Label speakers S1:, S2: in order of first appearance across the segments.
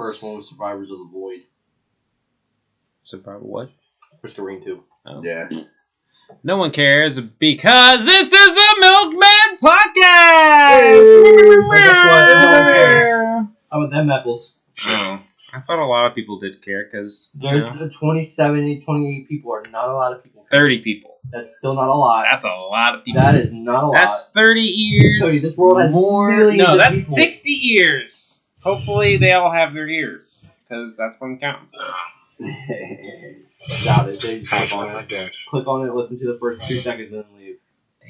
S1: first one was Survivors of the Void.
S2: Survivor what?
S1: Crystal Ring 2.
S3: Oh. Yeah.
S2: No one cares because this is the MilkMen podcast!
S1: Hey, guess what? Everyone cares. How about them apples?
S2: Oh, I thought a lot of people did care because
S1: There's 27, 28 people are not a lot of people.
S2: 30 people.
S1: That's still not a lot.
S2: That's a lot of people.
S1: That is not a lot.
S2: That's 30 ears.
S1: Cody, this world has
S2: more.
S1: millions
S2: No,
S1: of
S2: that's
S1: people.
S2: 60 ears. Hopefully they all have their ears because that's what I'm counting for.
S1: Doubt it. They just click on it, listen to the first 2 seconds, and then leave.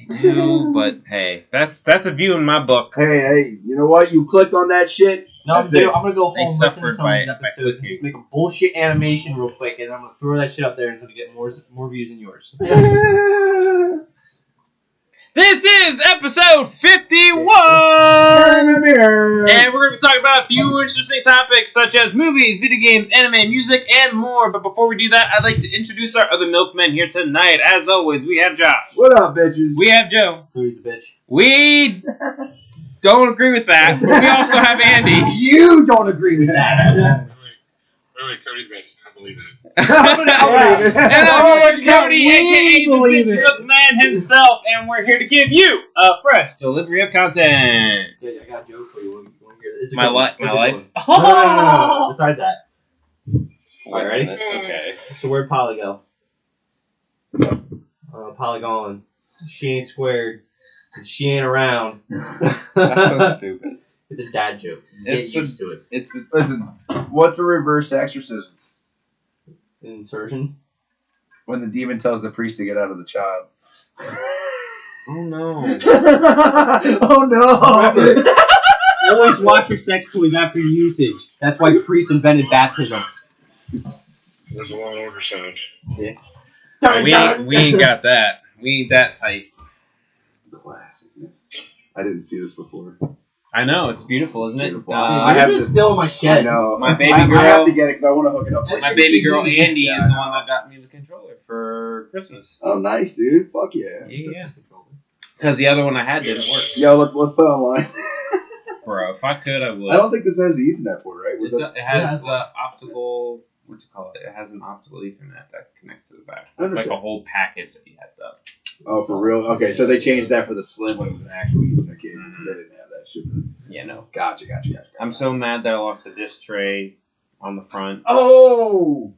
S2: They do, but hey, that's a view in my book.
S3: Hey, you know what? You clicked on that shit.
S1: No, I'm gonna go home
S2: They
S1: and listen to
S2: suffered
S1: some of these
S2: by
S1: episodes and just make a bullshit animation real quick, and I'm gonna throw that shit up there and it's gonna get more views than yours.
S2: This is episode 51! And we're going to be talking about a few interesting topics such as movies, video games, anime, music, and more. But before we do that, I'd like to introduce our other milkmen here tonight. As always, we have Josh.
S3: What up, bitches?
S2: We have Joe.
S1: Who's a bitch?
S2: We don't agree with that, but we also have Andy.
S1: You don't agree with that.
S4: Wait, Cody's bitch. I believe it.
S2: And I'm Cody, a.k.a. the bitch milkman himself, and we're here to give you a fresh delivery of content.
S1: Yeah, I got a joke for you. You want to hear it? It's a
S2: My
S1: good one.
S2: life.
S1: It's a good one.
S2: Oh!
S1: Besides that. Alright, ready?
S2: Okay.
S1: So where'd Polly go? Polygon. She ain't squared. And she ain't around.
S2: That's so stupid.
S1: It's a dad joke. Get used to it.
S3: Listen, what's a reverse exorcism?
S1: Insertion.
S3: When the demon tells the priest to get out of the child.
S2: Oh no.
S3: Oh no!
S1: Always wash your sex toys after usage. That's why priests invented baptism.
S4: There's a law and order sound.
S1: Yeah.
S2: We ain't got that. We ain't that tight.
S3: Classicness. I didn't see this before.
S2: I know, it's beautiful, isn't it?
S3: Beautiful.
S1: I
S3: have
S1: this
S3: this-
S1: still in my shed.
S3: I know.
S2: My baby
S3: I have
S2: girl-
S3: to get it because I want to hook it up.
S2: My baby girl Andy is the one that got me the controller for Christmas.
S3: Oh, nice, dude. Fuck yeah.
S2: Yeah. Because the other one I had didn't work.
S3: Yo, let's put it online.
S2: Bro, if I could, I would.
S3: I don't think this has the Ethernet port, right?
S2: It has the optical. What you call it? It has an optical Ethernet that connects to the back. It's like a whole package that you had though.
S3: Oh, for real? Okay, so they changed that for the Slim when it was an actual Ethernet cable because they didn't have that shit.
S2: Yeah, no.
S3: Gotcha.
S2: I'm so mad that I lost the disc tray on the front.
S3: Oh!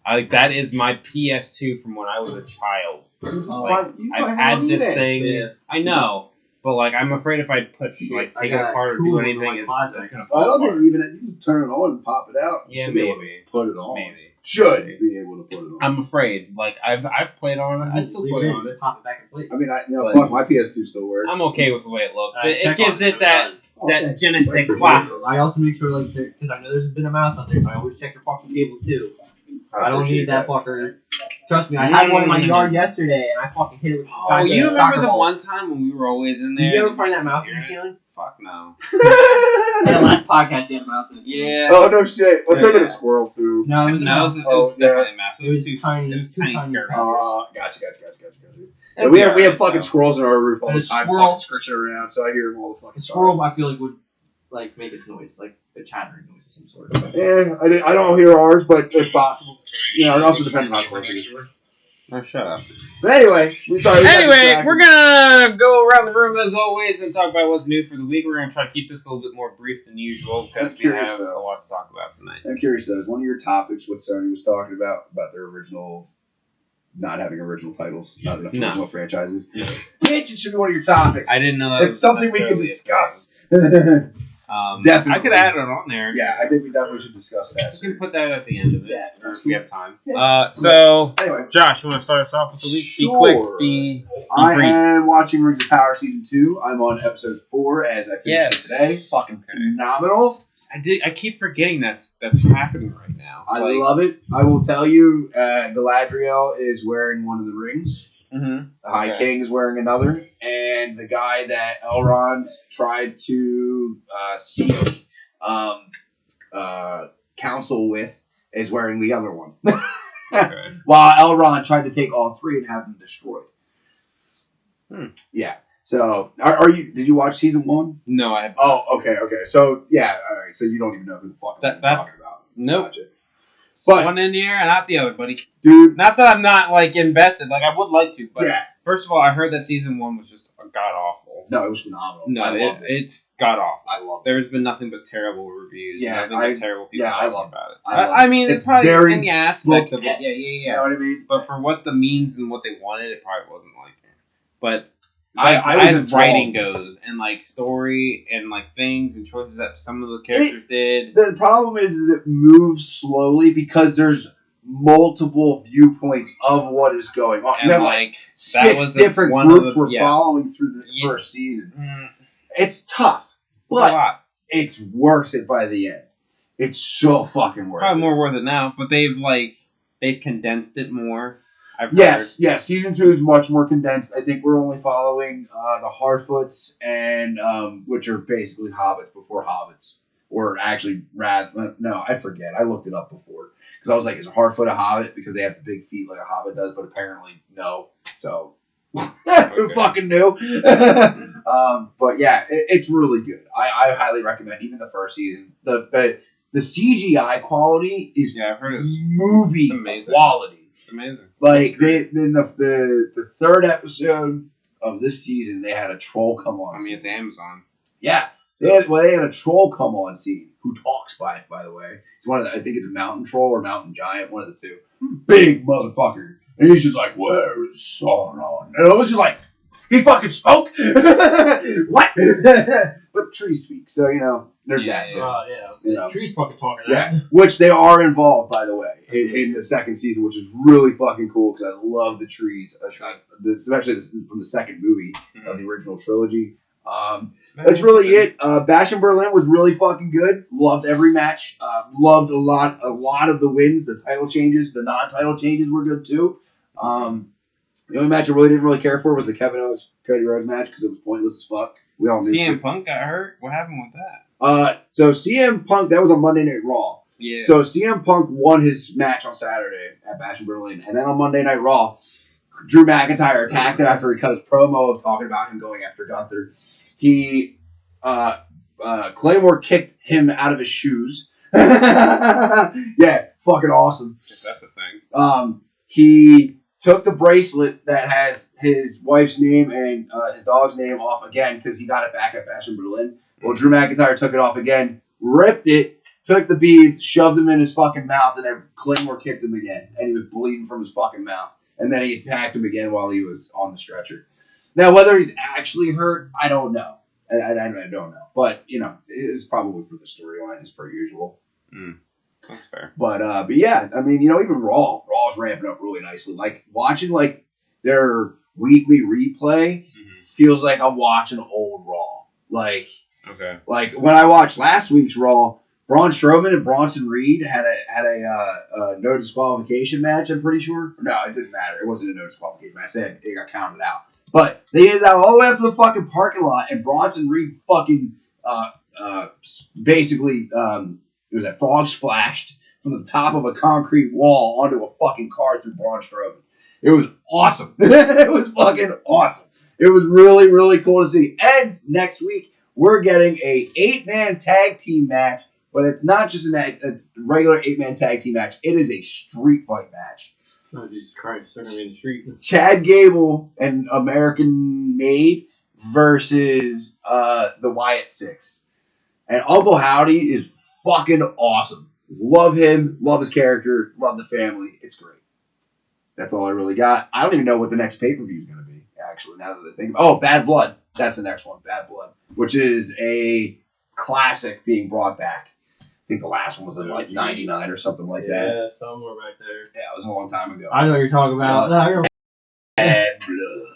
S2: That is my PS2 from when I was a child. I've had this thing.
S1: Yeah.
S2: I know, but like I'm afraid if I take it apart or do anything, it's gonna
S3: I
S2: fall
S3: don't
S2: apart.
S3: think even you can turn it on and pop it out. You
S2: Yeah,
S3: should be able to
S2: maybe.
S3: put it on.
S2: Maybe.
S3: Should be able to put it on.
S2: I'm afraid. Like I've played on it. I still put it on it.
S1: Pop it back in place.
S3: I mean,
S2: But-
S3: fuck, my PS2 still works.
S2: I'm okay with the way it looks. It
S1: Check
S2: gives
S1: on
S2: it that je ne sais quoi.
S1: I also make sure, like, because I know there's been a mouse out there, so I always check your fucking cables too. I don't
S3: appreciate
S1: need that fucker. Trust me, I had one in my yard yesterday, and I fucking hit it with
S2: Oh, you remember the one time when we were always in there?
S1: Did you ever
S2: and
S1: find
S2: just
S1: that mouse in
S2: hear
S1: the
S2: it?
S1: ceiling?
S2: Fuck no.
S1: Yeah, last podcast you had a mouse in the ceiling.
S2: Yeah.
S3: Oh, no shit. What turned
S2: Yeah.
S3: into a squirrel, too?
S1: No, it was a
S2: No, it
S1: mouse.
S2: was
S3: Oh,
S2: definitely a mouse.
S1: It was tiny.
S2: It was
S1: Too
S2: tiny
S1: tiny.
S2: scarecrows.
S3: Gotcha. Yeah, we have fucking squirrels in our roof all
S1: And
S3: the
S1: a
S3: time,
S1: squirrel-
S3: fucking scritching around, so I hear them all the fucking
S1: A squirrel, I feel like, would like make its noise, like a chattering noise of some sort.
S3: time. Yeah, I don't hear ours, but it's possible. You know, it also depends on how close it is.
S2: Oh, shut up.
S3: But anyway, we got
S2: Anyway,
S3: distracted.
S2: we're gonna go around the room as always and talk about what's new for the week. We're gonna try to keep this a little bit more brief than usual because
S3: I'm
S2: we
S3: curious,
S2: have
S3: though.
S2: a lot to talk about tonight.
S3: I'm curious though, is one of your topics what Sony was talking about their original, not having original titles, not enough
S2: No.
S3: original franchises?
S2: No.
S3: Bitch, it should be one of your topics.
S2: I didn't know that.
S3: It's
S2: was
S3: something we can
S2: necessarily a
S3: discuss.
S2: thing.
S3: Definitely.
S2: I could add it on there.
S3: Yeah, I think we definitely should discuss that.
S2: We can put that at the end of it.
S3: Yeah,
S2: or
S3: that's
S2: if we
S3: cool.
S2: have time.
S3: Yeah.
S2: So,
S3: Anyway,
S2: Josh, you want to start us off with the week?
S3: Sure.
S2: Be quick. Be
S3: I
S2: brief.
S3: am watching Rings of Power Season 2. I'm on episode 4 as I finished it today. Fucking phenomenal.
S2: I keep forgetting that's happening right now.
S3: I love it. I will tell you, Galadriel is wearing one of the rings.
S2: Mm-hmm.
S3: The High
S2: Okay.
S3: King is wearing another. And the guy that Elrond tried to seek counsel with is wearing the other one.
S2: Okay.
S3: While Elrond tried to take all three and have them destroyed.
S2: Hmm.
S3: Yeah. So, are you? Did you watch season 1?
S2: No, I have.
S3: Oh, okay. So, yeah, all right. So you don't even know who the fuck I'm
S2: That's-
S3: talking about.
S2: Nope.
S3: Gotcha.
S2: But one in the air and not the other, buddy.
S3: Dude.
S2: Not that I'm not like invested. Like I would like to, but
S3: Yeah.
S2: first of all, I heard that season 1 was just god awful.
S3: No, it was phenomenal.
S2: No,
S3: I loved it.
S2: it's god awful.
S3: I love it.
S2: There's been nothing but terrible reviews.
S3: Yeah,
S2: nothing but terrible people
S3: I
S2: talking
S3: love
S2: about it.
S3: I love
S2: I mean, it's probably
S3: very
S2: in the aspect of it.
S3: book-esque,
S2: Yeah.
S3: You know what I mean?
S2: But for what the means and what they wanted, it probably wasn't like it. But
S3: I was
S2: as
S3: enthralled.
S2: writing goes, and like story, and like things and choices that some of the characters did.
S3: The problem is that it moves slowly because there's multiple viewpoints of what is going on.
S2: And
S3: You have
S2: like that
S3: six
S2: was
S3: different
S2: one of
S3: groups
S2: the-
S3: we're
S2: yeah.
S3: following through the
S2: Yeah.
S3: first season.
S2: Mm,
S3: It's tough,
S2: it's a
S3: but
S2: lot.
S3: it's worth it by the end. It's so fucking worth
S2: Probably
S3: it.
S2: more worth it now, but they've condensed it more. I've
S3: Yes. Season 2 is much more condensed. I think we're only following the Harfoots, and which are basically hobbits before hobbits, or actually no, I forget. I looked it up before because I was like, is a Harfoot a hobbit because they have the big feet like a hobbit does? But apparently no. So who fucking knew? But yeah, it's really good. I highly recommend even the first season. The CGI quality is
S2: I've heard it's
S3: movie
S2: amazing.
S3: quality.
S2: It's amazing.
S3: Like they in the third episode of this season, they had a troll come on.
S2: I mean, it's Amazon.
S3: Yeah, they had a troll come on scene who talks by the way. It's one of I think it's a mountain troll or mountain giant, one of the two. Big motherfucker, and he's just like, "Where is Sauron?" And I was just like, "He fucking spoke." What? But trees speak, so there's that too.
S1: Trees fucking talking.
S3: Yeah, which they are involved, by the way, in the second season, which is really fucking cool because I love the trees, especially from the second movie of the original trilogy. That's really it. Bash in Berlin was really fucking good. Loved every match. Loved a lot of the wins, the title changes, the non-title changes were good too. The only match I really didn't care for was the Kevin Owens Cody Rhodes match because it was pointless as fuck. We all knew.
S2: CM Punk got hurt. What happened with that?
S3: So CM Punk, that was on Monday Night Raw.
S2: Yeah.
S3: So CM Punk won his match on Saturday at Bash in Berlin, and then on Monday Night Raw, Drew McIntyre attacked him after he cut his promo of talking about him going after Gunther. He Claymore kicked him out of his shoes. Yeah, fucking awesome.
S2: That's the thing.
S3: He took the bracelet that has his wife's name and his dog's name off again because he got it back at Bash in Berlin. Well, Drew McIntyre took it off again, ripped it, took the beads, shoved them in his fucking mouth, and then Claymore kicked him again. And he was bleeding from his fucking mouth. And then he attacked him again while he was on the stretcher. Now, whether he's actually hurt, I don't know. I don't know. But, it's probably for the storyline as per usual.
S2: That's fair.
S3: But yeah, I mean, even Raw's ramping up really nicely. Like, watching, their weekly replay feels like I'm watching old Raw. Like, when I watched last week's Raw, Braun Strowman and Bronson Reed had a no disqualification match, I'm pretty sure. No, it didn't matter. It wasn't a no disqualification match. They got counted out. But they ended out all the way up to the fucking parking lot, and Bronson Reed fucking basically it was that frog splashed from the top of a concrete wall onto a fucking car through Braun Strowman. It was awesome. It was fucking awesome. It was really, really cool to see. And next week, we're getting a 8-man tag team match, but it's not just a regular 8-man tag team match. It is a street fight match.
S1: Oh, Jesus Christ. They're going to be in the street.
S3: Chad Gable and American Made versus the Wyatt Six. And Uncle Howdy is fucking awesome. Love him. Love his character. Love the family. It's great. That's all I really got. I don't even know what the next pay-per-view is going to be, actually, now that I think about it. Oh, Bad Blood. That's the next one. Bad Blood. Which is a classic being brought back. I think the last one was in 99 or something like that.
S1: Yeah, somewhere back there.
S3: Yeah, it was a long time ago.
S1: I know what you're talking about.
S3: Bad Blood.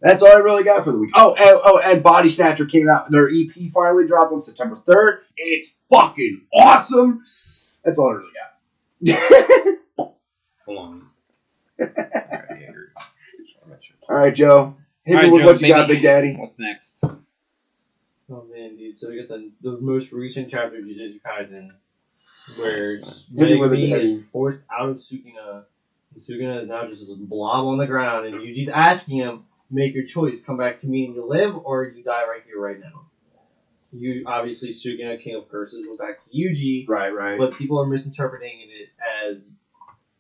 S3: That's all I really got for the week. Oh, and Body Snatcher came out. Their EP finally dropped on September 3rd. It's fucking awesome. That's all I really got.
S2: Hold on.
S3: All right, Joe. Hit me with what you got, Big Daddy.
S2: What's next?
S1: Oh, man, dude. So we got the most recent chapter of Jujutsu Kaisen, where
S3: Hit me with it,
S1: Megumi
S3: Daddy.
S1: is forced out of Sukuna. And Sukuna is now just a blob on the ground, and Yuji's asking him, make your choice. Come back to me and you live, or you die right here, right now. You obviously Sugina, King of Curses, went back to Yuji.
S3: Right.
S1: But people are misinterpreting it as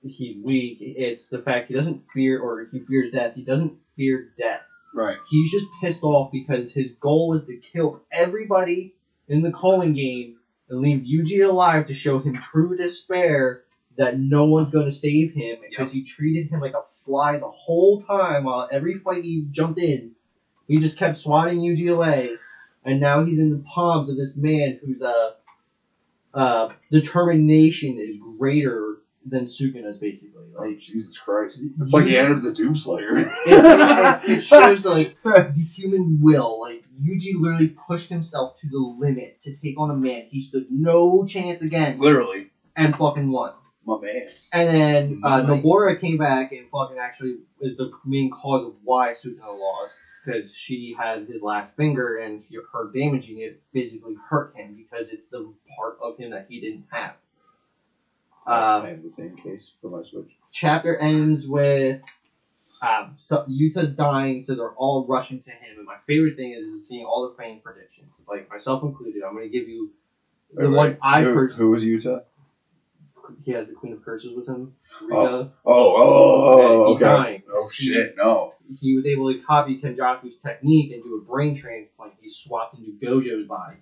S1: he's weak. It's the fact he doesn't fear, or he fears death. He doesn't fear death.
S3: Right.
S1: He's just pissed off because his goal was to kill everybody in the calling game and leave Yuji alive to show him true despair that no one's going to save him because he treated him like a fly the whole time. While every fight he jumped in, he just kept swatting Yuji away, and now he's in the palms of this man whose determination is greater than Sukina's, basically. Like,
S3: Jesus Christ. It's like the end of the Doomslayer.
S1: it shows like the human will. Like, Yuji literally pushed himself to the limit to take on a man he stood no chance against.
S3: Literally.
S1: And fucking won.
S3: My man.
S1: And then Nobara came back and fucking actually is the main cause of why Sukina lost. Because she had his last finger and her damaging it physically hurt him because it's the part of him that he didn't have.
S3: I have the same case for my Switch.
S1: Chapter ends with Yuta's dying, so they're all rushing to him. And my favorite thing is seeing all the fan predictions, like myself included. I'm going to give you the one I personally.
S3: Who was Yuta?
S1: He has the Queen of Curses with him.
S3: Rika.
S1: He's
S3: Okay.
S1: dying.
S3: Oh shit, no.
S1: He was able to copy Kenjaku's technique and do a brain transplant. He swapped into Gojo's body,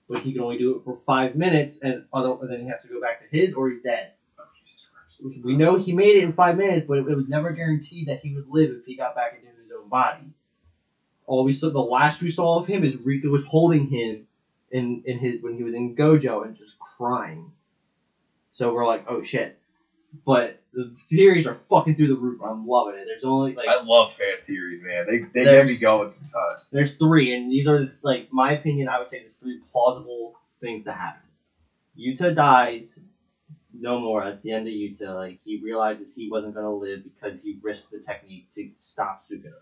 S1: but he can only do it for 5 minutes, and then he has to go back to his, or he's dead.
S3: Oh, Jesus Christ.
S1: We know he made it in 5 minutes, but it was never guaranteed that he would live if he got back into his own body. The last we saw of him is Rika was holding him in his when he was in Gojo and just crying. So we're like, oh shit. But the theories are fucking through the roof. I'm loving it. There's only like
S3: I love fan theories, man. They get me going sometimes.
S1: There's 3, and these are like my opinion. I would say there's 3 plausible things to happen. Yuta dies. No more. That's the end of Yuta. Like, he realizes he wasn't gonna live because he risked the technique to stop Sukuna.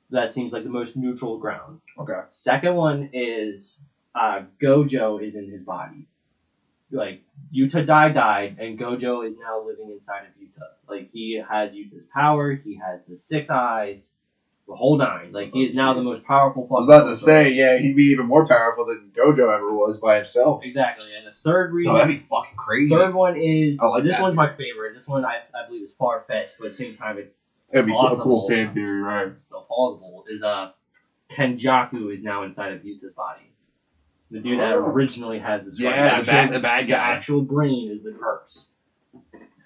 S1: That seems like the most neutral ground.
S3: Okay.
S1: Second one is Gojo is in his body. Like, Yuta died, and Gojo is now living inside of Yuta. Like, he has Yuta's power, he has the 6 eyes, the whole 9. Like, he is now the most powerful fucking.
S3: I was about to say, yeah, he'd be even more powerful than Gojo ever was by himself.
S1: Exactly, and the third reason.
S3: Oh, that'd be fucking crazy.
S1: Third one is.
S3: I like
S1: this
S3: that
S1: one's
S3: theory.
S1: my favorite. This one I believe is far fetched, but at the same time it's
S3: That'd be
S1: possible.
S3: a cool fan theory, right?
S1: It's still plausible. Is Kenjaku is now inside of Yuta's body. The dude that originally has the scar.
S3: Yeah, the bad
S1: The
S3: guy.
S1: actual brain is the curse.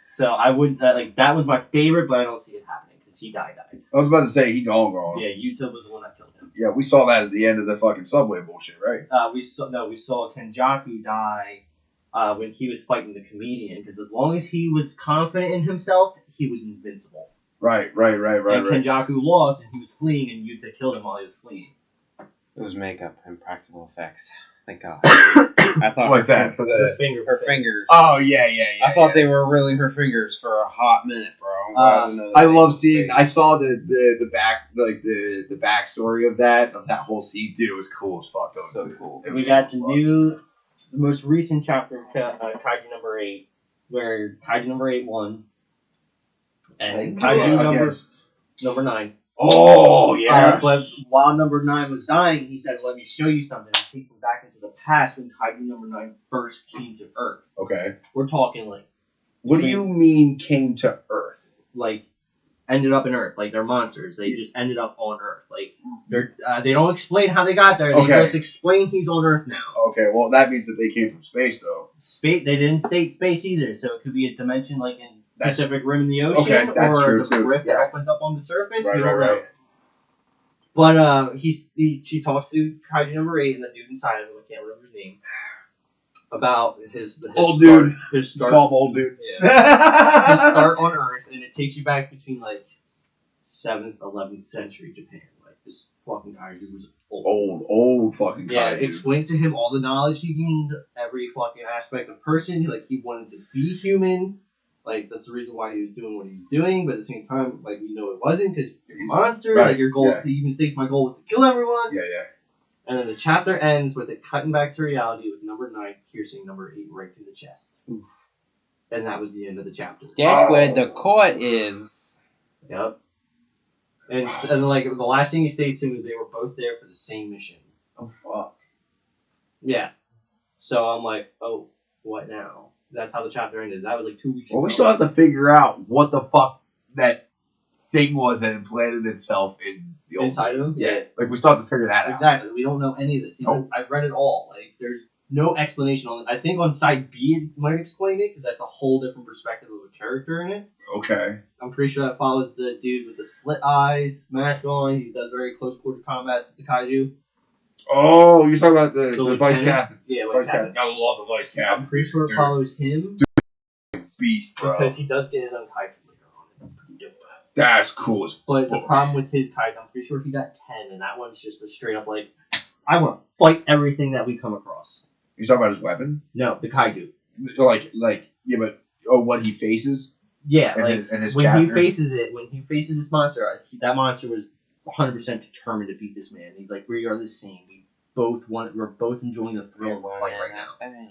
S1: So I would like that was my favorite, but I don't see it happening because he died.
S3: I was about to say he gone.
S1: Yeah, Yuta was the one that killed him.
S3: Yeah, we saw that at the end of the fucking subway bullshit, right?
S1: We saw Kenjaku die when he was fighting the comedian, because as long as he was confident in himself, he was invincible.
S3: Right.
S1: And Kenjaku lost, and he was fleeing, and Yuta killed him while he was fleeing.
S2: It was makeup and practical effects. Thank God. I thought
S3: What's that for
S1: Her
S3: the?
S1: finger.
S2: her fingers.
S3: Oh yeah.
S2: I thought they were really her fingers for a hot minute, bro.
S3: I love seeing. I saw the backstory of that whole scene, dude. It was cool as fuck.
S2: So cool.
S1: We got the most recent chapter of Kaiju number 8, where Kaiju number 8 won, and Kaiju number 9.
S3: Oh yeah.
S1: But while number 9 was dying, he said, "Let me show you something." He takes him back into the past when Kaiju number 9 first came to Earth.
S3: Okay.
S1: We're talking like.
S3: What do you mean came to Earth?
S1: Like, ended up in Earth. Like, they're monsters. They just ended up on Earth. Like, they don't explain how they got there. They just explain he's on Earth now.
S3: Okay, well that means that they came from space, though.
S1: Space. They didn't state space either, so it could be a dimension like in Pacific Rim in the ocean,
S3: Okay, that's
S1: or
S3: true,
S1: the
S3: too.
S1: rift that opens up on the surface.
S3: Right,
S1: We don't know. But she talks to Kaiju number 8 and the dude inside of him. I can't remember his name. About his
S3: Old
S1: start,
S3: dude.
S1: His
S3: Let's
S1: start.
S3: call him old dude.
S1: Yeah. His start on Earth, and it takes you back between like 7th, 11th century Japan. Like, this fucking Kaiju was
S3: Old fucking kaiju.
S1: Yeah, explain to him all the knowledge he gained, every fucking aspect of person. Like, he wanted to be human. Like, that's the reason why he was doing what he's doing. But at the same time, like, we know it wasn't, because you're a monster.
S3: Right,
S1: Like, your goal, he even states, my goal was to kill everyone.
S3: Yeah.
S1: And then the chapter ends with it cutting back to reality with number 9 piercing number 8 right through the chest.
S2: Oof.
S1: And that was the end of the chapter.
S2: That's where the court is.
S1: Yep. And like the last thing he states to was they were both there for the same mission.
S3: Oh fuck.
S1: Yeah. So I'm like, oh, what now? That's how the chapter ended. That was like 2 weeks ago.
S3: Well, we still have to figure out what the fuck that thing was that implanted itself in the old
S1: Inside of him? Yeah.
S3: Like, we still have to figure that out.
S1: Exactly. We don't know any of this.
S3: Nope.
S1: I've read it all. Like, there's no explanation on it. I think on side B it might explain it, because that's a whole different perspective of a character in it.
S3: Okay.
S1: I'm pretty sure that follows the dude with the slit eyes, mask on. He does very close quarter combat with the kaiju.
S3: Oh, you're talking about the vice
S1: lieutenant?
S3: captain.
S1: Yeah,
S3: Vice captain. I love the vice
S1: I'm
S3: captain.
S1: pretty sure it
S3: Dude.
S1: follows him.
S3: Beast, bro.
S1: Because he does get his own kaiju later on. It's pretty dope.
S3: That's cool as
S1: But the
S3: fuck.
S1: problem with his kaiju, I'm pretty sure he got 10, and that one's just a straight up like, I want to fight everything that we come across.
S3: You're talking about his weapon?
S1: No, the kaiju.
S3: Yeah, but what he faces?
S1: Yeah,
S3: And
S1: like
S3: his
S1: when
S3: captor?
S1: he faces this monster, that monster was 100% determined to beat this man. He's like, we are the same. We're both enjoying the thrill of the fight right now.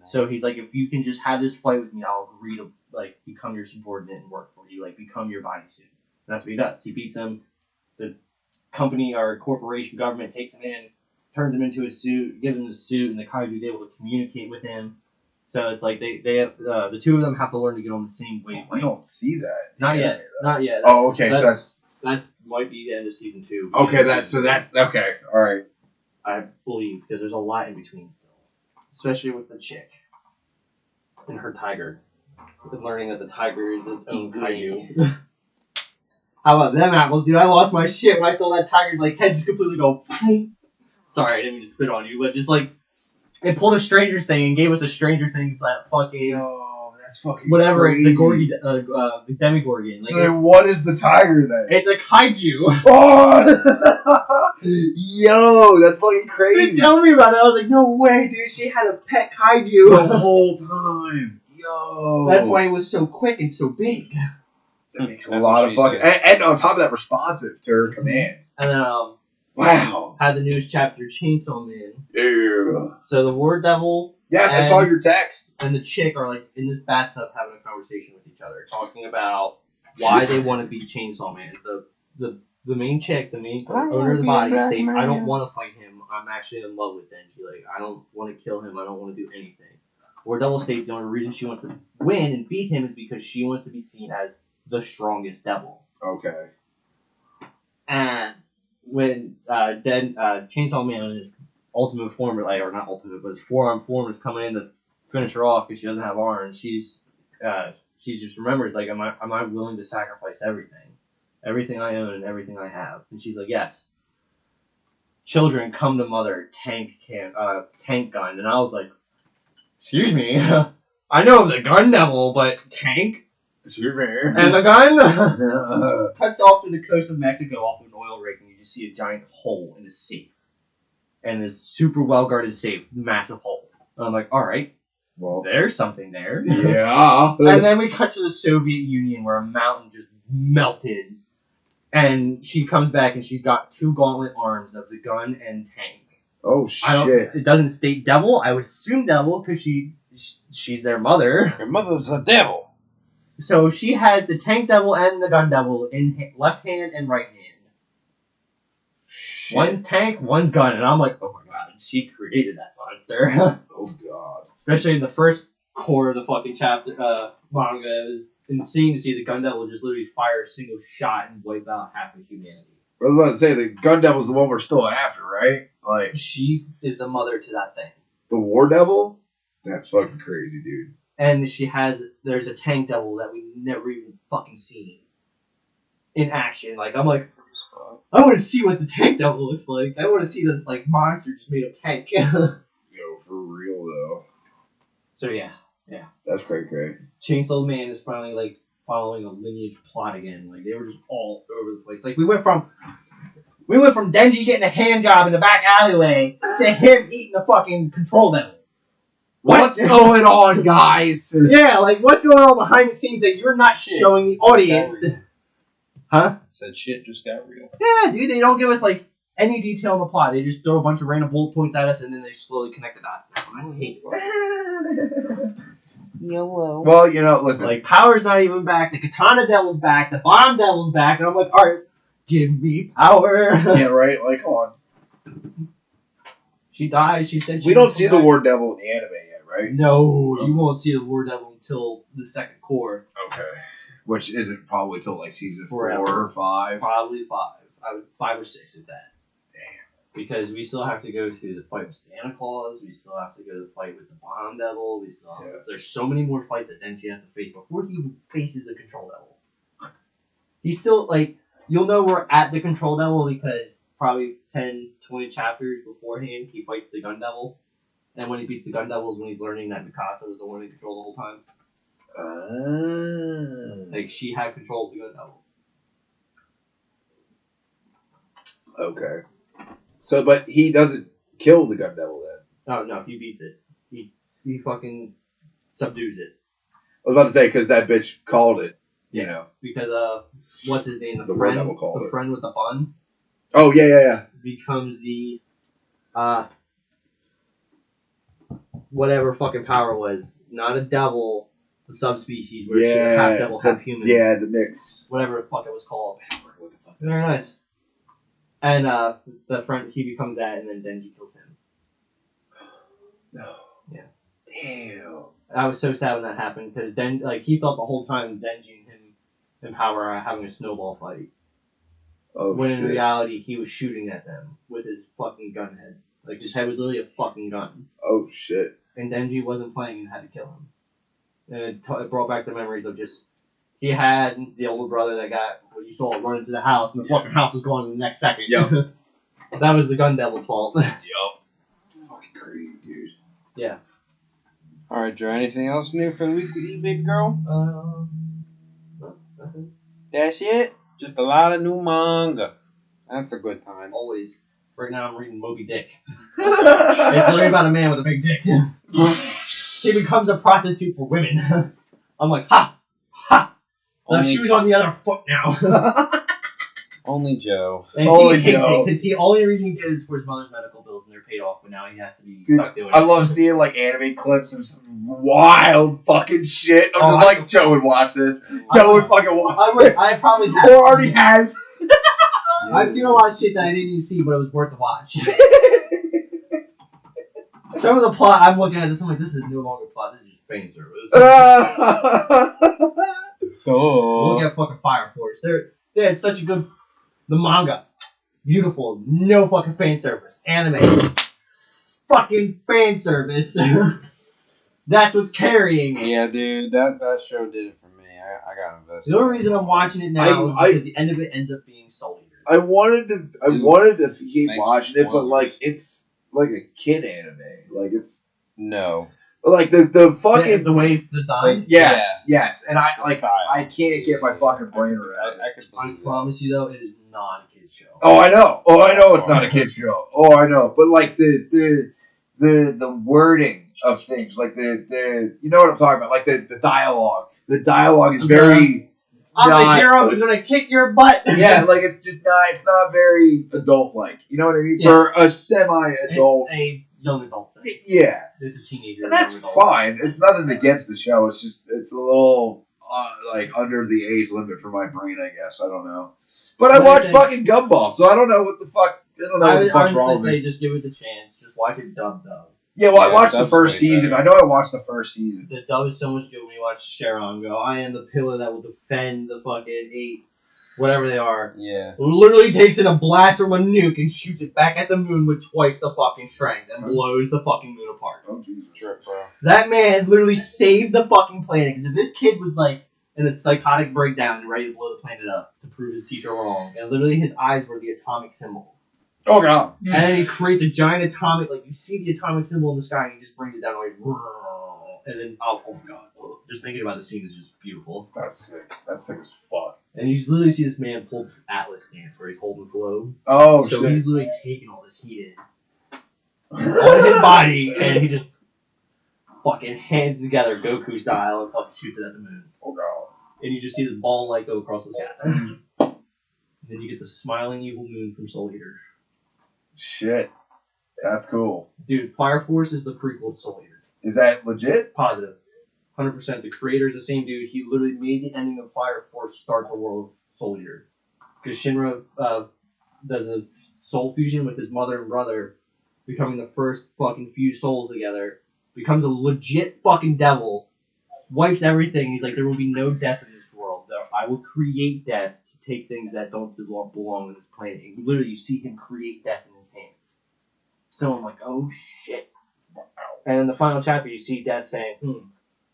S1: So he's like, if you can just have this fight with me, I'll agree to like become your subordinate and work for you, like become your bodysuit. And that's what he does. He beats him. The company or corporation government takes him in, turns him into a suit, gives him the suit, and the kaiju's able to communicate with him. So it's like they have, the two of them have to learn to get on the same wavelength.
S3: We don't see that.
S1: Not yet. Not yet.
S3: Oh, okay. So
S1: that's might be the end of season 2.
S3: okay. That's okay. All right.
S1: I believe, because there's a lot in between still, especially with the chick and her tiger, and learning that the tiger is its own kaiju. How about them apples, dude? I lost my shit when I saw that tiger's like head just completely go. Sorry, I didn't mean to spit on you, but just like it pulled a Stranger Thing and gave us a Stranger Things that fucking
S3: that's fucking
S1: whatever
S3: crazy.
S1: the Demigorgon. Like,
S3: So then, what is the tiger then?
S1: it's a kaiju.
S3: Oh, yo, that's fucking
S1: They
S3: crazy.
S1: tell me about it. I was like, no way, dude. She had a pet kaiju
S3: The whole time, yo.
S1: That's why it was so quick and so big.
S3: that makes a
S4: That's
S3: lot
S4: what
S3: of
S4: she
S3: fucking.
S4: said.
S3: And on top of that, responsive to her commands.
S1: And then
S3: Wow.
S1: had the newest chapter, Chainsaw Man.
S3: Yeah.
S1: So the War Devil
S3: Yes, I
S1: And-
S3: saw your text.
S1: and the chick are like in this bathtub having a conversation with each other, talking about why they want to be Chainsaw Man. The main chick, the main owner of the body, states, "I don't want to fight him. I'm actually in love with Denji. Like, I don't want to kill him. I don't want to do anything." War Devil states the only reason she wants to win and beat him is because she wants to be seen as the strongest devil.
S3: Okay.
S1: And when Chainsaw Man in his ultimate form, or not ultimate, but his forearm form is coming in to finish her off because she doesn't have arms, she just remembers, like, am I willing to sacrifice everything I own and everything I have? And she's like, yes. Children come to mother, tank gun. And I was like, excuse me, I know of the gun devil, but tank and the gun. Cuts off to the coast of Mexico off of an oil rig, and you just see a giant hole in the safe. And this super well guarded safe, massive hole. And I'm like, all right,
S3: Well,
S1: there's something there.
S3: yeah.
S1: And then we cut to the Soviet Union where a mountain just melted. And she comes back and she's got 2 gauntlet arms of the gun and tank.
S3: Oh shit.
S1: It doesn't state devil. I would assume devil because she's their mother.
S4: Your mother's a devil.
S1: So she has the tank devil and the gun devil in left hand and right hand.
S3: Shit.
S1: One's tank, one's gun, and I'm like, oh my god, she created that monster.
S3: Oh god.
S1: Especially in the first core of the fucking chapter manga, it was insane to see the gun devil just literally fire a single shot and wipe out half of humanity.
S3: I was about to say the gun devil's the one we're still after, right? Like
S1: She is the mother to that thing,
S3: the war devil. That's fucking crazy, dude.
S1: and there's a tank devil that we've never even fucking seen in action. Like, I'm like, I want to see what the tank devil looks like. I want to see this like monster just made of tank.
S3: Yo, for real though.
S1: So yeah,
S3: That's cray.
S1: Chainsaw Man is finally like following a lineage plot again. Like, they were just all over the place. Like, we went from Denji getting a hand job in the back alleyway to him eating the fucking control devil.
S3: What's going on, guys?
S1: Yeah, like, what's going on behind the scenes that you're not showing the audience? Huh?
S4: Said shit just got real.
S1: Yeah, dude, they don't give us like any detail in the plot. They just throw a bunch of random bullet points at us and then they slowly connect the dots. I hate it.
S2: YOLO.
S3: Well, listen.
S1: Like, Power's not even back, the Katana Devil's back, the Bomb Devil's back, and I'm like, alright, Give me power.
S3: Yeah, right. Like, come on.
S1: She died. She said she
S3: We don't
S1: would
S3: see
S1: come
S3: the
S1: back.
S3: War Devil in the anime yet, right?
S1: No, you won't see the War Devil until the second core.
S3: Okay. Which isn't probably till like season
S1: Forever.
S3: 4 or 5.
S1: Probably 5. 5 or 6 if that.
S3: Damn.
S1: Because we still have to go through the fight with Santa Claus. We still have to go to the fight with the Bomb Devil. We still have, there's so many more fights that Denji has to face before he faces the Control Devil. He's still, like, you'll know we're at the Control Devil because probably 10, 20 chapters beforehand, he fights the Gun Devil. And when he beats the Gun Devil is when he's learning that Mikasa was the one in control the whole time. Like, she had control of the Gun Devil.
S3: Okay. So, but he doesn't kill the Gun Devil then?
S1: Oh, no, he beats it. He fucking subdues it.
S3: I was about to say, because that bitch called it, you know.
S1: Because, what's his name?
S3: The War Devil called it.
S1: Friend with the bun
S3: Oh, yeah.
S1: becomes the, whatever fucking power was. Not a devil, a subspecies where it's half devil, half human.
S3: Yeah, the mix.
S1: Whatever the fuck it was called.
S3: What the fuck?
S1: Very nice. And, the friend, he becomes that, and then Denji kills him.
S3: No.
S1: Yeah.
S3: Damn.
S1: I was so sad when that happened, because he thought the whole time Denji and him and Power are having a snowball fight.
S3: Oh,
S1: when
S3: shit.
S1: in reality, he was shooting at them with his fucking gun head. Like, his head was literally a fucking gun.
S3: Oh, shit.
S1: And Denji wasn't playing and had to kill him. And it brought back the memories of just... He had the older brother that got... What you saw run into the house, and the fucking house was gone in the next second.
S3: Yep.
S1: That was the Gun Devil's fault.
S3: Yup. Fucking crazy, dude.
S1: Yeah.
S4: Alright, Joe, anything else new for the week with you, baby girl?
S1: No, nothing.
S4: That's it? Just a lot of new manga. That's a good time.
S1: Always. Right now I'm reading Moby Dick. It's literally about a man with a big dick. He becomes a prostitute for women. I'm like, ha! Ha! The
S4: Only-
S1: shoe's on the other foot now.
S4: Only Joe.
S1: And
S3: Only
S1: he hates
S3: Joe.
S1: it because the only reason he did it is for his mother's medical bills and they're paid off, but now he has to be
S3: Dude,
S1: stuck doing
S3: I
S1: it.
S3: love seeing like anime clips of some wild fucking shit. I'm
S1: Oh,
S3: just like, Joe would watch this. Joe would fucking watch
S1: I probably
S3: it.
S1: have.
S3: Or already has.
S1: I've seen a lot of shit that I didn't even see, but it was worth the watch. Some of the plot, I'm looking at this, I'm like, this is no longer plot, this is just fan service. Look at fucking Fire Force. They had such a good... The manga. Beautiful. No fucking fan service. Anime. Fucking fan service. That's what's carrying it.
S4: Yeah, dude, that show did it for me. I got invested.
S1: The only reason I'm watching it now is because the end of it ends up being Soul Eater.
S3: I wanted to keep
S4: Thanks
S3: watching
S4: for
S3: it, but
S4: spoilers.
S3: like it's like a kid anime. Like it's
S4: No.
S3: like the fucking
S1: The way it's designed.
S3: yes, and I
S4: The
S3: like
S4: style.
S3: I can't get my fucking brain around it.
S4: I could
S1: I
S4: believe that.
S1: promise you, though, it is not a kid's show.
S3: Oh, I know. It's not a kid show. Oh, I know. But like the wording of things, like the you know what I'm talking about, like the dialogue. The dialogue is very.
S1: I'm
S3: not-
S1: the hero who's gonna kick your butt.
S3: Yeah, like it's not very adult like. You know what I mean?
S1: Yes.
S3: For a semi-adult.
S1: It's a young adult thing.
S3: Yeah.
S1: It's a teenager.
S3: And that's
S1: young adult.
S3: fine. It's nothing against the show. It's just it's a little like under the age limit for my brain, I guess. I don't know. But I
S1: What do you
S3: watched
S1: think?
S3: fucking Gumball, so I don't know what the fuck. I don't know
S1: I
S3: what the
S1: would
S3: fuck's wrong
S1: honestly
S3: with
S1: say
S3: this.
S1: just give it the chance. Just watch it dub.
S3: Yeah, well, I
S4: Yeah,
S3: watched the
S4: that's
S3: first
S4: way
S3: season.
S4: better.
S3: I know I watched the first season.
S1: The dub is so much good when you watch Sharon go, I am the pillar that will defend the fucking 8, whatever they are.
S4: Yeah.
S1: Literally takes in a blast from a nuke and shoots it back at the moon with twice the fucking strength and blows the fucking moon apart.
S3: Oh Jesus!
S4: Trip, bro.
S1: That man literally saved the fucking planet. Because if this kid was like in a psychotic breakdown and ready to blow the planet up to prove his teacher wrong, and literally his eyes were the atomic symbol.
S3: Oh god!
S1: And then he creates a giant atomic, like you see the atomic symbol in the sky, and he just brings it down like, and then oh my god, just thinking about the scene is just beautiful.
S3: That's sick. That's sick as fuck.
S1: And you just literally see this man pull this Atlas stance where he's holding the globe.
S3: Oh
S1: So
S3: shit!
S1: he's literally taking all this heat in on his body, and he just fucking hands together Goku style and fucking shoots it at the moon.
S3: Oh god!
S1: And you just see this ball of light go across the sky. And then you get the smiling evil moon from Soul Eater.
S3: Shit, that's cool.
S1: Dude, Fire Force is the prequel to Soul Eater.
S3: Is that legit?
S1: Positive. 100%. The creator's the same dude. He literally made the ending of Fire Force start the world of Soul Eater. because Shinra does a soul fusion with his mother and brother, becoming the first fucking few souls together, becomes a legit fucking devil, wipes everything. He's like, there will be no death in this world. I will create death to take things that don't belong on this planet. And literally, you see him create death in his hands. So I'm like, oh shit. And in the final chapter, you see Death saying,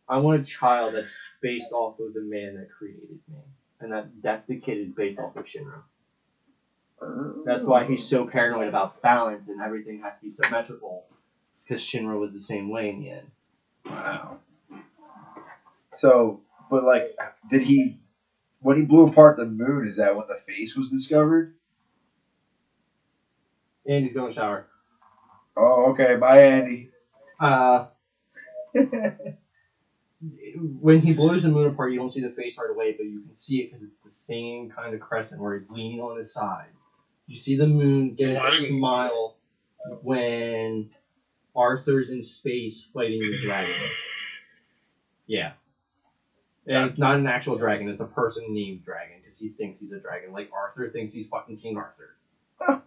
S1: I want a child that's based off of the man that created me. And that the kid is based off of Shinra. That's why he's so paranoid about balance and everything has to be symmetrical. It's because Shinra was the same way in the end.
S3: Wow. So, but like, when he blew apart the moon, is that when the face was discovered?
S1: Andy's going to shower.
S3: Oh, okay. Bye, Andy.
S1: When he blows the moon apart, you don't see the face right away, but you can see it because it's the same kind of crescent where he's leaning on his side. You see the moon get a smile when Arthur's in space fighting the dragon. Yeah. And it's not an actual dragon, it's a person named Dragon, because he thinks he's a dragon. Like Arthur thinks he's fucking King Arthur.
S3: Huh.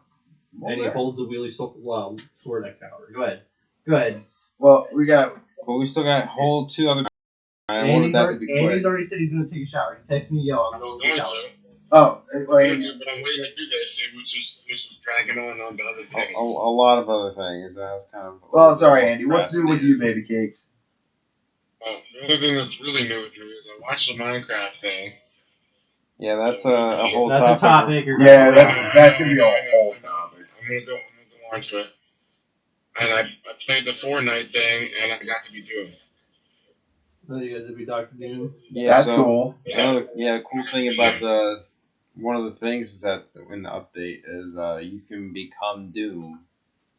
S1: And he holds a wheelie sword Excalibur. Go ahead.
S3: Well, we
S4: still got whole 2 other. I
S1: Andy's
S4: wanted that to be quick.
S1: Andy's already said he's going to take a shower. He texted me, yo, I'm going to take a shower.
S3: Oh,
S5: But I'm waiting to do this. It was just dragging on to other things.
S4: A lot of other things. That was kind of.
S3: well, sorry, Andy. What's new with you, baby cakes?
S5: The only thing that's really new with me is I watched the Minecraft thing.
S4: Yeah, that's a whole
S1: That's
S4: topic.
S1: a topic.
S3: Yeah, that's gonna be a whole topic.
S5: I'm gonna go on to it. And I played the Fortnite thing, and I got to be Doom.
S1: Oh, you guys would be Dr. Doom?
S4: Yeah,
S3: That's
S4: so,
S3: cool.
S4: The cool thing about one of the things is that in the update is you can become Doom,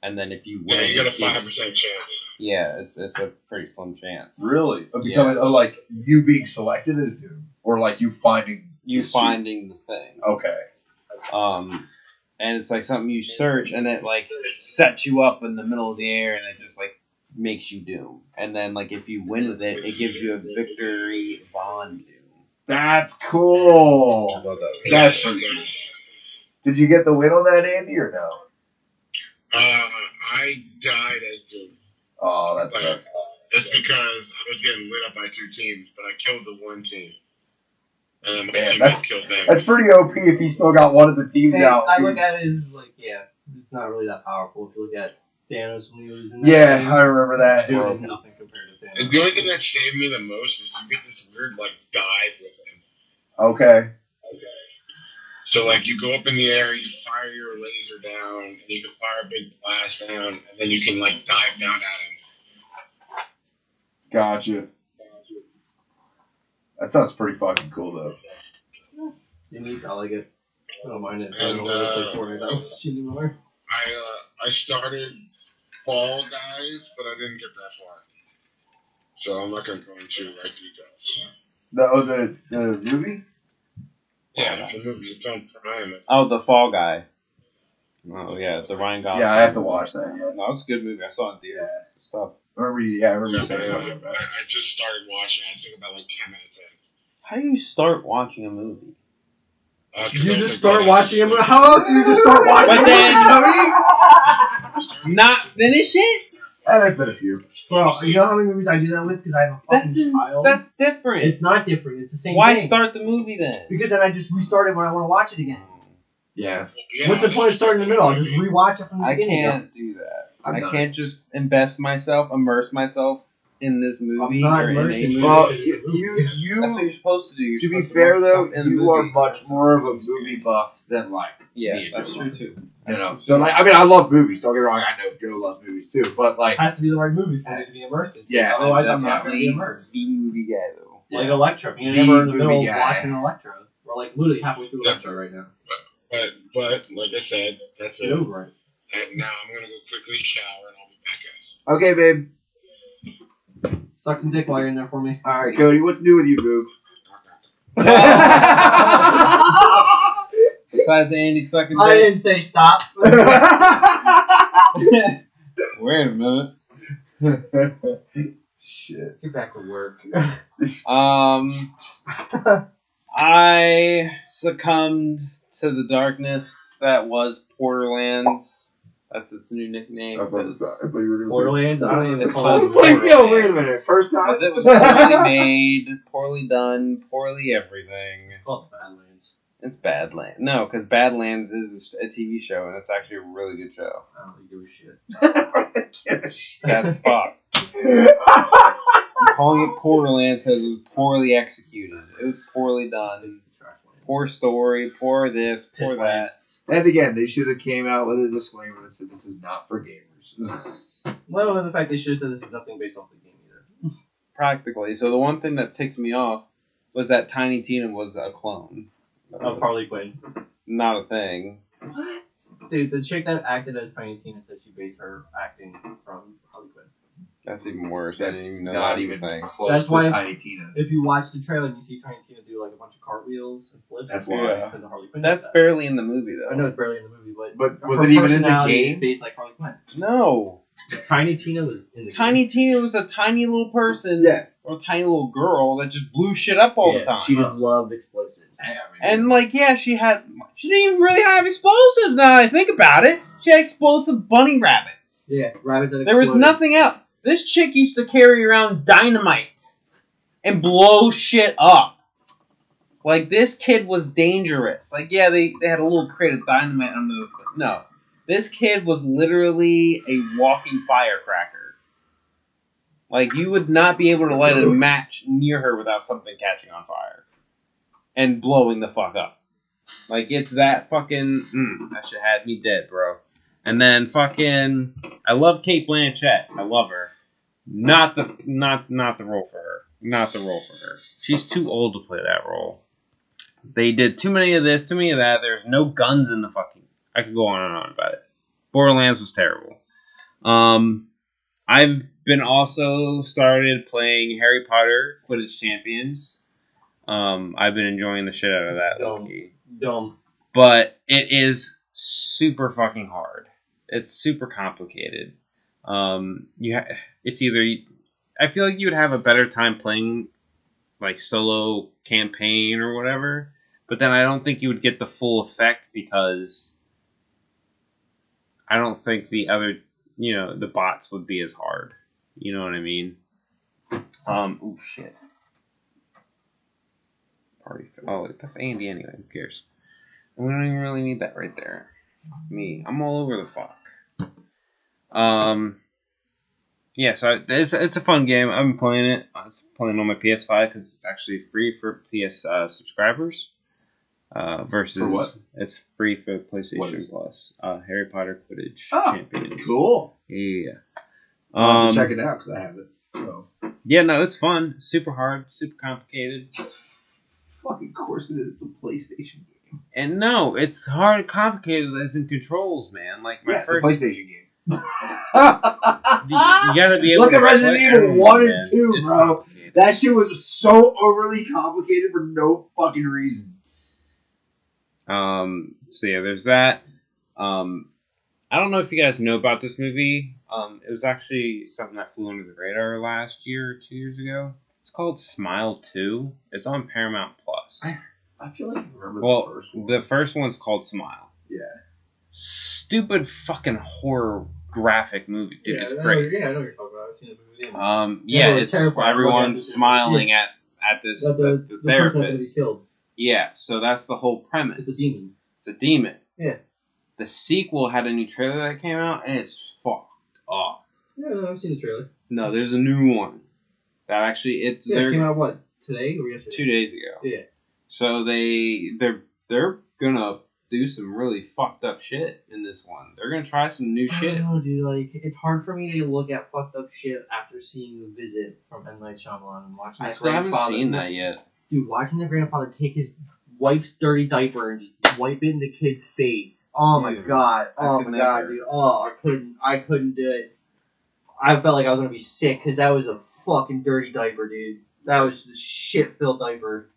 S4: and then if you win,
S5: Yeah, you got a 5% chance.
S4: Yeah, it's a pretty slim chance.
S3: Really? Of becoming like you being selected as Doom, or like you finding
S4: the thing.
S3: Okay.
S4: And it's like something you search, and it like sets you up in the middle of the air, and it just like makes you Doom. And then like if you win with it, it gives you a victory Von Doom.
S3: That's cool. That's pretty cool. Did you get the win on that, Andy, or no?
S5: I died as Doom.
S3: Oh, that sucks.
S5: It's because I was getting lit up by 2 teams, but I killed the one team. And my
S3: Damn,
S5: teammates killed them.
S3: That's pretty OP if he still got one of the teams out.
S1: I look at it as like, it's not really that powerful. If you look at Thanos when he was in that game,
S3: I remember that.
S1: Dude is nothing compared to Thanos.
S5: The only thing that saved me the most is you get this weird like dive with him.
S3: Okay.
S5: So like you go up in the air, you fire your laser down, and you can fire a big blast down, and then you can like dive down at him.
S3: Gotcha. That sounds pretty fucking cool, though.
S1: I like it. I don't mind it. I don't really play Fortnite that much anymore.
S5: I started Fall Guys, but I didn't get that far. So I'm not going to go into details.
S3: The movie?
S5: Yeah, the movie. It's on Prime.
S4: Oh, the Fall Guy. Oh yeah, the Ryan Gosling.
S3: Yeah, I have to watch that. Yeah.
S4: No, it's a good movie. I saw it in theater. Stuff.
S3: I remember you saying something about that.
S5: I just started watching. I think about like 10 minutes in.
S4: How do you start watching a movie?
S1: You just start watching a movie? How else do you just start watching
S4: a movie? Not finish it?
S3: There's been a few.
S1: Well, you know how many movies I do that with? Because I have a fucking child.
S4: That's different.
S1: It's not different. It's the same
S4: Why
S1: thing.
S4: start the movie then?
S1: Because then I just restart it when I want to watch it again.
S3: Yeah.
S1: What's the point of starting in the middle? I'll just rewatch it from the beginning.
S4: I can't do that. I can't just immerse myself in this movie.
S1: I'm not
S4: or
S1: immersing
S4: in a
S3: Well,
S4: movie.
S3: you.
S4: That's what you're supposed to do.
S3: To be fair, though, you are much more of a movie buff than like.
S4: Yeah, that's true too.
S3: You know, so like, I mean, I love movies. Don't get me wrong. I know Joe loves movies too, but like,
S1: It has to be the right movie for me to be immersed.
S3: Yeah,
S1: Otherwise, I'm not going to be
S4: Definitely
S1: immersed.
S4: the movie guy though.
S1: Like Electra. You're
S3: The
S1: never in the middle
S3: movie
S1: of
S3: guy.
S1: watching Electra. We're like literally halfway through Electra right now.
S5: But like I said, that's
S1: Get
S5: it.
S1: over it.
S5: And now I'm gonna go quickly shower and I'll be back, guys.
S3: okay, babe.
S1: Suck some dick while you're in there for me.
S3: All right, Cody, what's new with you, boo?
S4: Besides Andy sucking
S1: I
S4: dick.
S1: didn't say stop.
S4: Wait a minute.
S3: Shit.
S1: Get back to work.
S4: I succumbed to the darkness that was Borderlands. That's its new nickname.
S3: I thought you were going to say
S1: Borderlands. I don't even.
S4: It's
S3: I
S4: called
S3: was like, yo,
S4: Borderlands.
S3: wait a minute. First time?
S4: Because it was poorly made, poorly done, poorly everything.
S1: It's called Badlands.
S4: It's Badlands. No, because Badlands is a TV show, and it's actually a really good show.
S1: I don't think give a shit.
S4: That's fucked. I'm calling it Borderlands because it was poorly executed. It was poorly done. Poor story, poor this, poor that.
S3: And again, they should have came out with a disclaimer that said this is not for gamers.
S1: Well, and the fact they should have said this is nothing based off the game either.
S4: Practically. So the one thing that ticks me off was that Tiny Tina was a clone.
S1: Of Harley Quinn.
S4: Not a thing.
S1: What? Dude, the chick that acted as Tiny Tina said she based her acting from Harley Quinn.
S4: That's even worse.
S3: That's
S4: I didn't even know
S3: not
S4: that was
S3: even
S4: a thing.
S3: close
S1: That's
S3: to
S1: why-
S3: Tiny Tina.
S1: If you watch the trailer and you see Tiny Tina do like a bunch of cartwheels and flips,
S3: That's
S1: it's
S3: why.
S1: because of Harley Quinn.
S4: That's
S1: did that.
S4: barely in the movie, though.
S1: I know it's barely in the movie,
S3: But was
S1: her
S3: it even in the
S1: personality is
S3: game?
S1: based like Harley Quinn.
S4: No.
S1: Tiny Tina was in the
S4: Tiny
S1: game.
S4: Tina was a tiny little person.
S3: Yeah.
S4: Or a tiny little girl that just blew shit up all the time.
S1: She just loved explosives.
S4: And, like, yeah, she didn't even really have explosives now that I think about it. She had explosive bunny rabbits.
S1: Yeah, rabbits that
S4: There was
S1: exploded.
S4: nothing else. This chick used to carry around dynamite and blow shit up. Like, this kid was dangerous. Like, yeah, they had a little crate of dynamite under the... No. This kid was literally a walking firecracker. Like, you would not be able to light a match near her without something catching on fire. And blowing the fuck up. Like, it's that fucking... that shit had me dead, bro. And then fucking... I love Cate Blanchett. I love her. Not the role for her. Not the role for her. She's too old to play that role. They did too many of this, too many of that. There's no guns in the fucking... I could go on and on about it. Borderlands was terrible. I've been also started playing Harry Potter Quidditch Champions. I've been enjoying the shit out of that, low-key.
S1: Dumb.
S4: But it is super fucking hard. It's super complicated. It's either... I feel like you would have a better time playing like solo campaign or whatever, but then I don't think you would get the full effect because I don't think the other, the bots would be as hard. You know what I mean? Oh shit. Party. Oh, that's Andy anyway. Who cares? And we don't even really need that right there. Fuck me. I'm all over the fuck. Yeah, so it's a fun game. I've been playing it. I was playing on my PS5 because it's actually free for PS subscribers. Versus
S3: For what?
S4: It's free for PlayStation Plus. Harry Potter Quidditch Champions.
S3: Cool.
S4: Yeah.
S3: I'll have to check it out because I have it. So.
S4: Yeah, no, it's fun. Super hard. Super complicated.
S3: Fucking course it is. It's a PlayStation game.
S4: And no, it's hard and complicated as in controls, man. Like my
S3: It's
S4: first.
S3: a PlayStation game.
S4: You gotta be able
S3: Look
S4: to
S3: at Resident
S4: play
S3: Evil
S4: everyone,
S3: 1 and
S4: man.
S3: 2,
S4: It's
S3: bro.
S4: complicated.
S3: That shit was so overly complicated for no fucking reason.
S4: So yeah, there's that. I don't know if you guys know about this movie. It was actually something that flew under the radar last year or 2 years ago. It's called Smile 2. It's on Paramount Plus.
S3: I feel like I remember
S4: Well,
S3: the first one.
S4: the first one's called Smile.
S3: Yeah.
S4: Stupid fucking horror graphic movie, dude. It's great.
S1: I know what you're talking about. I've seen the movie.
S4: Yeah,
S1: it was
S4: it's
S1: terrifying.
S4: everyone's
S1: Yeah.
S4: smiling at this
S1: The person that's gonna be
S4: therapist.
S1: killed.
S4: Yeah, so that's the whole premise.
S1: It's a demon.
S4: It's a demon.
S1: Yeah.
S4: The sequel had a new trailer that came out, and it's fucked up.
S1: Yeah, no, I've seen the trailer.
S4: No, there's a new one. That actually, it
S1: Came out what, today or yesterday?
S4: 2 days ago.
S1: Yeah.
S4: So they're gonna do some really fucked up shit in this one. They're gonna try some new
S1: I
S4: shit.
S1: don't know, dude. Like, it's hard for me to look at fucked up shit after seeing The Visit from M. Night Shyamalan and watching.
S4: I
S1: that
S4: still haven't
S1: grandfather-
S4: seen that yet.
S1: Dude, watching the grandfather take his wife's dirty diaper and just wipe it in the kid's face. Oh my
S4: Dude,
S1: god.
S4: I
S1: Oh
S4: could
S1: my god,
S4: never.
S1: dude. Oh, I couldn't do it. I felt like I was gonna be sick because that was a fucking dirty diaper, dude. That was a shit-filled diaper.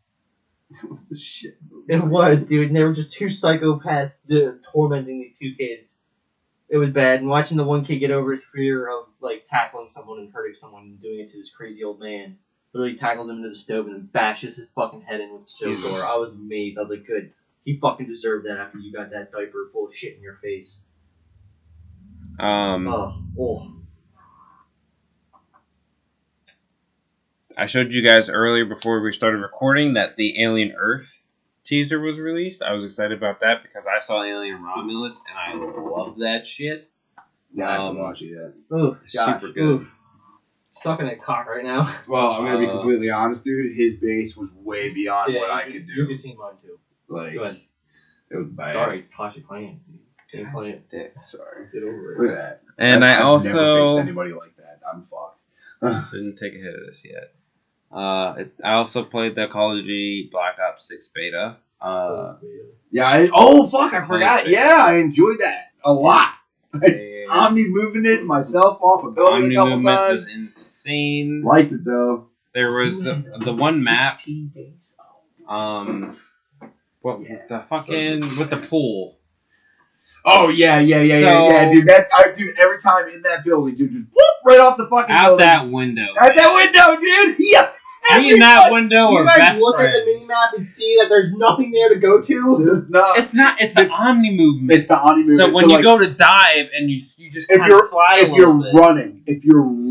S3: It was the shit movie.
S1: It was, dude. And they were just two psychopaths tormenting these two kids. It was bad. And watching the one kid get over his fear of like tackling someone and hurting someone and doing it to this crazy old man. Literally tackles him into the stove and then bashes his fucking head in with the stove door. I was amazed. I was like, good He fucking deserved that after you got that diaper full of shit in your face. Oh.
S2: I showed you guys earlier before we started recording that the Alien Earth teaser was released. I was excited about that because I saw Alien Romulus and I love that shit.
S3: Yeah, I haven't watched it yet.
S1: Oof,
S2: It's
S1: gosh,
S2: super good.
S1: oof. Sucking that cock right now.
S3: Well, I'm gonna be completely honest, dude. His base was way beyond what I could do.
S1: You can see mine too.
S3: Like,
S1: go ahead.
S3: It was bad.
S1: Sorry, Clash Planet. Same planet.
S3: Dick. Sorry.
S1: Get over it.
S3: Look at that.
S2: And
S3: I've never
S2: also
S3: faced anybody like that. I'm fucked.
S2: didn't take a hit of this yet. I also played the Call of Duty Black Ops 6 beta.
S3: Yeah. Fuck! I forgot. Yeah, I enjoyed that a lot. Omni moving it myself off a building
S2: Omni
S3: a couple
S2: movement
S3: times.
S2: was insane.
S3: Liked it though.
S2: There was the one map.
S3: 16 days.
S2: The fucking with the pool.
S3: Oh yeah,
S2: So-
S3: dude. Dude, every time in that building, dude, just whoop right off the fucking
S2: Out
S3: building.
S2: that window.
S3: Out that window, dude. Yeah.
S2: Me in that window
S1: You
S2: are
S1: guys
S2: best
S1: look
S2: friends.
S1: at the minimap and see that there's nothing there to go to.
S3: No,
S2: It's not. It's the Omni movement.
S3: it's the Omni movement.
S2: So when you go to dive and you just
S3: if
S2: kind of
S3: you're
S2: slide a
S3: if
S2: little
S3: you're
S2: bit.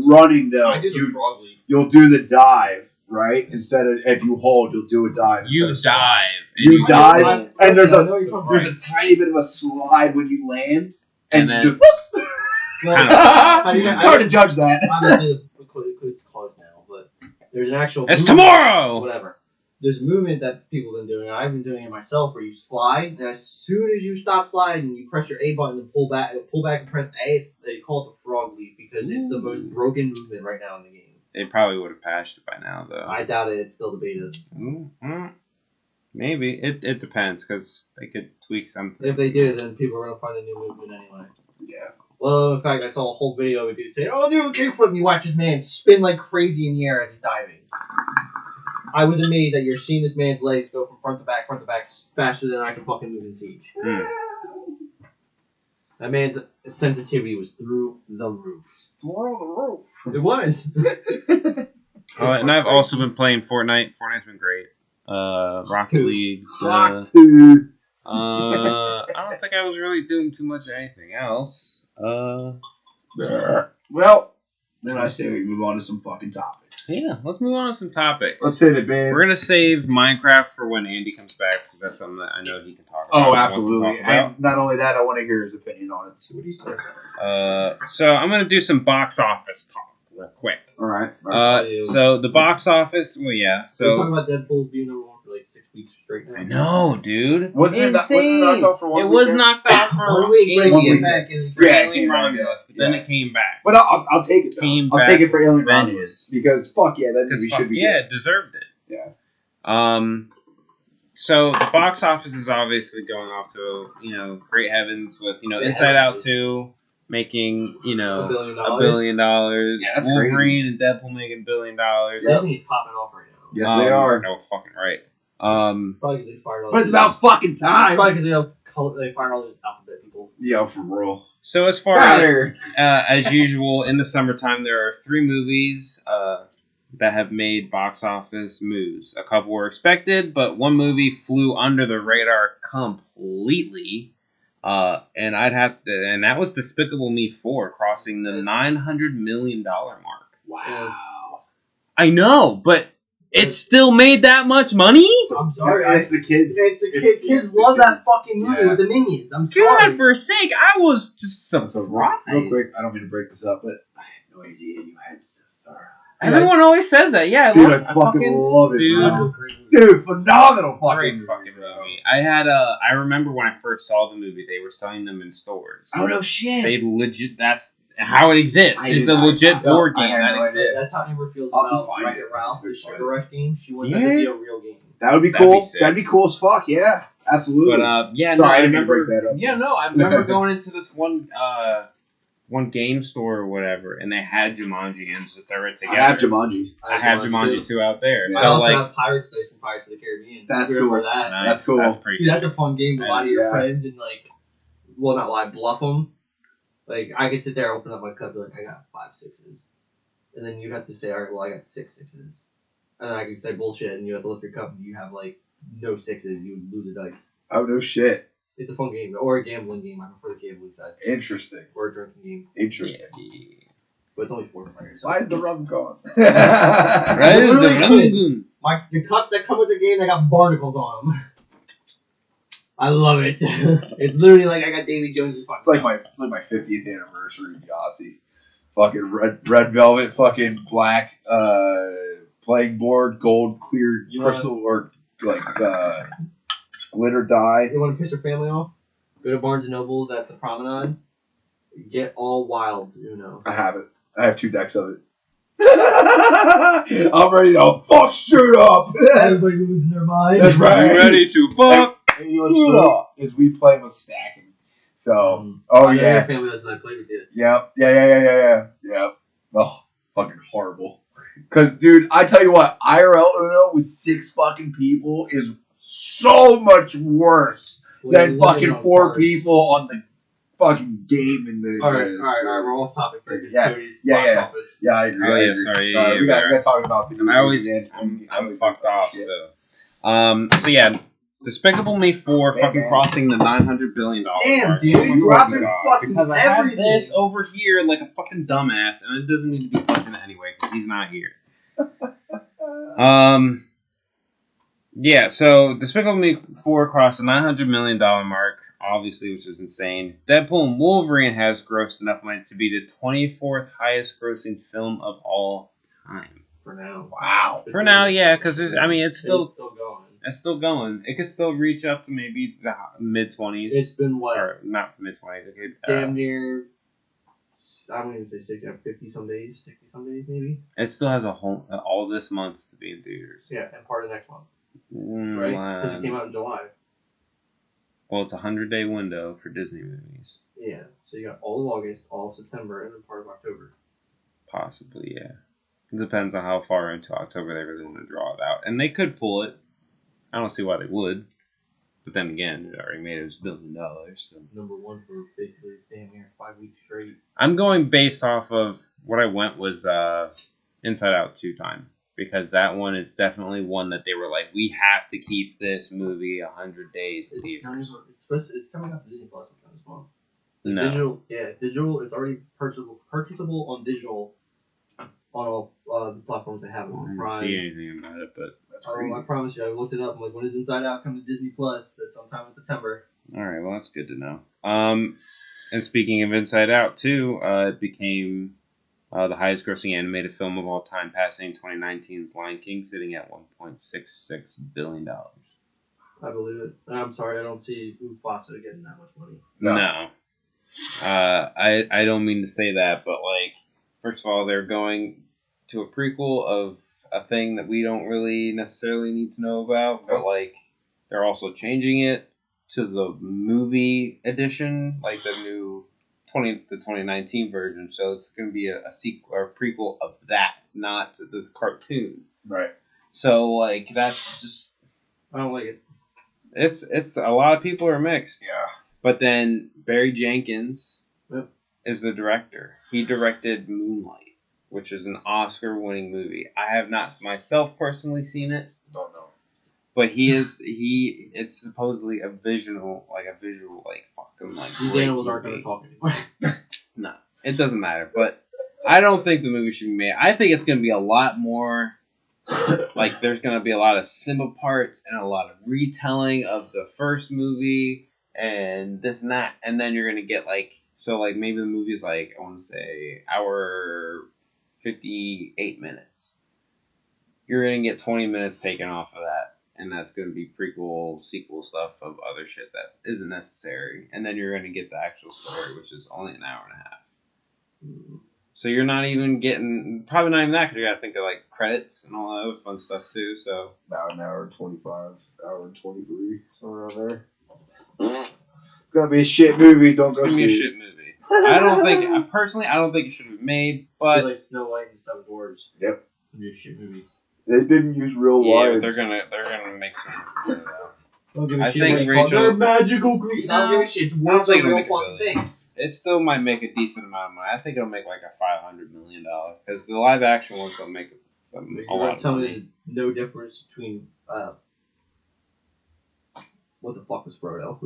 S3: running though,
S1: I do the frog leap.
S3: you'll do the dive right instead of if you hold, you'll do a dive.
S2: You
S3: instead of
S2: dive.
S3: You
S2: and
S3: dive,
S2: slide.
S3: and there's
S1: I know what you're talking
S3: there's
S2: about.
S3: a tiny bit of a slide when you land, and
S2: then-
S3: just
S1: Well,
S3: it's hard to judge that.
S1: obviously it's closed now, but there's an actual.
S2: It's
S1: movement-
S2: tomorrow.
S1: Whatever. There's a movement that people have been doing, and I've been doing it myself, where you slide, and as soon as you stop sliding, you press your A button and pull back and press A. They call it the frog leap because it's the most broken movement right now in the game.
S2: They probably would have patched it by now, though.
S1: I doubt it. It's still the beta.
S2: Maybe it depends because they could tweak something.
S1: If they do, then people are gonna find a new movement anyway.
S3: Yeah.
S1: Well, in fact, I saw a whole video of a dude saying, "Oh, do a kickflip," and you watch this man spin like crazy in the air as he's diving. I was amazed that you're seeing this man's legs go from front to back, faster than I can fucking move in Siege. That man's sensitivity was through the roof.
S3: Through the roof.
S1: It was.
S2: And I've also been playing Fortnite. Fortnite's been great. Rocket League.
S3: Hot too.
S2: I don't think I was really doing too much of anything else.
S3: Well, then I say we move on to some fucking topics.
S2: Yeah, let's move on to some topics.
S3: Let's hit it, babe.
S2: We're gonna save Minecraft for when Andy comes back because that's something that I know he can talk about.
S3: Oh,
S2: and wants to
S3: absolutely.
S2: talk about.
S3: And not only that, I want to hear his opinion on it. See what he says.
S2: So I'm gonna do some box office talk real quick.
S3: All right.
S2: So the box office, well, yeah.
S1: We're talking
S2: So
S1: about Deadpool being number one for like 6 weeks straight now.
S2: I know, dude.
S3: Wasn't it knocked off for 1
S2: It
S3: week?
S2: was knocked off for
S1: 1 week, but it
S3: 1
S1: came
S3: week.
S1: back and
S3: Yeah, it
S2: Alien
S3: came back,
S2: Romulus, but then it came back.
S3: But I'll take it, though.
S2: Came
S3: I'll
S2: back
S3: take it for Alien
S2: vengeance.
S3: Romulus. Because, fuck yeah, that movie should be
S2: yeah,
S3: good.
S2: it deserved it.
S3: Yeah.
S2: So the box office is obviously going off to great heavens with Inside Out 2 making
S1: $1 billion.
S2: $1 billion.
S3: Yeah, that's
S2: Wolverine
S3: crazy.
S2: and Deadpool making $1 billion.
S1: Disney's popping off right now.
S3: Yes, they are.
S2: No, fucking right.
S1: Probably because they fired all
S3: But it's
S1: those-
S3: about fucking time.
S1: Probably because they fired all those alphabet people.
S3: Yo, for real.
S2: So as far as usual, in the summertime, there are 3 movies that have made box office moves. A couple were expected, but one movie flew under the radar completely. And that was Despicable Me 4, crossing the $900 million mark.
S3: Wow.
S2: I know, but it still made that much money?
S1: I'm sorry.
S3: It's the kids.
S1: It's the kids. Kids love that fucking movie with the minions. I'm sorry.
S2: God, for sake, I was just surprised.
S3: Real quick, I don't mean to break this up, but I had no idea you had Zathura.
S2: Everyone always says that. Yeah,
S3: Dude, I fucking love it,
S2: dude.
S3: bro. Dude, phenomenal
S2: Great
S3: fucking
S2: fucking
S3: bro.
S2: movie. I remember when I first saw the movie, they were selling them in stores.
S3: Oh, no shit.
S2: They legit. That's how it exists.
S3: I
S2: It's
S3: did
S2: a
S3: not
S2: legit
S3: know.
S2: board
S3: I
S2: game
S3: had
S2: that
S3: no idea.
S2: exists.
S1: That's how Amber feels
S3: I'll have to
S1: about
S3: find
S1: Wreck-It
S3: it.
S1: Ralph,
S3: That's a
S1: the
S3: good
S1: Sugar
S3: show.
S1: Rush game. She wants that
S2: Yeah.
S1: to be a real game.
S3: That would be
S2: That'd
S3: cool.
S2: be sick.
S3: That'd be cool as fuck, yeah. Absolutely.
S2: But yeah,
S3: Sorry, I
S2: no,
S3: didn't mean to
S2: remember.
S3: break that up.
S2: Yeah, no, I remember going into this one game store or whatever, and they had Jumanji and Zathura together.
S3: I have Jumanji.
S2: I have Jumanji 2 out there.
S3: Yeah.
S1: I
S2: So
S1: also
S2: like,
S1: have Pirates Dice from Pirates of the Caribbean.
S3: That's
S1: Remember
S3: cool.
S1: that?
S2: nice.
S3: That's cool.
S2: That's pretty.
S1: Dude, that's a fun game with a lot of your
S3: Yeah.
S1: friends and not lie, bluff them. Like I could sit there, open up my cup, be like, I got 5 6s, and then you'd have to say, all right, well, I got 6 6s, and then I could say bullshit, and you have to lift your cup, and you have like no sixes, you would lose a dice.
S3: Oh, no shit.
S1: It's a fun game, or a gambling game. I prefer the gambling side.
S3: Interesting.
S1: Or a drinking game.
S3: Interesting.
S2: Yeah.
S1: But it's only 4 players. So.
S3: Why is the rum gone?
S2: That is
S1: Literally
S2: the
S1: cool. The cups that come with the game, they got barnacles on them. I love it. It's literally like I got Davy Jones's fucking.
S3: It's like my 50th anniversary Yahtzee. Fucking red velvet, fucking black playing board, gold clear crystal or like glitter die.
S1: You want to piss your family off? Go to Barnes & Noble's at the Promenade. Get all wilds, Uno.
S3: I have it. I have 2 decks of it. I'm ready to fuck shit up.
S1: Everybody losing their mind.
S3: That's right.
S2: You ready to fuck?
S3: And you know what's we play with stacking. So, yeah.
S1: Family doesn't play with you.
S3: Yep. Yeah. Oh, fucking horrible. Because, dude, I tell you what, IRL Uno with 6 fucking people is so much worse than fucking 4 people on the fucking game in the.
S1: All right. We're off topic for
S3: Yeah,
S1: office.
S3: Yeah, I agree.
S2: Oh,
S3: I
S2: yeah,
S3: agree.
S2: sorry.
S3: We got to talk about the.
S2: And I'm fucked off.
S3: Shit.
S2: So yeah, Despicable Me 4 fucking crossing the $900 billion
S1: Damn,
S2: mark.
S1: dude,
S2: Oh my
S1: you dropping
S2: God.
S1: fucking
S2: because I have
S1: everything.
S2: this over here like a fucking dumbass, and it doesn't need to be fucking anyway because he's not here. Yeah, so Despicable Me 4 crossed the $900 million mark, obviously, which is insane. Deadpool and Wolverine has grossed enough money to be the 24th highest grossing film of all time.
S1: For now.
S3: Wow.
S2: For now, yeah, because it's still
S1: going.
S2: It's still going. It could still reach up to maybe the mid-20s.
S1: It's been what?
S2: Or not mid-20s. Okay,
S1: Damn near. I don't even say 60, 50 some days, 60 some days maybe.
S2: it still has all this month to be in theaters.
S1: Yeah, and part of next month, right? Because it came out in July.
S2: Well, it's a 100-day window for Disney movies.
S1: Yeah, so you got all of August, all of September, and then part of October.
S2: Possibly, yeah. It depends on how far into October they really want to draw it out. And they could pull it. I don't see why they would. But then again, it already made us $1 billion. So.
S1: Number 1 for basically damn near 5 weeks straight.
S2: I'm going based off of what I went was Inside Out 2 time. Because that one is definitely one that they were like, we have to keep this movie 100 days in theaters.
S1: It's coming out to Disney Plus sometime this month.
S2: No.
S1: Digital. It's already purchasable on digital on all the platforms they have it on.
S2: I
S1: Prime.
S2: didn't see anything about it, but
S3: That's crazy.
S1: I promise you, I looked it up. I'm like, when does Inside Out come to Disney Plus? Sometime in September.
S2: all right, well that's good to know. And speaking of Inside Out too, it became the highest grossing animated film of all time, passing 2019's Lion King, sitting at $1.66 billion.
S1: I believe it. I'm sorry, I don't see Mufasa getting that much money.
S2: No. I don't mean to say that, but like, first of all, they're going to a prequel of a thing that we don't really necessarily need to know about, but like, they're also changing it to the movie edition, like the new 2019 version. So it's going to be a sequel or a prequel of that, not the cartoon.
S3: Right.
S2: So like, that's just,
S1: I don't like it.
S2: it's a lot of people are mixed.
S3: Yeah.
S2: But then Barry Jenkins
S1: Yep.
S2: is the director. He directed Moonlight, which is an Oscar-winning movie. I have not myself personally seen it,
S3: Don't know.
S2: but it's supposedly a visual fucking like
S1: These
S2: great
S1: animals aren't going to
S2: movie.
S1: talk anymore.
S2: No, it doesn't matter. But I don't think the movie should be made. I think it's going to be a lot more. Like, there's going to be a lot of Simba parts and a lot of retelling of the first movie and this and that. And then you're going to get, like, so, like, maybe the movie's, like, I want to say, hour 58 minutes. You're going to get 20 minutes taken off of that. And that's going to be prequel, sequel stuff of other shit that isn't necessary. And then you're going to get the actual story, which is only an hour and a half. So you're not even getting, probably not even that, because you got to think of, like, credits and all that other fun stuff, too, so.
S3: About an hour 25, hour 23, somewhere around there. It's gonna be a shit movie. Don't
S2: It's
S3: go
S2: going to be a
S3: see it.
S2: shit movie. I don't think it should be made,
S1: I feel
S2: but.
S1: like Snow White and the Seven Dwarfs.
S3: Yep.
S1: It's going to be a shit movie.
S3: They didn't use real
S2: Yeah,
S3: lions.
S2: but they're gonna make some.
S1: Don't give a
S2: I
S1: shit
S2: think
S1: what you call
S2: Rachel-
S1: They're magical creatures.
S2: No,
S1: I don't give a shit. The
S2: I don't
S1: words
S2: think
S1: are
S2: it'll
S1: real
S2: make a
S1: fucking
S2: billion.
S1: things.
S2: It still might make a decent amount of money. I think it'll make like a $500 million, because the live action ones don't make a
S1: You're
S2: lot
S1: gonna
S2: of
S1: tell me
S2: money.
S1: there's no difference between What the fuck was Frodo?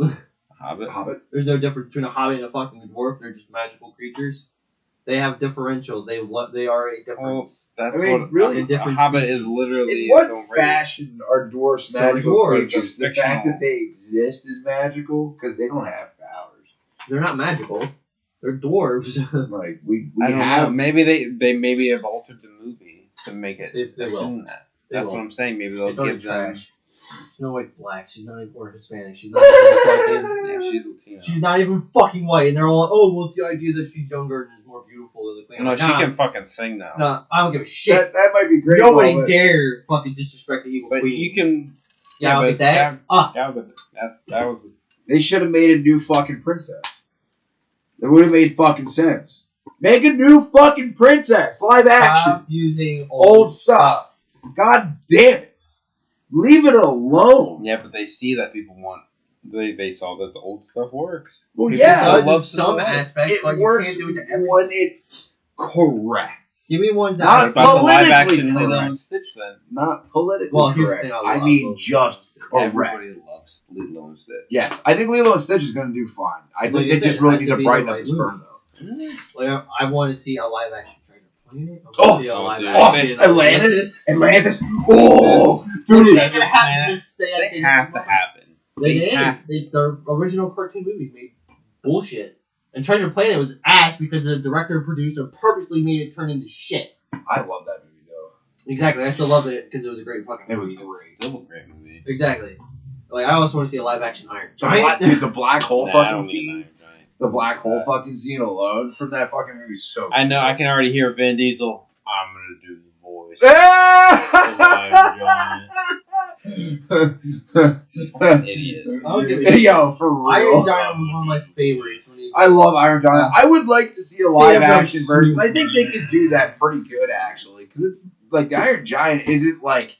S4: Hobbit.
S1: There's no difference between a hobbit and a fucking dwarf. They're just magical creatures. They have differentials. They are a difference.
S4: That's
S3: I mean,
S4: what
S3: really,
S4: a Hobbit is literally
S3: in what
S4: its own race.
S3: fashion are dwarfs
S1: So
S3: magical
S1: dwarves
S3: creatures?
S4: are
S3: The fact
S4: fictional.
S3: that they exist is magical because they don't have powers.
S1: They're not magical. They're dwarves.
S3: Like we
S4: I don't
S3: have
S4: know. Maybe they maybe have altered the movie to make it
S1: They will.
S4: assume that.
S1: They
S4: That's
S1: will.
S4: what I'm saying. Maybe they'll
S1: It's already
S4: give them.
S1: trash. Snow White's black. She's not even or Hispanic. She's not even fucking.
S4: Yeah, she's Latino.
S1: She's not even fucking white, and they're all, oh, well, it's the idea that she's younger and is more beautiful than the queen.
S4: No,
S1: I'm
S4: she
S1: like,
S4: can fucking sing now.
S1: Nah, I don't give a shit.
S3: that might be great.
S1: Nobody
S3: but
S1: dare fucking disrespect the evil
S4: But
S1: queen.
S4: you can.
S1: Yeah,
S4: but
S1: but
S4: it's
S1: that.
S4: that was.
S3: They should have made a new fucking princess. It would have made fucking sense. Make a new fucking princess, live action.
S1: Stop using
S3: Old stuff. God damn it. Leave it alone.
S4: Yeah, but they see that people want. They saw that the old stuff works.
S3: Well,
S1: It
S3: yeah,
S1: does in
S4: love
S1: some
S4: Cinderella.
S1: aspects,
S3: it
S1: but
S3: works
S1: you can't do it to everything.
S3: when it's correct.
S1: Give me ones that
S3: Not
S1: are
S4: About the live
S3: politically
S4: action Lilo
S3: correct.
S4: and Stitch then.
S3: Not politically
S1: Well, here's the
S3: correct.
S1: thing, I
S3: I
S1: love
S3: mean,
S1: those.
S3: just
S4: Everybody
S3: correct.
S4: loves Lilo and Stitch.
S3: Yes, I think Lilo and Stitch is going to do fine. I
S1: Like
S3: think
S1: you
S3: they
S1: said,
S3: just
S1: it
S3: really
S1: has
S3: need
S1: to
S3: to
S1: be
S3: brighten
S1: the
S3: up
S1: right
S3: the spur,
S1: movies.
S3: though.
S1: Like, I want to see a live action Treasure Planet. I
S3: Oh!
S1: want to see a live
S4: dude.
S1: action
S3: Atlantis! Oh! Dude!
S1: They can have just
S4: They have to happen.
S1: They
S4: have
S1: did. Their original cartoon movies made bullshit. And Treasure Planet was ass because the director and producer purposely made it turn into shit.
S3: I love that movie, though.
S1: Exactly. I still love it because it was a great fucking
S3: It was
S1: movie.
S3: great.
S4: Still a great movie.
S1: Exactly. Like, I also want to see a live action Iron
S3: The black,
S1: Giant.
S3: dude, the black hole
S4: Nah, I
S3: fucking
S4: don't need
S3: scene.
S4: an Iron Giant.
S3: The black hole fucking scene alone from that fucking movie is so
S4: I know.
S3: good.
S4: I can already hear Vin Diesel. I'm gonna do the voice. Idiot.
S1: I'll give it-
S3: Yo, for real.
S1: Iron Giant was one of my favorites. When he
S3: I love Iron Giant. I would like to see a live
S1: him go
S3: action version.
S1: swoop.
S3: I think they could do that pretty good, actually, because it's like the Iron Giant isn't like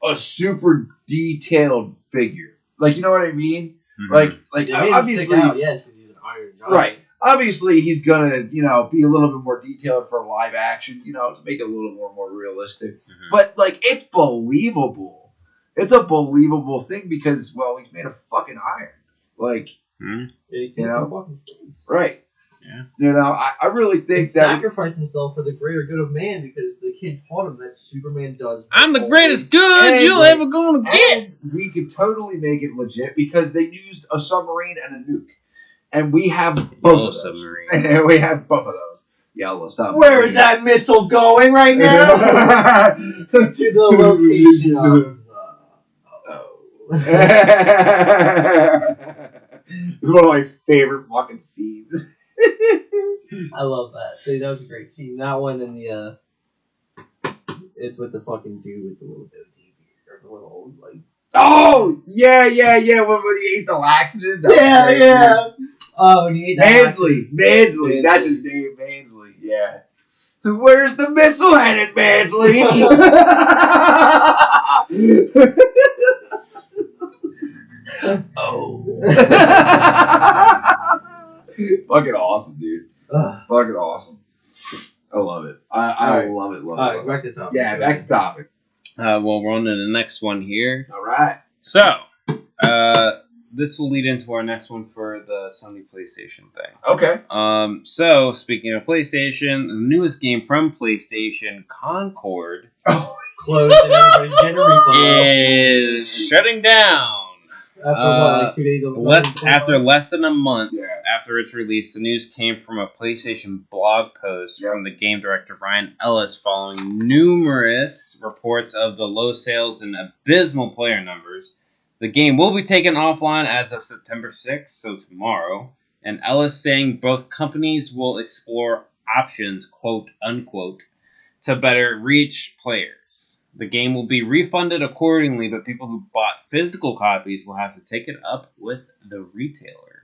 S3: a super detailed figure. Like, you know what I mean? Like
S1: It made him
S3: obviously,
S1: stick out, yes, because he's an Iron Giant.
S3: right. Obviously, he's gonna, be a little bit more detailed for live action, to make it a little more realistic. But like, it's believable. It's a believable thing because, well, he's made of fucking iron. Like,
S1: It
S3: You know?
S1: fucking face.
S3: right?
S4: Yeah.
S3: I really think
S1: He
S3: that.
S1: sacrificed himself for the greater good of man because the kid taught him that Superman does.
S2: I'm the greatest good
S3: And-
S2: you'll ever gonna get.
S3: And we could totally make it legit because they used a submarine and a nuke. And we have both
S4: Yellow
S3: of those.
S4: submarine.
S3: And we have both of those. Yellow submarine.
S1: Where is that missile going right now? To the location of.
S3: It's one of my favorite fucking scenes.
S1: I love that. See, that was a great scene. That one and the it's with the fucking dude with the little goatee beard or the little like.
S3: Oh yeah. When he ate the laxative. That was
S1: Yeah,
S3: great,
S1: yeah.
S3: dude.
S1: Oh, and he ate that
S3: Mansley.
S1: Mansley.
S3: That's his name, Mansley. Yeah. Where's the missile headed, Mansley? Oh. Fucking awesome, dude. Fucking awesome. I love it. I love it. Love it.
S1: Alright,
S3: Love
S1: back to topic.
S3: it. Yeah, back to topic.
S4: Well, we're on to the next one here.
S3: All right.
S4: So, this will lead into our next one for the Sony PlayStation thing.
S3: Okay.
S4: So speaking of PlayStation, the newest game from PlayStation, Concord,
S3: Oh,
S1: Closed and everybody's getting a refund.
S4: is shutting down.
S1: After what, like 2 days of
S4: After less than a month
S3: yeah.
S4: after its release, the news came from a PlayStation blog post
S3: Yep.
S4: from the game director Ryan Ellis following numerous reports of the low sales and abysmal player numbers. The game will be taken offline as of September 6th, so tomorrow, and Ellis saying both companies will explore options, quote unquote, to better reach players. The game will be refunded accordingly, but people who bought physical copies will have to take it up with the retailer.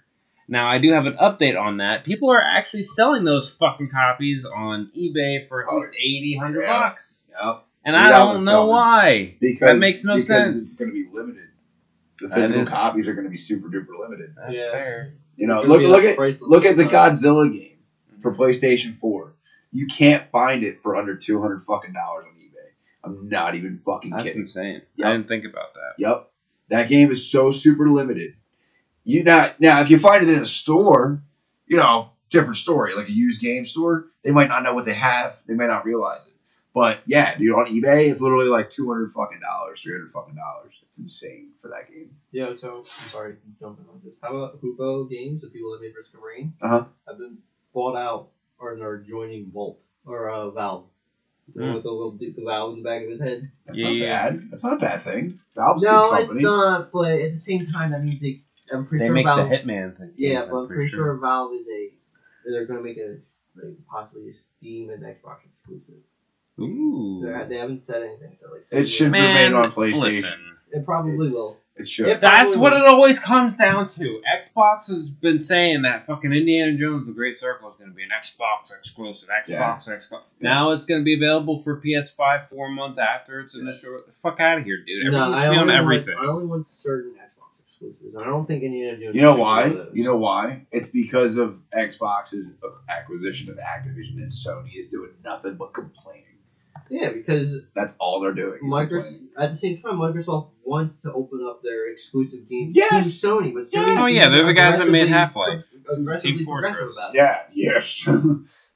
S4: Now, I do have an update on that. People are actually selling those fucking copies on eBay for at least $80, $100 bucks.
S3: Yep.
S4: And
S3: Yeah,
S4: I
S3: that
S4: don't
S3: was
S4: know
S3: coming.
S4: why.
S3: Because
S4: That makes no
S3: because
S4: sense.
S3: it's going to be limited. The
S4: That
S3: physical
S4: is-
S3: copies are going to be super duper limited.
S4: That's
S1: Yeah.
S4: fair.
S3: You know,
S1: It's gonna be
S3: look
S1: like
S3: at
S1: priceless
S3: the
S1: all the time.
S3: Godzilla game for PlayStation 4. You can't find it for under $200 fucking on eBay. I'm not even fucking
S4: That's
S3: kidding.
S4: insane.
S3: Yep.
S4: I didn't think about that.
S3: Yep. That game is so super limited. Now, if you find it in a store, different story. Like a used game store, they might not know what they have. They may not realize it. But yeah, dude, on eBay, it's literally like $200 fucking dollars, $300 fucking dollars. It's insane for that game.
S1: Yeah, so I'm sorry, I'm jumping on this. How about Hoopo Games, the people that made Risk of Rain? Have been bought out or are joining Volt or Valve. With the valve in the back of his head.
S3: That's not bad. That's not a bad thing. Valve's a good company.
S1: It's not. But at the same time, that means I'm pretty
S2: They
S1: sure
S2: make
S1: Valve.
S2: the Hitman thing.
S1: Yeah, but I'm pretty sure Valve is they're going to make possibly a Steam and Xbox exclusive.
S2: Ooh.
S1: They haven't said anything, so
S3: it should remain on PlayStation.
S2: Listen.
S1: It probably will.
S3: It should.
S2: That's what it always comes down to. Xbox has been saying that fucking Indiana Jones: The Great Circle is going to be an Xbox exclusive. Now it's going to be available for PS5 4 months after its initial. Fuck out of here, dude. Everyone's on everything.
S1: I only want certain Xbox exclusives. I don't think Indiana Jones.
S3: You know why? You know why? It's because of Xbox's acquisition of Activision, and Sony is doing nothing but complaining.
S1: Yeah, because
S3: that's all they're doing.
S1: At the same time, Microsoft wants to open up their exclusive games
S3: to
S1: Sony, but Sony
S2: they're the guys that made Half-Life.
S1: Aggressively progressive about it.
S3: Yeah, yes.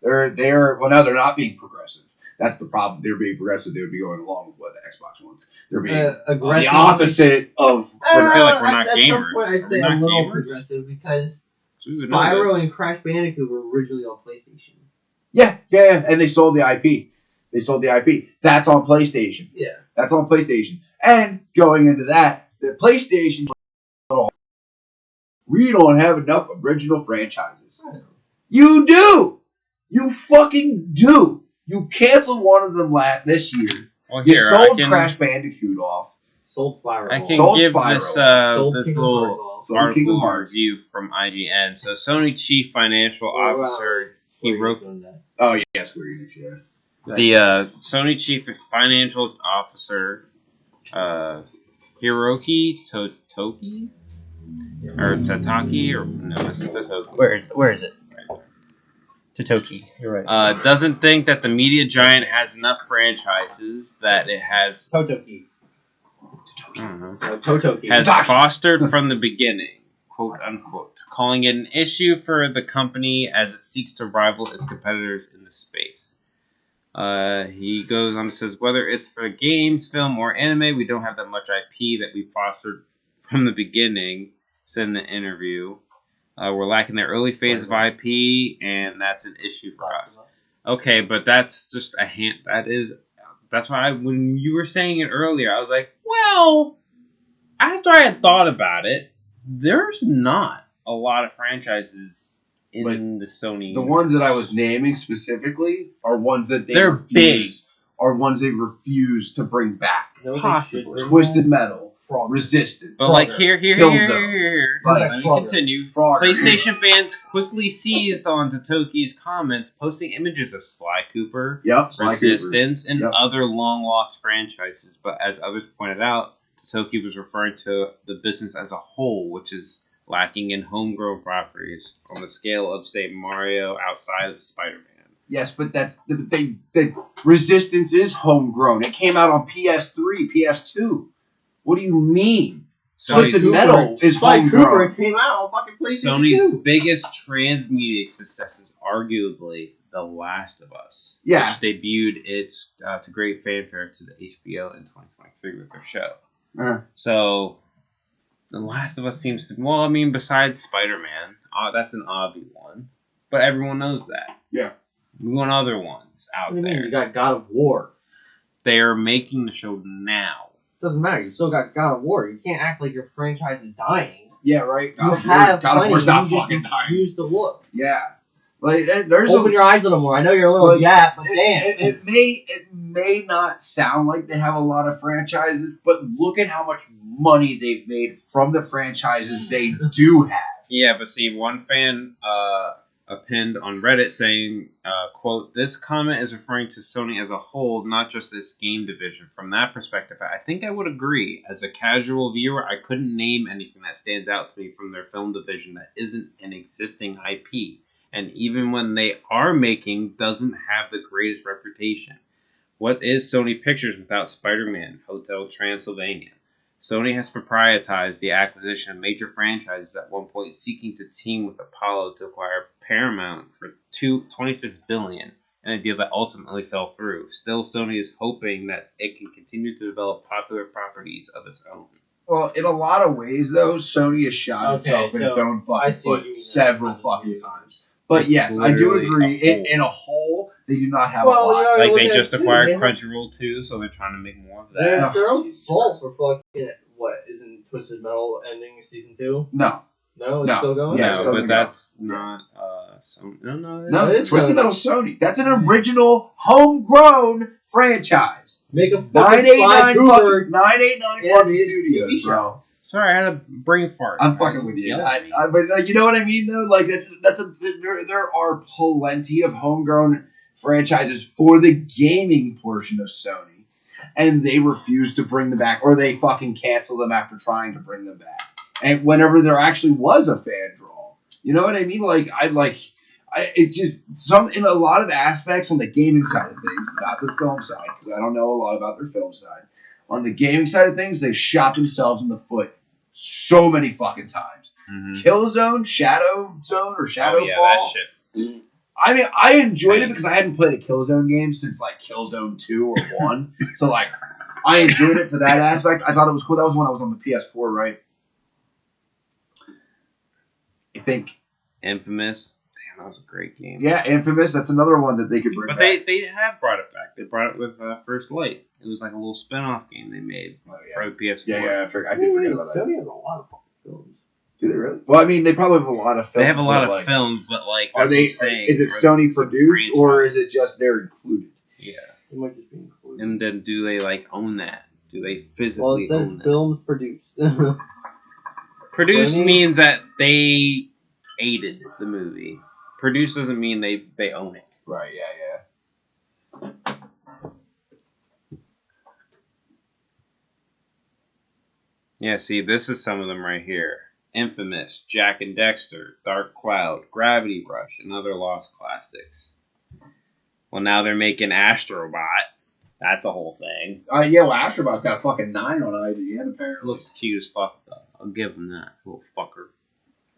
S3: they're well, now they're not being progressive. That's the problem. They're being progressive. They would be going along with what the Xbox wants. They're being aggressive. The opposite of.
S2: I feel like we're not gamers.
S1: At some point, I'd say a little progressive because Spyro and Crash Bandicoot were originally on PlayStation.
S3: Yeah, and they sold the IP. That's on PlayStation.
S1: Yeah.
S3: That's on PlayStation. And going into that, the PlayStation, we don't have enough original franchises. You do! You fucking do! You canceled one of them this year.
S2: Well,
S3: you sold Crash Bandicoot off.
S1: Sold Spyro.
S2: I can give this little article review from IGN. So Sony Chief Financial Officer Hiroki.
S3: Oh yeah, Square Enix, yeah.
S2: The Sony Chief Financial Officer, Hiroki Totoki? Or Tataki? Or no, it's Totoki.
S6: Where is it? Totoki. You're right.
S2: Doesn't think that the media giant has enough franchises that it has...
S1: Totoki.
S2: I don't know.
S1: Totoki.
S2: Has fostered from the beginning, quote unquote, calling it an issue for the company as it seeks to rival its competitors in the space. He goes on and says, whether it's for games, film, or anime, we don't have that much IP that we fostered from the beginning, said in the interview. We're lacking the early phase of IP, and that's an issue for us. Okay, but that's just a hint. That's why when you were saying it earlier, I was like, well, after I had thought about it, there's not a lot of franchises in the Sony.
S3: The ones that I was naming specifically are ones that
S2: they're big.
S3: Are ones they refuse to bring back.
S2: Possibly.
S3: Twisted Metal, Resistance.
S2: But like here. Let me continue. PlayStation fans quickly seized on Totoki's comments, posting images of Sly Cooper, Resistance, and other long-lost franchises. But as others pointed out, Totoki was referring to the business as a whole, which is lacking in homegrown properties on the scale of, say, Mario outside of Spider-Man.
S3: Yes, but that's the Resistance is homegrown. It came out on PS3, PS2. What do you mean? Twisted Metal is homegrown.
S1: It came out on fucking PlayStation
S2: Sony's
S1: 2.
S2: biggest transmedia success is arguably The Last of Us,
S3: which
S2: debuted its to great fanfare to the HBO in 2023 with their show. So, The Last of Us seems to... Well, I mean, besides Spider-Man, that's an obvious one. But everyone knows that.
S3: Yeah.
S2: We want other ones out there.
S1: You got God of War.
S2: They are making the show now.
S1: Doesn't matter. You still got God of War. You can't act like your franchise is dying.
S3: Yeah, right.
S1: You have
S3: God of War's not fucking
S1: dying.
S3: dying.
S1: Use the look.
S3: Yeah. Like there's
S1: open your eyes a little more. I know you're a little Jap, but damn.
S3: It may not sound like they have a lot of franchises, but look at how much money they've made from the franchises they do have.
S2: Yeah, but see, one fan pinned on Reddit saying, quote, this comment is referring to Sony as a whole, not just its game division. From that perspective, I think I would agree. As a casual viewer, I couldn't name anything that stands out to me from their film division that isn't an existing IP. And even when they are making, doesn't have the greatest reputation. What is Sony Pictures without Spider-Man, Hotel Transylvania? Sony has proprietized the acquisition of major franchises at one point, seeking to team with Apollo to acquire Paramount for $26 billion, in a deal that ultimately fell through. Still, Sony is hoping that it can continue to develop popular properties of its own.
S3: Well, in a lot of ways, though, Sony has shot itself in its own fucking foot several fucking times. But
S2: It's
S3: yes, I do
S2: literally
S3: agree.
S2: a whole.
S3: In a whole, they do not have a lot.
S1: Yeah,
S2: Like,
S1: look
S2: they
S1: at
S2: just
S1: it too,
S2: acquired
S1: man.
S2: Crunchyroll too, so they're trying to make more of that.
S1: Their
S3: Oh,
S1: own
S3: Jesus
S1: fault
S3: Christ.
S1: for fucking what? Isn't Twisted Metal ending season 2?
S3: No.
S1: No, it's
S3: No.
S1: still going.
S3: Yeah,
S2: No,
S3: still
S2: but
S3: gonna go.
S2: that's not. No.
S3: No,
S1: It is
S3: Twisted
S1: Sony.
S3: Metal Sony. That's an original, homegrown franchise.
S1: Make a fucking
S3: 989
S1: Cougar.
S3: fucking 989
S1: Yeah,
S3: fucking
S1: dude,
S3: studios,
S1: TV show.
S3: bro.
S2: Sorry, I had a brain fart.
S3: I'm fucking with you.
S2: Yell at me.
S3: But like, you know what I mean, though. Like there are plenty of homegrown franchises for the gaming portion of Sony, and they refuse to bring them back, or they fucking cancel them after trying to bring them back. And whenever there actually was a fan draw, you know what I mean? It just in a lot of aspects on the gaming side of things, not the film side, because I don't know a lot about their film side. On the gaming side of things, they've shot themselves in the foot so many fucking times.
S2: Mm-hmm.
S3: Killzone, Shadow Zone, or Shadowfall.
S2: Oh yeah, that shit.
S3: I mean, I enjoyed it because I hadn't played a Killzone game since like Killzone 2 or 1. So like, I enjoyed it for that aspect. I thought it was cool. That was when I was on the PS4, right? I think.
S2: Infamous. Damn, that was a great game.
S3: Yeah, Infamous. That's another one that they could bring
S2: But
S3: back.
S2: they have brought it back. They brought it with First Light. It was like a little spin-off game they made
S3: Oh,
S2: for the PS4.
S3: yeah, I did forget about that.
S1: Sony has a lot of fucking films.
S3: Do they really? Well, I mean, they probably have a lot of films.
S2: They have a lot
S3: but,
S2: of films, but like,
S3: Are
S2: that's
S3: they?
S2: what I'm saying.
S3: Is it
S2: Are
S3: Sony
S2: some
S3: produced, or is it
S2: franchises.
S3: just they're included?
S2: Yeah.
S1: It might just be included.
S2: And then do they like own that? Do they physically
S1: Well, it says
S2: own that?
S1: films produced.
S2: Produced
S1: Sony?
S2: means that they aided the movie. Produced doesn't mean they own it.
S3: Right. Yeah.
S2: Yeah, see, this is some of them right here. Infamous, Jack and Dexter, Dark Cloud, Gravity Rush, and other lost classics. Well, now they're making Astrobot. That's a whole thing.
S3: Yeah. Well, Astrobot's got a fucking 9 on IGN apparently.
S2: Looks cute as fuck, though. I'll give him that. Little fucker.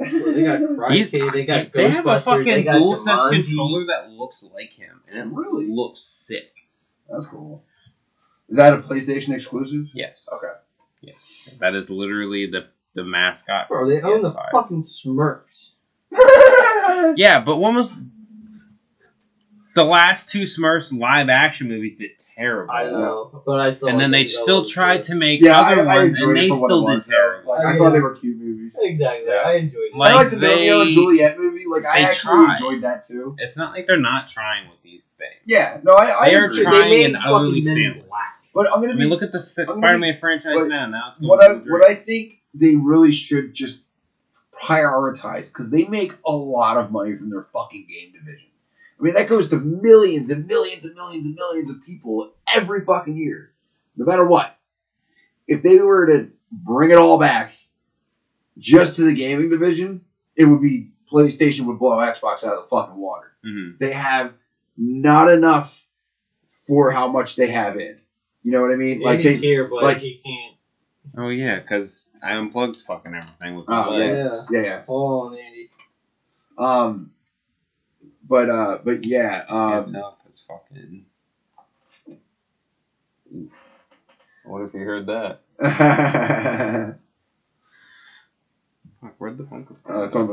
S1: They got Karate, they got
S2: They have a
S1: Ghostbusters, they
S2: fucking
S1: got
S2: DualSense
S1: Jumanji.
S2: controller that looks like him. And it
S3: Really?
S2: looks sick.
S3: That's cool. Is that a PlayStation exclusive?
S2: Yes.
S3: Okay.
S2: Yes. That is literally the mascot.
S1: Bro, they own the
S2: PS5.
S1: fucking Smurfs.
S2: Yeah, but when was the last two Smurfs live action movies did terrible?
S1: I know, but I still.
S2: And then they
S1: think
S2: still
S1: those
S2: tried
S1: were-
S2: to make
S3: Yeah,
S2: other
S3: I
S2: ones,
S3: enjoyed
S2: and
S3: it
S2: they
S3: for what
S2: still
S3: it
S2: did
S3: was, though.
S2: terrible.
S3: Like, I
S1: Yeah.
S3: thought they were cute movies.
S1: Exactly,
S3: Yeah.
S1: I enjoyed it.
S2: Like,
S3: I like the Romeo and
S2: they-
S3: Juliet movie. Like, I
S2: they
S3: actually
S2: tried.
S3: enjoyed that too.
S2: It's not like they're not trying with these things.
S3: Yeah, no, I
S2: They are
S3: agree.
S2: trying.
S1: They made
S2: and utterly
S1: fucking Men in
S2: failed.
S1: Black.
S3: But I'm
S2: I
S3: gonna
S2: mean,
S3: be
S2: look at the
S3: gonna
S2: Spider-Man franchise
S3: but
S2: now. Now it's going
S3: what I think they really should just prioritize, because they make a lot of money from their fucking game division. I mean, that goes to millions and millions and millions and millions of people every fucking year, no matter what. If they were to bring it all back just to the gaming division, it would be PlayStation would blow Xbox out of the fucking water.
S2: Mm-hmm.
S3: They have not enough for how much they have in. You know what I mean?
S1: Like
S3: Like
S1: he's here, but
S3: like-
S1: he can't.
S2: Oh yeah, because I unplugged fucking everything with the
S3: Oh,
S2: legs.
S3: yeah.
S1: Hold on, Andy.
S3: But yeah.
S2: Can't tell because fucking. Oof. What if you heard that? Fuck, where'd the phone go from?
S3: It's on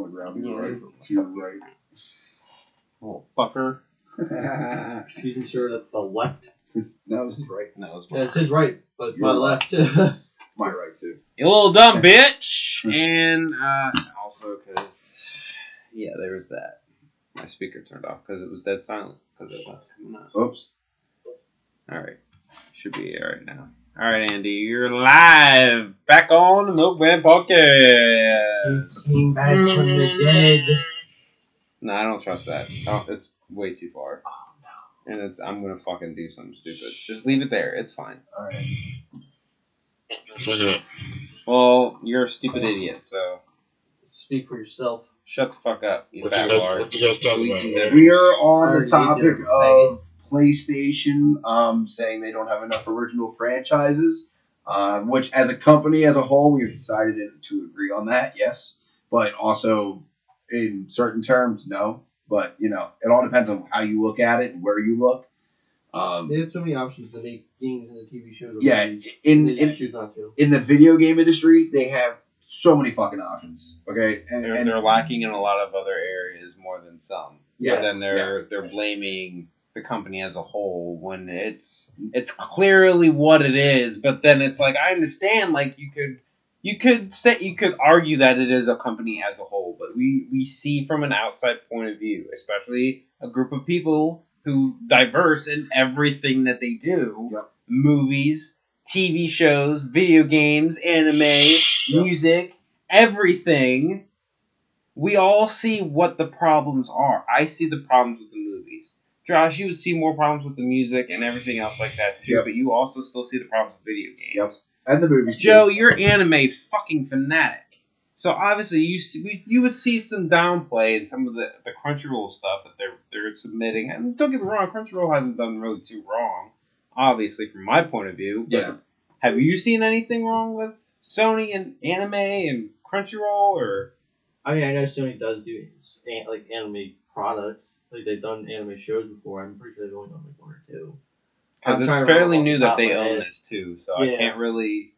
S3: the ground.
S2: Yeah,
S3: Right
S2: it is.
S3: to your right.
S2: Oh fucker.
S1: Excuse me, sir. That's the left.
S3: No, this is right.
S2: That was
S1: Yeah, it's his right, but it's my
S3: You're
S1: left.
S3: It's my right too.
S2: You little dumb bitch! And also because, yeah, there was that. My speaker turned off because it was dead silent because it wasn't coming out.
S3: Oops.
S2: Alright. Should be alright now. Alright, Andy, you're live! Back on the MilkMen Podcast!
S1: He came back from the dead.
S2: No, I don't trust that. Oh, it's way too far. Oh, no. And I'm gonna fucking do something stupid. Just leave it there. It's fine.
S3: All right.
S5: Look at it.
S2: Well, you're a stupid idiot, so
S1: Speak for yourself.
S2: shut the fuck up, you
S5: What
S2: fat
S5: you
S2: lard.
S5: guys talking
S2: Policing
S5: about?
S2: them.
S3: We are on the
S1: Already
S3: topic
S1: did,
S3: of PlayStation saying they don't have enough original franchises. Which, as a company as a whole, we've decided to agree on that, yes. But also, in certain terms, no. But, it all depends on how you look at it and where you look.
S1: They have so many options to make games and the TV shows.
S3: Yeah,
S1: they just choose not to.
S3: In the video game industry, they have so many fucking options. Okay, and
S4: They're lacking in a lot of other areas more than some.
S3: Yes,
S4: But then they're blaming the company as a whole when it's clearly what it is. But then it's like, I understand, like you could argue that it is a company as a whole, but we see from an outside point of view, especially a group of people who diverse in everything that they do.
S3: Yep.
S4: Movies, TV shows, video games, anime, music, everything. We all see what the problems are. I see the problems with the movies. Josh, you would see more problems with the music and everything else like that too,
S3: Yep.
S4: but you also still see the problems with video games.
S3: Yep. And the movies too.
S4: Joe, you're anime fucking fanatic. So obviously you would see some downplay in some of the Crunchyroll stuff that they're submitting. And don't get me wrong, Crunchyroll hasn't done really too wrong, obviously from my point of view. But
S3: Yeah.
S4: have you seen anything wrong with Sony and anime and Crunchyroll? Or
S1: I mean, I know Sony does do like anime products. Like they've done anime shows before. I'm pretty sure they've only done like one or two.
S4: because
S1: I'm
S4: it's
S1: trying to
S4: fairly
S1: remember
S4: new
S1: off the
S4: that
S1: top
S4: they
S1: of my
S4: own
S1: head.
S4: this too, so I
S1: Yeah.
S4: can't really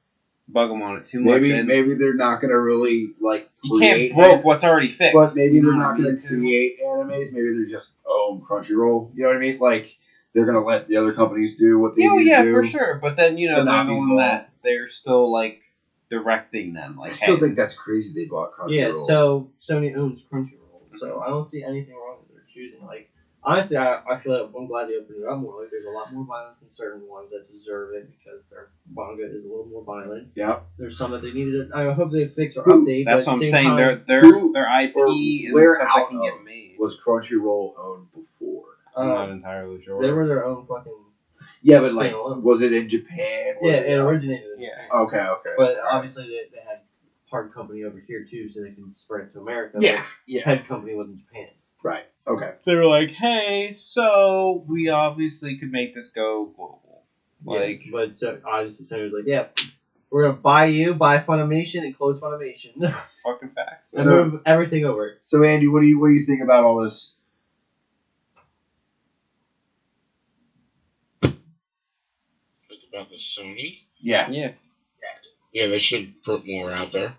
S4: bug them on it too much.
S3: Maybe they're not going to really like.
S4: You can't
S3: create
S4: broke what's already fixed.
S3: But maybe
S4: You know
S3: they're
S4: what
S3: not
S4: I mean,
S3: going to
S4: too?
S3: create animes. Maybe they're just Crunchyroll. You know what I mean? Like they're going to let the other companies do what they need to do.
S4: For sure. But then
S3: But
S4: they're
S3: not
S4: the
S3: be
S4: one that they're still like directing them. Like,
S3: I still
S4: hey,
S3: think that's crazy. They bought Crunchyroll.
S1: Yeah, so Sony owns Crunchyroll, so I don't see anything wrong with their choosing. Like, honestly, I feel like I'm glad they opened it up more. Like, there's a lot more violence in certain ones that deserve it because their manga is a little more violent.
S3: Yeah.
S1: There's some that they needed. I hope they fix or
S3: Who-
S1: update.
S4: that's
S1: but
S4: what
S1: at
S4: I'm
S1: the same
S4: saying.
S1: time,
S4: Their IP
S3: or
S4: and
S3: where
S4: stuff
S3: out
S4: that can
S3: of
S4: get made.
S3: Was Crunchyroll owned before?
S4: I'm not entirely sure.
S1: they were their own fucking.
S3: Yeah, but like,
S1: Standalone.
S3: was it in Japan? Was
S1: Yeah,
S3: it
S1: it
S3: out-
S1: originated. in
S4: Yeah.
S1: Japan.
S3: Okay.
S1: But obviously, they had hard company over here too, so they can spread it to America.
S3: Yeah.
S1: But
S3: Yeah.
S1: head company was in Japan.
S3: Right. Okay.
S4: They were like, hey, so we obviously could make this go global. Like,
S1: Yeah, but so obviously Sony was like, yeah, we're gonna buy Funimation and close Funimation
S4: fucking facts.
S1: and
S3: So-
S1: move everything over.
S3: So Andy, what do you think about all this?
S5: About the Sony?
S3: Yeah.
S4: Yeah.
S5: Yeah, they should put more out there.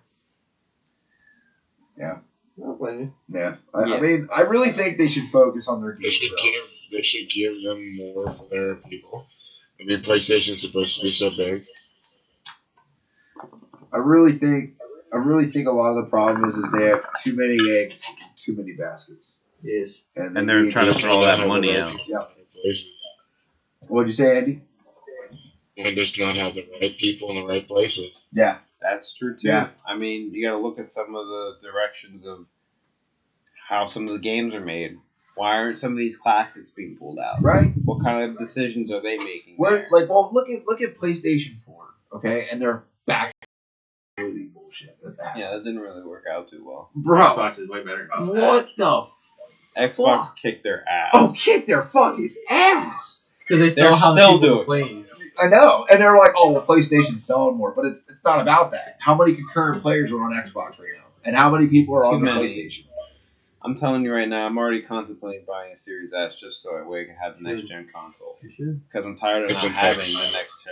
S1: I don't blame you.
S3: Yeah.
S4: Yeah.
S3: I mean, I really think they should focus on their
S5: They
S3: games.
S5: should
S3: though.
S5: give them more for their people. I mean, PlayStation's supposed to be so big.
S3: I really think a lot of the problem is they have too many eggs, too many baskets,
S1: Yes.
S6: And they're trying to put all that money out.
S3: Yeah.
S5: Places.
S3: What'd you say, Andy?
S5: And just not have the right people in the right places.
S3: Yeah.
S4: That's true too.
S3: Yeah.
S4: I mean, you got to look at some of the directions of how some of the games are made. Why aren't some of these classics being pulled out?
S3: Right.
S4: What kind of decisions are they making?
S3: We're
S4: there?
S3: like, well, look at PlayStation 4, okay, and they're back bullshit at that.
S4: Yeah, that didn't really work out too well.
S3: Bro,
S6: Xbox is way better.
S3: what the
S4: Xbox
S3: fuck?
S4: kicked their ass.
S3: Oh, kick their fucking ass!
S1: Because they
S4: They're
S1: saw how
S4: still
S1: the people
S4: doing
S1: were
S4: it.
S1: playing.
S3: I know, and they're like, oh, well, PlayStation's selling more, but it's not about that. How many concurrent players are on Xbox right now, and how many people are
S4: Too
S3: on the
S4: many.
S3: PlayStation?
S4: I'm telling you right now, I'm already contemplating buying a Series S just so that way I can have the next gen console.
S1: You should.
S4: Because I'm tired of
S5: It's
S4: not
S5: a
S4: having
S5: fix.
S4: the next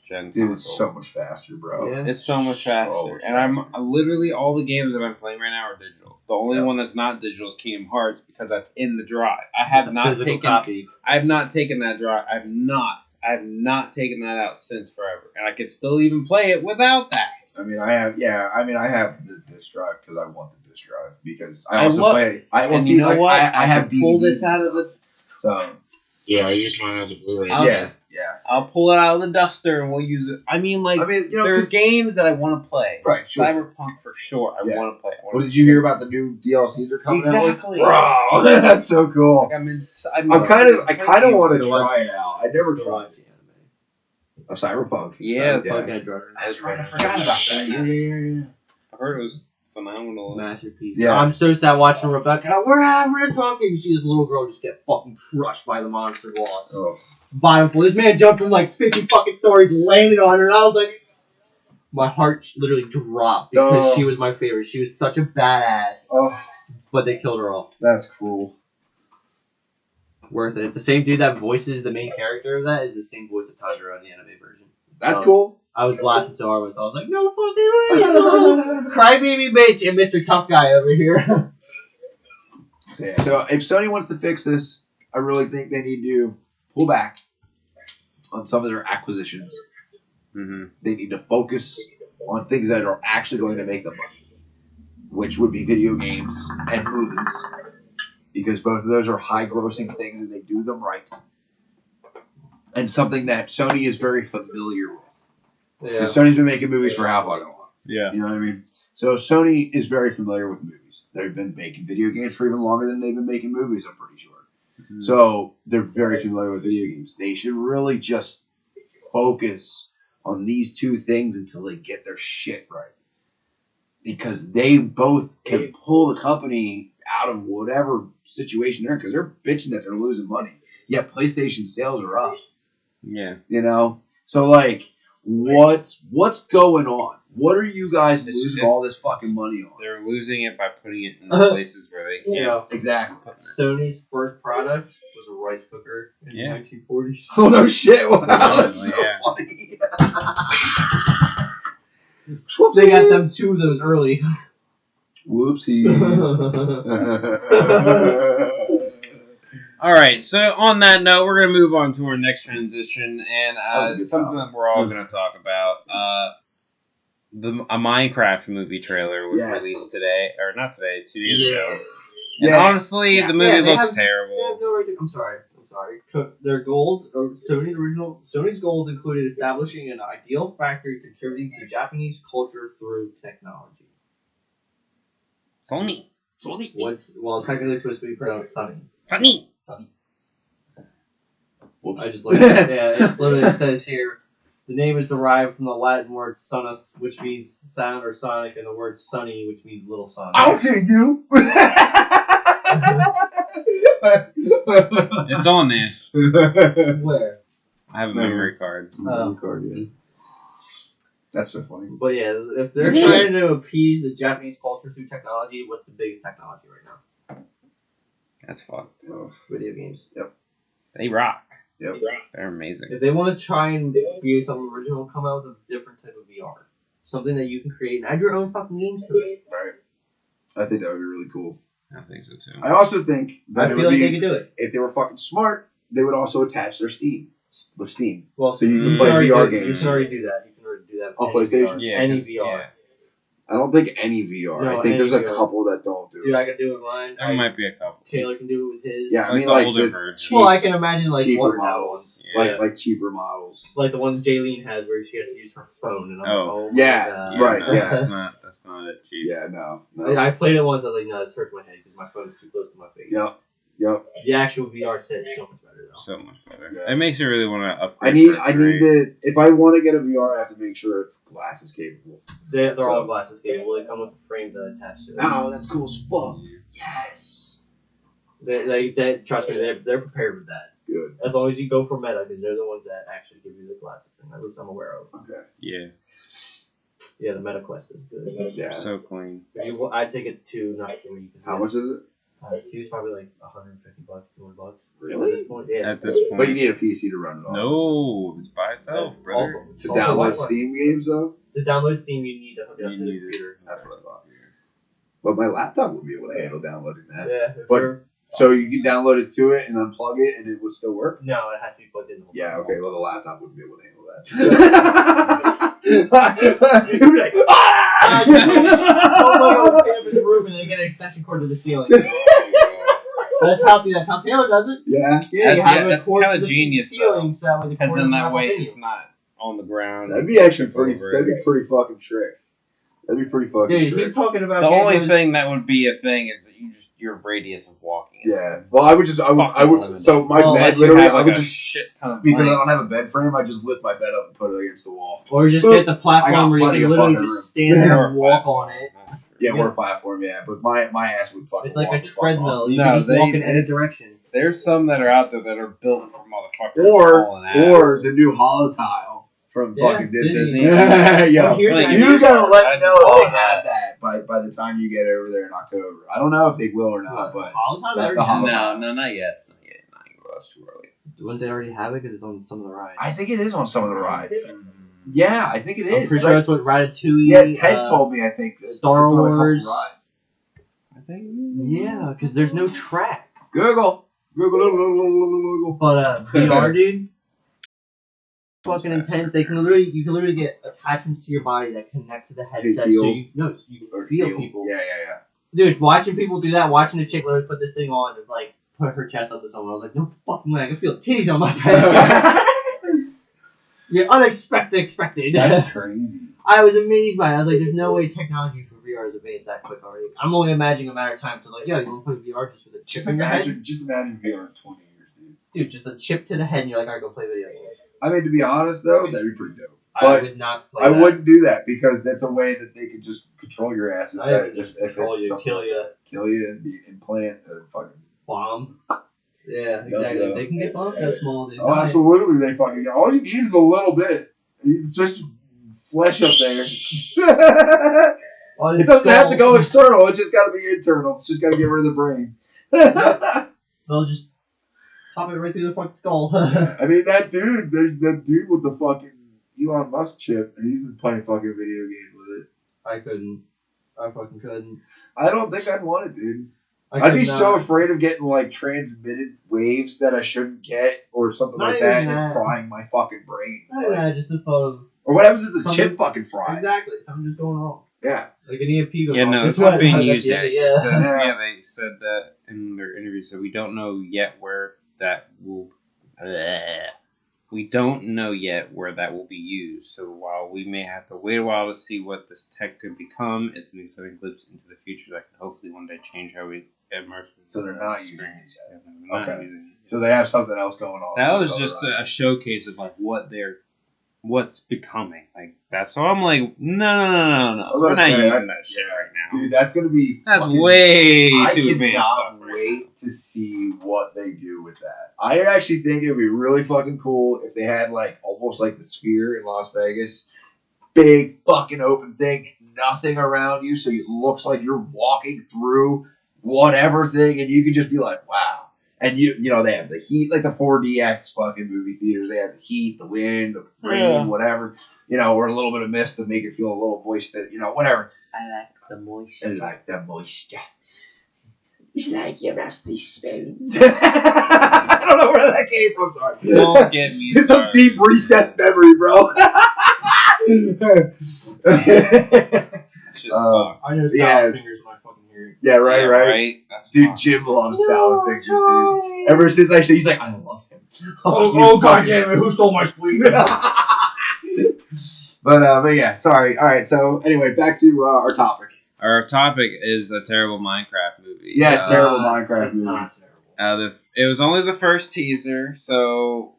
S4: gen
S3: Dude,
S4: console.
S3: it's so much faster, bro.
S1: Yeah.
S4: It's so much
S3: So
S4: faster.
S3: much
S4: And I'm
S3: faster.
S4: literally all the games that I'm playing right now are digital. The only
S3: Yeah.
S4: one that's not digital is Kingdom Hearts because that's in the drive. I have not
S1: Physical
S4: taken
S1: copy.
S4: I have not taken that drive. I have not taken that out since forever. And I can still even play it without that.
S3: I mean, I have the disc drive because I want the disc drive because I
S4: I
S3: also
S4: love-
S3: play. I will
S4: And
S3: see,
S4: you know
S3: like,
S4: what?
S3: I have
S4: can pull
S3: DVDs
S4: this
S3: and
S4: out of
S3: stuff.
S4: the
S3: So
S5: Yeah, I use mine as a Blu-ray.
S4: I'll-
S3: yeah.
S4: I'll pull it out of the duster and we'll use it. I mean, like,
S3: I mean, you know,
S4: there's
S3: 'cause-
S4: games that I want to play.
S3: Right, sure.
S4: Cyberpunk for sure. I
S3: Yeah.
S4: want to play.
S3: What did you hear about the new DLCs that are coming out?
S4: Exactly.
S3: Bro, that's so cool.
S4: Like, I
S3: I kind of want to
S1: to
S3: try
S1: watch-
S3: it out. I never
S1: Still
S3: tried
S1: watch
S3: it.
S1: the anime.
S3: Of Cyberpunk.
S4: Yeah,
S3: Yeah.
S1: Fucking Drudder.
S3: That's right. I forgot about that. Yeah.
S4: I heard it was phenomenal.
S1: Masterpiece.
S3: Yeah.
S1: I'm so sad watching Rebecca. We're having a talking. She, this little girl, just get fucking crushed by the monster boss.
S3: Oh.
S1: Bottom floor. This man jumped from like 50 fucking stories and landed on her, and I was like, my heart literally dropped because she was my favorite. She was such a badass.
S3: Oh,
S1: But they killed her off.
S3: that's cruel.
S1: Worth it. The same dude that voices the main character of that is the same voice of Tanjiro in the anime version.
S3: That's cool.
S1: I was laughing so hard myself. I was like, no fucking way! Crybaby bitch and Mr. Tough Guy over here.
S3: So if Sony wants to fix this, I really think they need to pull back on some of their acquisitions.
S4: Mm-hmm.
S3: They need to focus on things that are actually going to make them money, which would be video games and movies, because both of those are high-grossing things and they do them right. And something that Sony is very familiar with. Because Sony's been making movies for how fucking long?
S4: Yeah.
S3: You know what I mean? So Sony is very familiar with movies. They've been making video games for even longer than they've been making movies, I'm pretty sure. Mm-hmm. So they're very familiar with video games. They should really just focus on these two things until they get their shit right. Because they both can pull the company out of whatever situation they're in, because they're bitching that they're losing money. Yet PlayStation sales are up.
S4: Yeah.
S3: You know? So, like, what's going on? What are you guys losing all this fucking money on?
S4: They're losing it by putting it in the places where they can.
S1: Yeah,
S3: exactly.
S1: Sony's first product was a rice cooker in the 1940s.
S3: Oh, no shit. Wow, that's so funny.
S1: They got them two of those early.
S3: Whoopsies.
S2: All right, so on that note, we're going to move on to our next transition, and something that we're all going to talk about. A Minecraft movie trailer was released today, or not today, 2 days ago. And honestly, the movie looks terrible.
S1: They have no right to, I'm sorry. Their goals, or Sony's goals included establishing an ideal factory contributing to Japanese culture through technology.
S2: Sony.
S1: Well, technically it's supposed to be pronounced Sunny.
S2: Sunny.
S3: Whoops.
S1: I just looked at it. Yeah, it literally says here, the name is derived from the Latin word sonus, which means sound or sonic, and the word sunny, which means little sun.
S3: I'll see you.
S2: It's on there.
S1: Where?
S2: I have a memory card.
S3: That's so funny.
S1: But yeah, if they're trying to appease the Japanese culture through technology, what's the biggest technology right now?
S2: That's fucked.
S1: Video games.
S3: Yep.
S2: They rock.
S3: Yep.
S2: They're amazing.
S1: If they want to try and be something original, come out with a different type of VR. Something that you can create and add your own fucking games to it.
S3: Right. I think that would be really cool.
S2: I think so too.
S3: I also think that
S1: I feel like they could do it.
S3: If they were fucking smart, they would also attach their Steam. With Steam.
S1: Well,
S3: so you can play VR games.
S1: You can already do that.
S3: On PlayStation?
S1: VR. Any VR.
S2: Yeah.
S3: I don't think any VR.
S1: No,
S3: I think there's a
S1: VR.
S3: couple that don't do it.
S1: Dude, I can do it with mine.
S2: There might be a couple.
S1: Taylor can do it with his.
S3: Yeah, I mean,
S2: the
S3: like
S2: older
S3: the
S2: version.
S1: Well, I can imagine like
S3: cheaper
S1: water
S3: models.
S1: ones.
S3: Like cheaper models.
S1: Like the one Jaylene has where she has to use her phone. And I'm like, oh my
S3: yeah,
S1: God.
S3: right,
S2: No,
S3: yeah.
S2: That's not it, cheap.
S3: Yeah, no.
S1: I played it once. I was like, no, this hurts my head because my phone is too close to my face.
S3: Yep.
S1: The actual VR set is so much better though.
S2: So much better.
S3: Yeah.
S2: It makes you really want to upgrade.
S3: I need to. If I want to get a VR, I have to make sure it's glasses capable.
S1: They're all glasses capable. They come with a frame to attach to it.
S3: Oh, that's cool as fuck. Yes.
S1: Trust me, they're prepared with that.
S3: Good.
S1: As long as you go for Meta, because they're the ones that actually give you the glasses thing. At least I'm aware of.
S3: Okay.
S2: Yeah.
S1: Yeah, the Meta Quest is good.
S3: Yeah.
S2: So clean.
S1: I'd take it to not 3.
S3: How much is it?
S1: 2 is probably like $150, $200.
S3: Really?
S1: At this point, yeah.
S2: At this point.
S3: But you need a PC to run it on.
S2: No, it's by itself, brother.
S3: To download Steam games, though?
S1: To download Steam, you need to hook it up to the
S2: need it.
S1: computer.
S3: That's what I thought. But my laptop would be able to handle downloading that.
S1: Yeah.
S3: But so you can download it to it and unplug it, and it would still work.
S1: No, it has to be plugged in.
S3: Yeah. Okay. Well, the laptop wouldn't be able to handle that. You'd be like, ah!
S1: Oh my God, campus room, and they get an extension cord to the ceiling. That's how Taylor does it.
S3: Yeah.
S1: Yeah, you have
S2: that's
S1: a cord
S2: kind
S1: to
S2: of
S1: the
S2: genius,
S1: ceiling, so that way the
S2: because
S1: cord
S2: then
S1: doesn't
S2: that way
S1: continue.
S2: it's not on the ground.
S3: That'd be actually pretty.
S2: Over
S3: That'd be
S2: it.
S3: pretty fucking trick. That'd be pretty fucking
S1: Dude,
S3: trick.
S1: he's talking about
S2: The only
S1: those-
S2: thing that would be a thing is that your radius of walking.
S3: Yeah. Well, I would just. I would.
S2: limited.
S3: So my
S1: Well,
S3: bed
S2: Unless you
S3: literally.
S2: have
S3: I
S2: like
S3: would
S2: a
S3: just
S2: shit ton of
S3: because I
S2: blank.
S3: don't have a bed frame. I just lift my bed up and put it against the wall.
S1: Or just
S3: Boop.
S1: get the
S3: I got
S1: platform where you
S3: plenty
S1: can
S3: of
S1: literally
S3: fucking
S1: just
S3: room.
S1: stand there
S2: Or
S1: and walk on it.
S3: Yeah,
S1: Yeah.
S3: or a platform. Yeah, but my ass would fucking.
S1: It's like
S3: walk
S1: a
S3: the fuck
S1: treadmill.
S3: off.
S1: You
S2: No,
S1: can just walk in any
S2: it's-
S1: direction.
S2: There's some that are out there that are built for motherfuckers
S3: Or
S2: hauling ass.
S3: or the new hollow tile from
S1: Yeah,
S3: fucking
S1: Disney.
S3: Disney. Yeah,
S1: Here's
S2: Like,
S1: an
S3: you
S1: idea.
S3: gotta let me know if
S2: Oh,
S3: they have that by the time you get over there in October. I don't know if they will or not, but
S1: Holoton
S3: the
S1: already have it.
S2: No, not yet. That's too early.
S1: Wouldn't they already have it because it's on some of the rides?
S3: I think it is on some of the rides. Yeah, I think it
S1: I'm
S3: is.
S1: pretty
S3: 'cause
S1: sure that's what Ratatouille.
S3: yeah, Ted told me. I think
S1: Star
S3: it's on a couple
S1: Wars.
S3: rides.
S4: I think.
S1: Yeah, because there's no track.
S3: Google.
S1: But VR, dude, fucking intense. You can literally get attachments to your body that connect to the headset,
S3: feel.
S1: so you can feel people.
S3: Yeah.
S1: Dude, watching people do that, watching the chick literally put this thing on and like put her chest up to someone, I was like, no fucking way, I can feel titties on my back. Yeah, expected.
S3: That's crazy.
S1: I was amazed by it. I was like, there's no way technology for VR has advanced that quick already. I'm only imagining a matter of time to like, yo, you want to play VR just with a chip in your head?
S3: Just imagine VR in 20 years, dude.
S1: Dude, just a chip to the head and you're like, alright, go play video games.
S3: I mean, to be honest, though, that'd be pretty dope.
S1: I
S3: But
S1: would not play
S3: I
S1: that.
S3: wouldn't do that because that's a way that they could just control your ass. If
S1: I
S3: that,
S1: would just
S3: if
S1: control
S3: it's
S1: you,
S3: something
S1: kill
S3: like
S1: you.
S3: that. Kill you and implant a fucking.
S1: Bomb. Yeah, exactly.
S3: Yeah.
S1: They can get bombs that small. They
S3: Oh, absolutely, they fucking. All you need is a little bit. It's just flesh up there. It doesn't have to go external. It just got to be internal. Just got to get rid of the brain.
S1: They'll just pop it right through the fucking skull.
S3: I mean, that dude. There's that dude with the fucking Elon Musk chip, and he's been playing fucking video games with it.
S1: I couldn't. I fucking couldn't.
S3: I don't think I'd want it, dude.
S1: I
S3: I'd be
S1: could
S3: so
S1: not.
S3: afraid of getting like transmitted waves that I shouldn't get, or something
S1: Not
S3: like that,
S1: even
S3: and
S1: that.
S3: frying my fucking brain.
S1: Yeah, just the thought of
S3: Or what happens if the
S1: Something-
S3: chip fucking fries?
S1: exactly something just going wrong.
S3: Yeah.
S1: Like an EMP going
S2: Yeah,
S1: wrong.
S2: no,
S1: That's
S2: it's not
S1: what-
S2: being
S1: that's
S2: used
S1: the
S2: yet.
S1: end,
S2: It
S1: Yeah.
S2: says-
S3: Yeah.
S2: yeah, they said that in their interview. So we don't know yet where that will. We don't know yet where that will be used. So while we may have to wait a while to see what this tech could become, it's an exciting glimpse into the future that can hopefully one day change how we immerse.
S3: So they're not using it
S2: experience.
S3: yet.
S2: Yeah, they're not
S3: Okay.
S2: using it.
S3: So they have something else going on.
S2: That
S3: with
S2: was
S3: those
S2: just
S3: other
S2: a
S3: rides.
S2: showcase of like what's becoming. Like that's so I'm like, no. We're not using that shit right now.
S3: Dude, that's gonna be.
S2: That's
S3: fucking-
S2: way
S3: I
S2: too advanced stuff
S3: cannot
S2: right
S3: wait to see what they do with that. I actually think it would be really fucking cool if they had like almost like the Sphere in Las Vegas, big fucking open thing, nothing around you, so it looks like you're walking through whatever thing, and you can just be like, wow. And you know they have the heat, like the 4DX fucking movie theaters. They have the heat, the wind, the rain, whatever. Or a little bit of mist to make it feel a little moist. Whatever.
S4: I like the moisture.
S3: I like the moisture. You like your rusty spoons. I don't know where that came from. Sorry.
S2: Don't get me
S3: It's some
S2: started.
S3: deep recessed memory, bro.
S2: Shit's
S3: Uh,
S2: fucked.
S1: I know
S3: Yeah.
S1: sour fingers when I fucking hear it.
S3: yeah, right.
S2: That's
S3: Dude,
S2: fucked.
S3: Jim loves salad fingers, dude. Ever since I he's like, I love him.
S1: Oh god damn it! Who stole my sweet?
S3: But yeah, sorry. All right. So anyway, back to our topic.
S2: Our topic is a terrible Minecraft movie.
S3: Yes, terrible Minecraft
S1: It's
S3: movie.
S1: not terrible.
S2: It was only the first teaser, so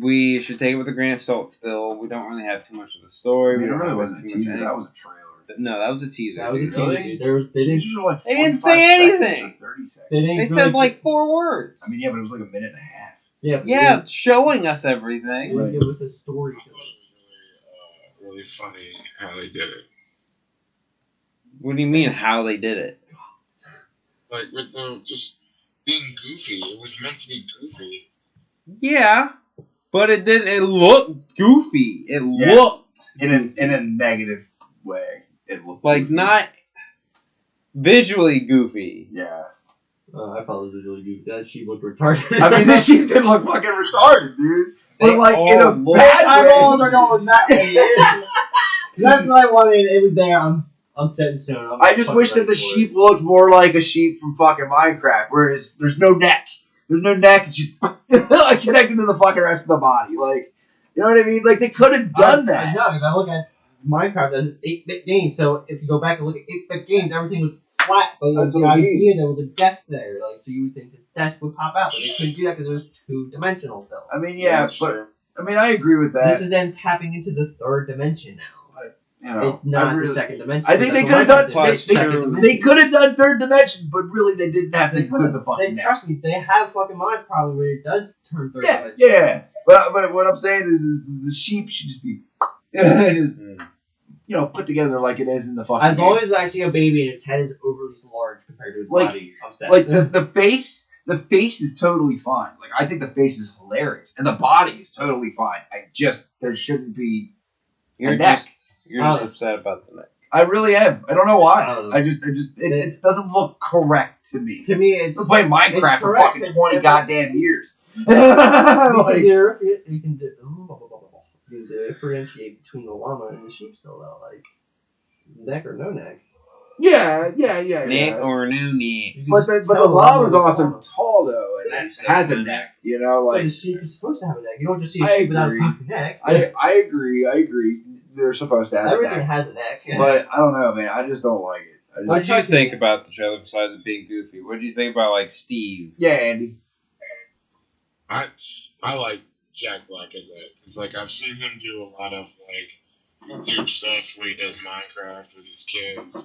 S2: we should take it with a grain of salt. Still, we don't really have too much of the story.
S3: I mean,
S2: We
S3: it
S2: don't
S3: really
S2: have
S3: wasn't a
S2: too much
S3: teaser.
S2: anything.
S3: That was a trailer.
S2: No, that was a teaser.
S1: That was a
S2: dude.
S1: teaser,
S3: Really?
S1: dude. They didn't.
S3: Teasers are like
S2: They didn't
S3: 45
S2: say
S3: seconds
S2: anything.
S3: or 30 seconds.
S1: They didn't.
S2: They
S1: do
S2: said
S1: it-
S2: like 4 words.
S3: I mean, yeah, but it was like a minute and a half.
S1: Yeah. But
S2: Yeah,
S1: They
S2: showing us
S1: didn't,
S2: everything.
S1: they didn't give us a story
S5: I
S1: to
S5: thought
S1: it.
S5: it was really funny how they did it.
S2: What do you mean how they did it?
S5: Like with the just being goofy. It was meant to be goofy.
S2: Yeah, but it did. It looked goofy. It
S3: Yeah.
S2: looked
S3: In a negative way. It looked
S2: like
S3: goofy.
S2: not visually goofy.
S3: Yeah.
S1: I thought it was really good. That sheep looked retarded.
S3: I mean, this sheep did look fucking retarded, dude.
S2: They
S3: But like in
S2: all
S3: a
S2: look-
S3: bad
S1: eyeballs
S3: way.
S1: are going that way. That's what I wanted. It was there. I'm setting soon.
S3: I just wish that the sheep looked more like a sheep from fucking Minecraft, whereas there's no neck. There's no neck. It's just connected to the fucking rest of the body. Like, you know what I mean? Like, they could have done that.
S1: No, because I look at Minecraft as an 8-bit game. So if you go back and look at 8-bit games, everything was flat. But
S3: That's
S1: the
S3: what I mean.
S1: idea there was a guest there, like so you would think the desk would pop out, but they couldn't do that because it was 2-dimensional still.
S3: I mean, yeah, but I mean, I agree with that.
S1: This is them tapping into the 3rd dimension now. It's not the second dimension.
S3: I think they could have done. They could have done third dimension, but really they didn't have to include the fucking.
S1: Trust me, they have fucking mods probably where it does turn third dimension.
S3: Yeah. But what I'm saying is the sheep should just be just put together like it is in the fucking.
S1: As long as I see a baby and its head is overly large compared to its body, I'm set.
S3: Like the face. The face is totally fine. Like, I think the face is hilarious. And the body is totally fine. There shouldn't be a neck.
S4: You're just upset about the neck.
S3: I really am. I don't know why. It doesn't look correct to me.
S1: To me, it's...
S3: I've played Minecraft for fucking 20 goddamn years.
S1: You can differentiate between the llama and the sheep still, though. Like, neck or no neck.
S3: Yeah.
S4: Neck or no neck.
S3: But the llama's also tall though, and it has a neck.
S1: Like the sheep is supposed to have a neck. You don't just see a sheep without a fucking neck.
S3: I agree. They're supposed to have
S1: everything
S3: a neck.
S1: has a neck.
S3: But I don't know, man. I just don't like it.
S4: What did you think about the trailer besides it being goofy? What did you think about like Steve?
S3: Yeah, Andy.
S5: I like Jack Black as that because like I've seen him do a lot of like YouTube stuff where he does Minecraft with his kids.
S1: I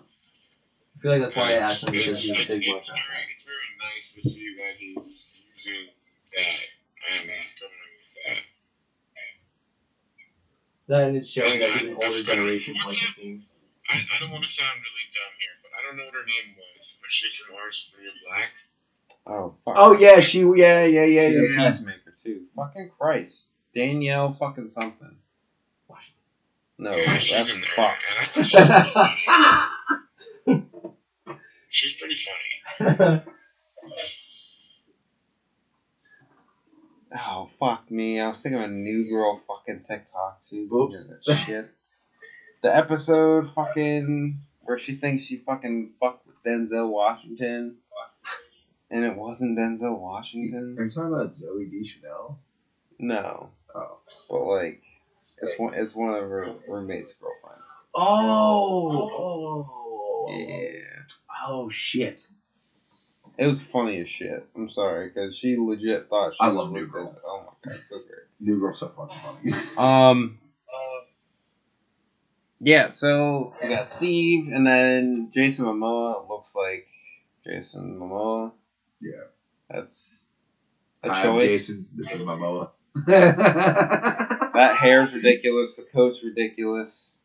S1: feel like that's why I asked him because he's a big boy.
S5: It's very nice to see that he's using that and going with that.
S1: Then it's showing that even older generation like this game.
S5: I don't want to sound really dumb here, but I don't know what her name was, but she's from Orange is the New Black.
S4: Oh, fuck.
S3: Oh, yeah, she's
S4: a peacemaker, too. Fucking Christ. Danielle fucking something. No,
S5: yeah,
S4: that's fuck.
S5: She's pretty funny.
S4: Oh, fuck me. I was thinking of a New Girl fucking TikTok, too.
S3: Oops.
S4: Shit. The episode fucking where she thinks she fucking fucked with Denzel Washington. And it wasn't Denzel Washington.
S3: Are you talking about Zoe Deschanel?
S4: No.
S3: Oh.
S4: But, like, it's one of her roommate's girlfriends.
S3: Oh.
S4: Yeah.
S3: Oh, shit.
S4: It was funny as shit. I'm sorry, because she legit thought she
S3: I love New Girl.
S4: Oh my god, so great.
S3: New Girl's so fucking funny.
S4: Yeah, so we got Steve, and then Jason Momoa. Looks like Jason Momoa.
S3: Yeah.
S4: That's a
S3: Hi,
S4: choice.
S3: I'm Jason. This is Momoa.
S4: That hair's ridiculous. The coat's ridiculous.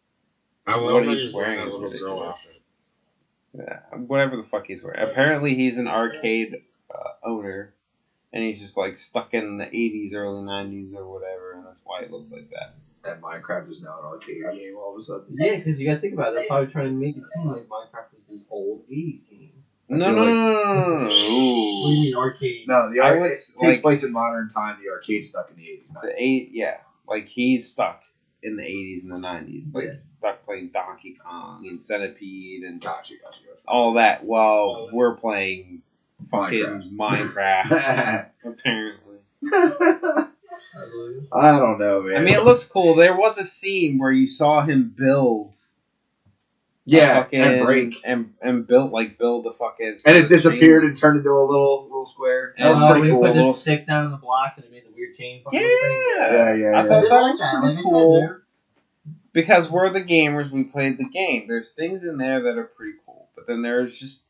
S5: I love
S4: what he's wearing is ridiculous. Yeah, whatever the fuck he's wearing. Apparently, he's an arcade owner, and he's just like stuck in the 80s, early 90s, or whatever, and that's why it looks like that.
S3: And Minecraft is now an arcade game all of a sudden.
S1: Yeah, because you gotta think about it. They're probably trying to make it seem like Minecraft was this old 80s game.
S4: No.
S1: What do you mean arcade?
S3: No, the arcade takes place in modern time. The arcade's stuck in the 80s.
S4: Like he's stuck in the 80s and the 90s, like stuck playing Donkey Kong and Centipede and
S3: Gotcha.
S4: all that while we're playing fucking Minecraft apparently.
S3: I don't know, man.
S4: I mean, it looks cool. There was a scene where you saw him build.
S3: Yeah, and break.
S4: And build a fucking...
S3: And it disappeared and turned into a little square.
S1: That was pretty cool. Put the sticks down in the blocks and it made the weird chain.
S3: Yeah.
S4: I thought that was pretty cool. Because we're the gamers, we played the game. There's things in there that are pretty cool. But then there's just...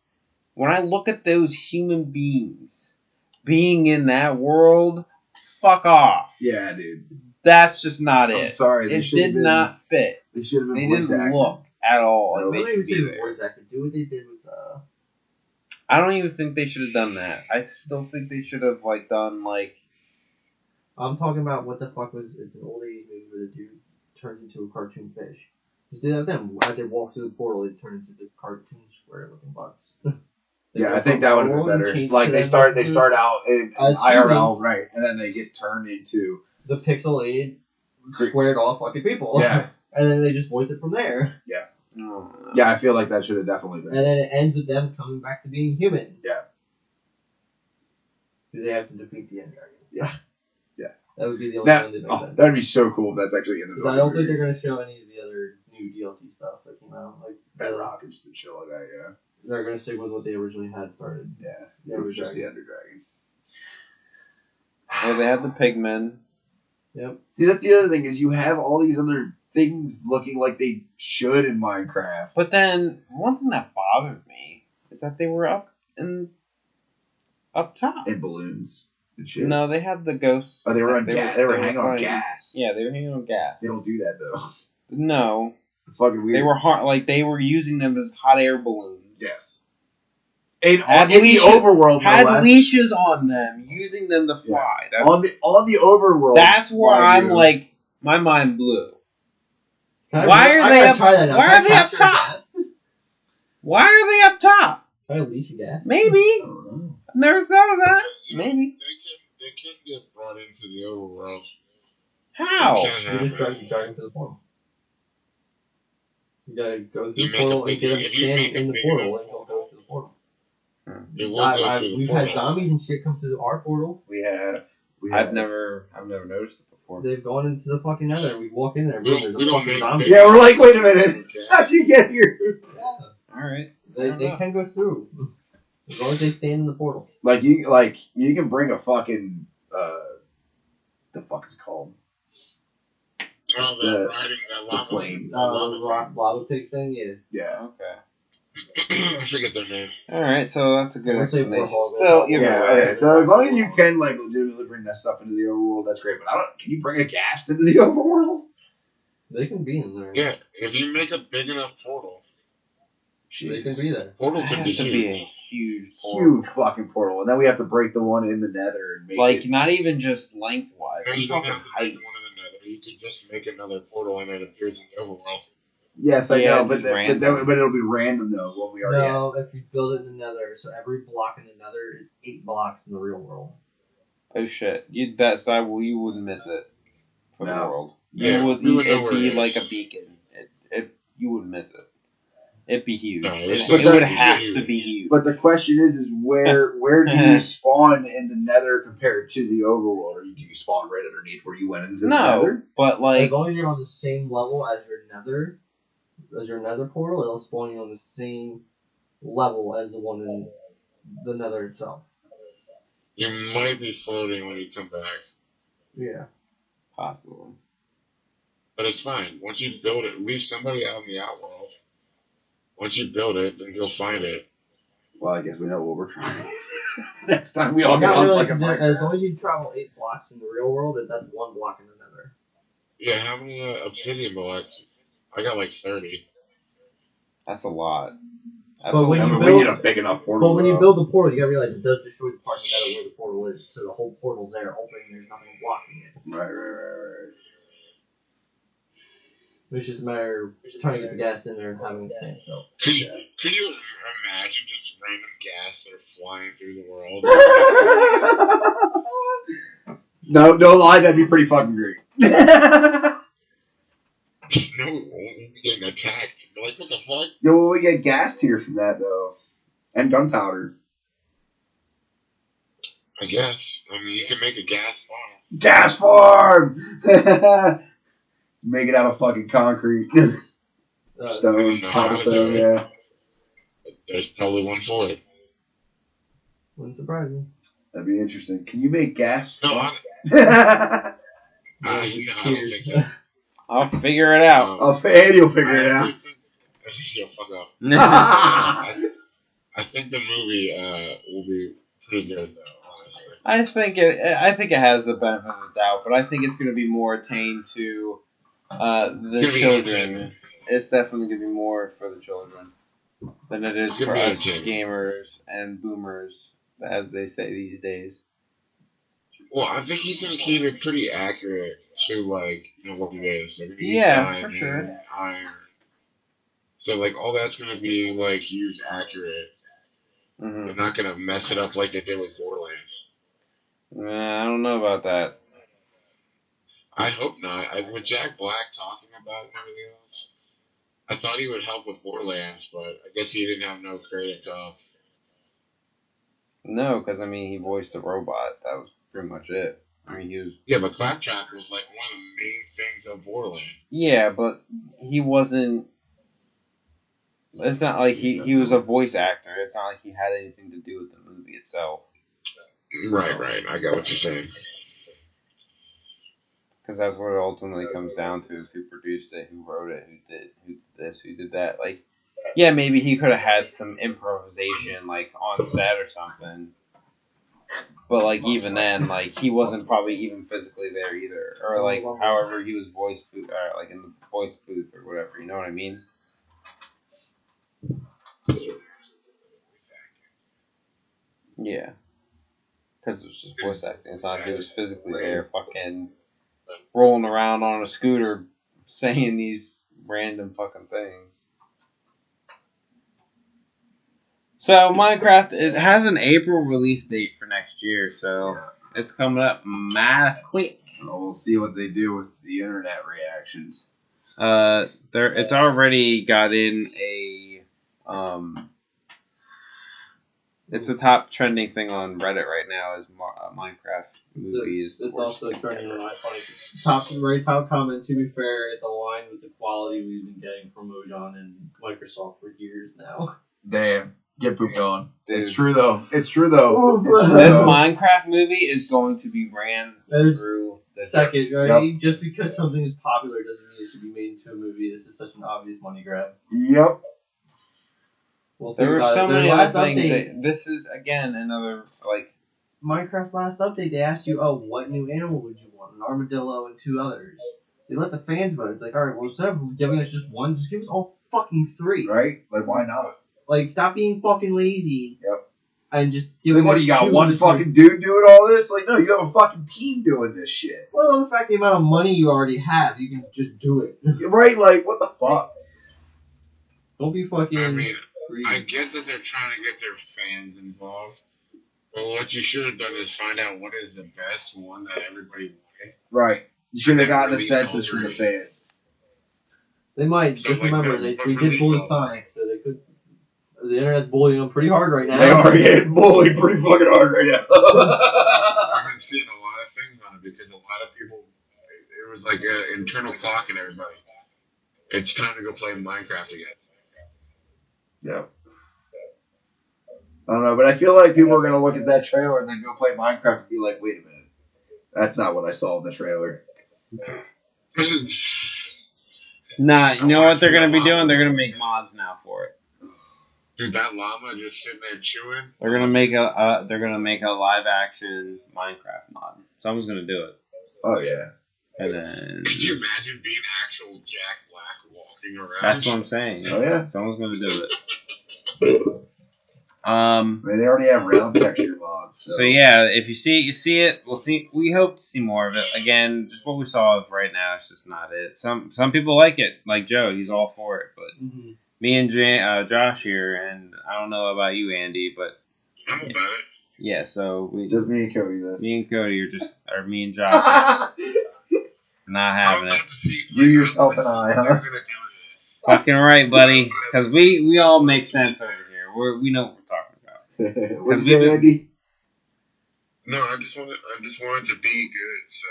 S4: When I look at those human beings being in that world, fuck off.
S3: Yeah, dude.
S4: That's just not it.
S3: I'm sorry.
S4: It did not fit.
S3: They should have been
S4: They didn't look at all.
S1: I don't even say voice actor. Do what they did with
S4: I don't even think they should have done that. I still think they should have done
S1: I'm talking about what the fuck was. It's an old 80s movie where the dude turns into a cartoon fish. Just did that with them. As they walk through the portal, they turn into the cartoon square looking bugs.
S3: Yeah, I think that would have been better. Like they start out in IRL, right, and then they get turned into
S1: the pixelated, squared off fucking people.
S3: Yeah,
S1: and then they just voice it from there.
S3: Yeah. Yeah, I feel like that should have definitely been.
S1: And then it ends with them coming back to being human.
S3: Yeah.
S1: Because they have to defeat the end dragon.
S3: Yeah.
S1: That would be the only one that makes sense.
S3: That'd be so cool if that's actually in the
S1: I don't think they're going to show any of the other new DLC stuff that came out. Like
S3: Bedrock and shit like that, yeah.
S1: They're going to stick with what they originally had started.
S3: Yeah. It was just the Ender Dragon.
S4: Well, they had the Pigmen.
S1: Yep.
S3: See, that's the other thing is you have all these other things looking like they should in Minecraft.
S4: But then one thing that bothered me is that they were up top.
S3: In balloons and shit.
S4: No, they had the ghosts.
S3: Oh, they were on gas. They were hanging on
S4: playing.
S3: gas.
S4: Yeah, they were hanging on gas.
S3: They don't do that though.
S4: No,
S3: It's fucking weird.
S4: they were they were using them as hot air balloons.
S3: Yes. In
S4: Leashes,
S3: the overworld, no
S4: had
S3: less.
S4: leashes on them, using them to fly.
S3: Yeah. On the overworld.
S4: That's where I'm like, my mind blew.
S1: Why are they up?
S4: Why are they up top? Why are they up top?
S1: Try to leash a gas.
S4: Maybe. I've never thought of that. Maybe.
S5: They can get brought into the overworld.
S4: How?
S1: You just drive to the portal. You gotta go through the portal and get them standing in the portal, and he'll go through the portal. We've had zombies and shit come through our portal.
S3: We have.
S4: I've never noticed it before.
S1: They've gone into the fucking nether. We walk in there, boom, there's a fucking zombie.
S3: Yeah, we're like, wait a minute. How'd you get here?
S4: All right.
S1: They can go through. As long as they stand in the portal.
S3: Like you can bring a fucking the fuck is it called?
S5: Oh, that
S3: the flame.
S1: Lava pig thing, yeah.
S3: Yeah.
S4: Okay.
S5: I forget their name.
S4: All right, so that's a good
S1: Let's say
S4: explanation.
S1: Warhol,
S4: Still,
S1: yeah.
S3: Okay. So as long as you can like legitimately bring that stuff into the overworld, that's great. But can you bring a ghast into the overworld?
S1: They can be in there.
S5: Yeah, if you make a big enough portal,
S3: Jesus.
S1: They can be there.
S5: portal
S4: It
S5: can
S4: has to
S5: be
S4: be
S5: huge.
S4: a huge,
S3: Huge fucking portal, and then we have to break the one in the nether and make
S4: like
S3: it.
S4: not even just lengthwise.
S5: And
S4: I'm
S5: you don't
S4: talking
S5: have to
S4: height.
S5: make one in the nether. You could just make another portal and it appears in the overworld.
S3: Yes, I
S4: Yeah,
S3: know, but
S4: just random.
S3: but it'll be random though when we already.
S1: No, if you build it in the nether, so every block in the nether is 8 blocks in the real world.
S4: Oh shit! You wouldn't miss it for the
S3: No.
S4: world.
S5: Yeah,
S4: You would.
S5: we would know
S4: It'd
S5: where
S4: be
S5: it
S4: like
S5: is.
S4: a beacon. You wouldn't miss it. It'd be huge.
S5: No,
S4: it
S3: but
S4: would
S3: that-
S4: have to be huge.
S3: But the question is where do you spawn in the nether compared to the overworld, or do you spawn right underneath where you went into the
S4: No,
S3: nether?
S4: but like
S1: As long as you're on the same level as your nether portal, it'll spawn you on the same level as the one in the nether itself.
S5: You might be floating when you come back,
S1: Yeah.
S4: possibly.
S5: but it's fine. Once you build it, leave somebody out in the outworld. Once you build it, then you'll find it.
S3: Well, I guess we know what we're trying. Next time we all get
S1: Not
S3: on
S1: really,
S3: like a
S1: 'cause
S3: bike.
S1: as long as you travel 8 blocks in the real world, that's 1 block in the nether.
S5: Yeah, how many obsidian bullets? I got like 30.
S4: That's a lot. That's
S1: But
S4: a
S1: when
S4: lot.
S1: you
S3: we
S1: build-
S3: need a big enough portal.
S1: But when you
S3: though.
S1: build the portal, you gotta realize it does destroy the part of the nether where the portal is, so the whole portal's there open, there's nothing blocking it.
S3: Right.
S1: It's just a matter of trying to get the gas in there and having it stand still.
S5: Could you imagine just random gas that are flying through the world?
S3: No lie, that'd be pretty fucking great.
S5: No, it won't. We'll be getting attacked. You're like, what the fuck?
S3: Yo, we get gas tiers from that though, and gunpowder.
S5: I guess. I mean, you can make a gas farm.
S3: Gas farm. Make it out of fucking concrete, stone,
S5: know how to
S3: cobblestone.
S5: do it.
S3: Yeah.
S5: There's probably one for it.
S1: Wouldn't surprise me.
S3: That'd be interesting. Can you make gas?
S5: No,
S3: farm?
S5: I don't
S1: Cheers.
S5: think so.
S4: I'll figure it out.
S3: And you'll figure it out.
S5: Shut the fuck up. I think the movie will be pretty good, though, honestly.
S4: I think it has the benefit of the doubt, but I think it's going to be more attained to the children. It's definitely going to be more for the children than it is
S5: It's gonna
S4: for
S5: be
S4: us
S5: entertaining.
S4: gamers and boomers, as they say these days.
S5: Well, I think he's going to keep it pretty accurate to, like, what it is. They're gonna use
S4: Yeah,
S5: diamond,
S4: for sure.
S5: Iron. So, like, all that's going to be, like, used accurate.
S4: Mm-hmm.
S5: They're not going to mess it up like they did with Borderlands.
S4: I don't know about that.
S5: I hope not. With Jack Black talking about it and everything else, I thought he would help with Borderlands, but I guess he didn't have no creative talk.
S4: No, because he voiced a robot. That was pretty much it. He was.
S5: Yeah, but Claptrap was like one of the main things of Borderlands.
S4: Yeah, but he wasn't. It's not like he was a voice actor. It's not like he had anything to do with the movie itself.
S5: Right. I got what you're saying.
S4: Because that's what it ultimately comes down to: is who produced it, who wrote it, who did this, who did that. Like, yeah, maybe he could have had some improvisation, like on set or something. But like even then, like he wasn't probably even physically there either, or like however he was like in the voice booth or whatever. You know what I mean? Yeah, because it was just voice acting. It's not like he was physically there, fucking rolling around on a scooter, saying these random fucking things. So Minecraft, it has an April release date for next year, so it's coming up mad quick.
S3: Well, we'll see what they do with the internet reactions.
S4: It's already got in a it's the top trending thing on Reddit right now is Minecraft movies.
S1: It's also trending on my funny top comment. To be fair, it's aligned with the quality we've been getting from Mojang and Microsoft for years now.
S3: Damn. Get pooped on.
S4: Dude.
S3: It's true though.
S4: This Minecraft movie is going to be ran through the
S1: second, right? Yep. Just because something is popular doesn't mean it should be made into a movie. This is such an obvious money grab.
S3: Yep.
S1: Well,
S4: there were so many other things. This is again another like
S1: Minecraft's last update. They asked you, "Oh, what new animal would you want?" An armadillo and 2 others. They let the fans vote. It's like, all right, well, instead of giving us just 1, just give us all fucking 3.
S3: Right? Like, why not?
S1: Like, stop being fucking lazy.
S3: Yep.
S1: And just give us.
S3: What do you got? One fucking dude doing all this? Like, no, you have a fucking team doing this shit.
S1: Well, the fact the amount of money you already have, you can just do it.
S3: Right? Like, what the fuck?
S1: Don't be fucking.
S5: I mean, I get that they're trying to get their fans involved, but what you should have done is find out what is the best one that everybody wanted.
S3: Right. You should have gotten a census from the fans.
S1: They might. Just remember, they did bully Sonic, so they could. The internet's bullying them pretty hard right now.
S3: They are getting bullied pretty fucking hard right now.
S5: I've been seeing a lot of things on it because a lot of people, it was like an internal clock in everybody. It's time to go play Minecraft again.
S3: Yeah. I don't know, but I feel like people are going to look at that trailer and then go play Minecraft and be like, wait a minute. That's not what I saw in the trailer.
S4: Nah, you know what they're going to be doing? They're going to make mods now for it.
S5: Dude, that llama just sitting there chewing.
S4: They're gonna make a live action Minecraft mod. Someone's gonna do it.
S3: Oh yeah.
S4: And then
S5: could you imagine being actual Jack Black walking around?
S4: That's what I'm saying.
S3: Oh yeah.
S4: Someone's gonna do it.
S3: I mean, they already have round texture mods.
S4: So yeah, if you see it, you see it. We'll see. We hope to see more of it. Again, just what we saw of right now is just not it. Some people like it, like Joe. He's all for it, but. Mm-hmm. Me and Josh here, and I don't know about you, Andy, but
S5: I'm about it.
S4: Yeah, so
S3: just me and Cody.
S4: Me and Cody or me and Josh, are not having it.
S3: You yourself and I, huh?
S4: Fucking right, buddy. Because we all make sense over here. We know what we're talking about.
S3: What did you say, Andy?
S5: No, I just wanted to be good. So.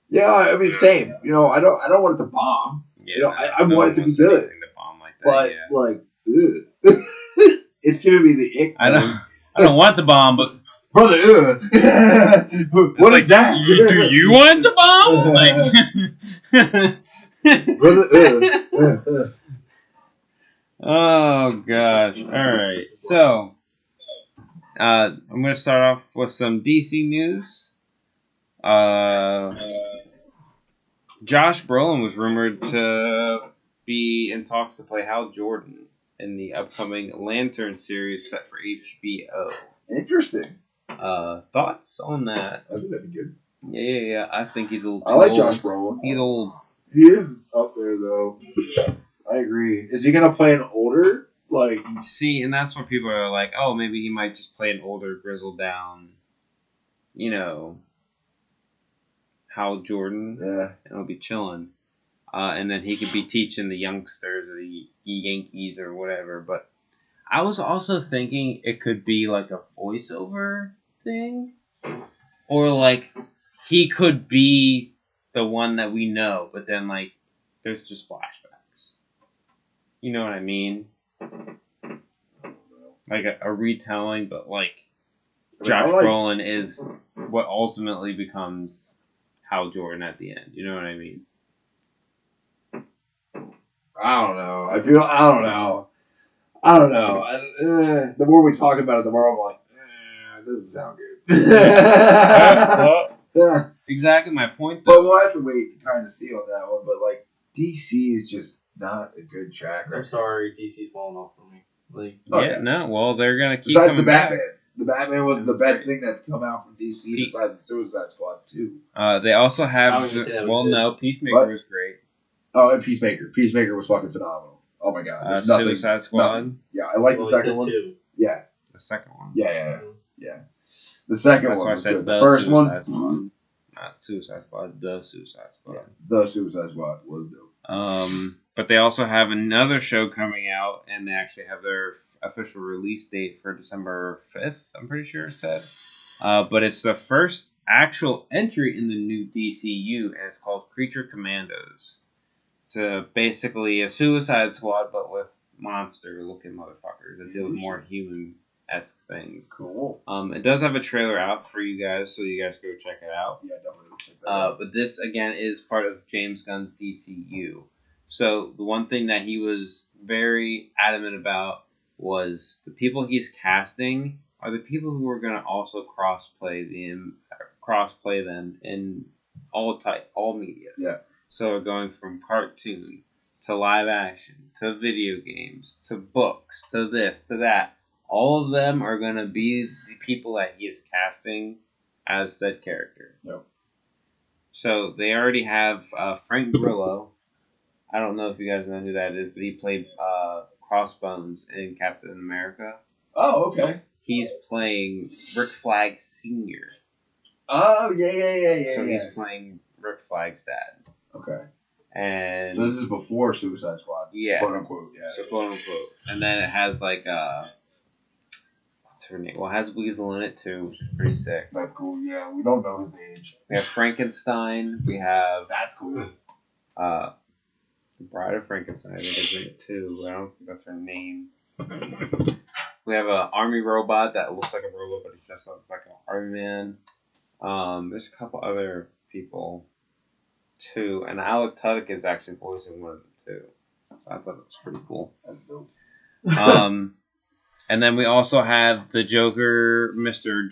S3: Yeah, I mean, same. You know, I don't want it to bomb. Yeah, you know, I want it to be good. But like, it's giving me the ick.
S4: I don't want to bomb, but
S3: brother, what is that?
S4: Do you want to bomb? Like,
S3: brother,
S4: Oh gosh! All right, so I'm gonna start off with some DC news. Josh Brolin was rumored to be in talks to play Hal Jordan in the upcoming Lantern series set for HBO.
S3: Interesting.
S4: Thoughts on that?
S3: I think that'd be good.
S4: Yeah. I think he's a little too
S3: I like
S4: old.
S3: Josh Brolin.
S4: He's old.
S3: He is up there, though. I agree. Is he going to play an older? Like,
S4: see, and that's what people are like, oh, maybe he might just play an older, grizzled down, Hal Jordan.
S3: Yeah.
S4: And he'll be chilling. And then he could be teaching the youngsters or the Yankees or whatever. But I was also thinking it could be like a voiceover thing. Or like he could be the one that we know, but then like there's just flashbacks. You know what I mean? Like a retelling, but like Josh Brolin is what ultimately becomes
S2: Hal Jordan at the end. You know what I mean?
S3: I don't know. I don't know. The more we talk about it, the more I'm like, it doesn't sound good.
S2: Exactly my point,
S3: But
S2: though.
S3: we'll have to wait and kind of see on that one. But like DC is just not a good track record.
S1: I'm sorry, DC's falling off for me. Like,
S2: Well, they're gonna keep.
S3: Besides the
S2: coming back.
S3: Batman, the Batman was the best thing that's come out from DC besides the Suicide Squad 2.
S2: They also
S1: I
S2: have.
S1: was gonna say that was good.
S2: No, Peacemaker was great.
S3: Oh, and Peacemaker. Peacemaker was fucking phenomenal. Oh my god. There's nothing.
S2: Suicide Squad.
S3: Nothing. Yeah, I like the second one.
S1: Two.
S3: Yeah.
S2: The second one.
S3: Yeah. The second
S2: That's
S3: one
S2: why I
S3: was
S2: said
S3: good.
S2: the
S3: The first
S2: Suicide
S3: one,
S2: Squad. Not Suicide Squad. The Suicide Squad.
S3: yeah, the Suicide Squad was dope.
S2: But they also have another show coming out, and they actually have their official release date for December 5th. I'm pretty sure it said. But it's the first actual entry in the new DCU, and it's called Creature Commandos. It's basically a Suicide Squad, but with monster-looking motherfuckers that deal with more human-esque things.
S3: Cool.
S2: It does have a trailer out for you guys, so you guys go check it out.
S3: Yeah, definitely check that out.
S2: But this, again, is part of James Gunn's DCU. So the one thing that he was very adamant about was the people he's casting are the people who are going to also cross-play them in all media.
S3: Yeah.
S2: So we're going from cartoon to live action to video games to books to this to that. All of them are going to be the people that he is casting as said character.
S3: Yep.
S2: So they already have Frank Grillo. I don't know if you guys know who that is, but he played Crossbones in Captain America.
S3: Oh, okay.
S2: He's playing Rick Flag Sr.
S3: Oh, yeah.
S2: So he's playing Rick Flag's dad.
S3: Okay.
S2: And
S3: So this is before Suicide Squad.
S2: Yeah.
S3: Quote unquote. Yeah.
S2: So quote unquote. And then it has like what's her name? Well, it has Weasel in it too, which is pretty sick.
S3: That's cool. Yeah, we don't know his age.
S2: We have Frankenstein. We have
S3: That's cool.
S2: The Bride of Frankenstein, I think, is in it too, but I don't think that's her name. We have an army robot that looks like a robot, but he just looks like an army man. There's a couple other people too, and Alec Tudyk is actually voicing one of them too. So I thought it was pretty cool.
S3: That's dope.
S2: And then we also have the Joker, Mr.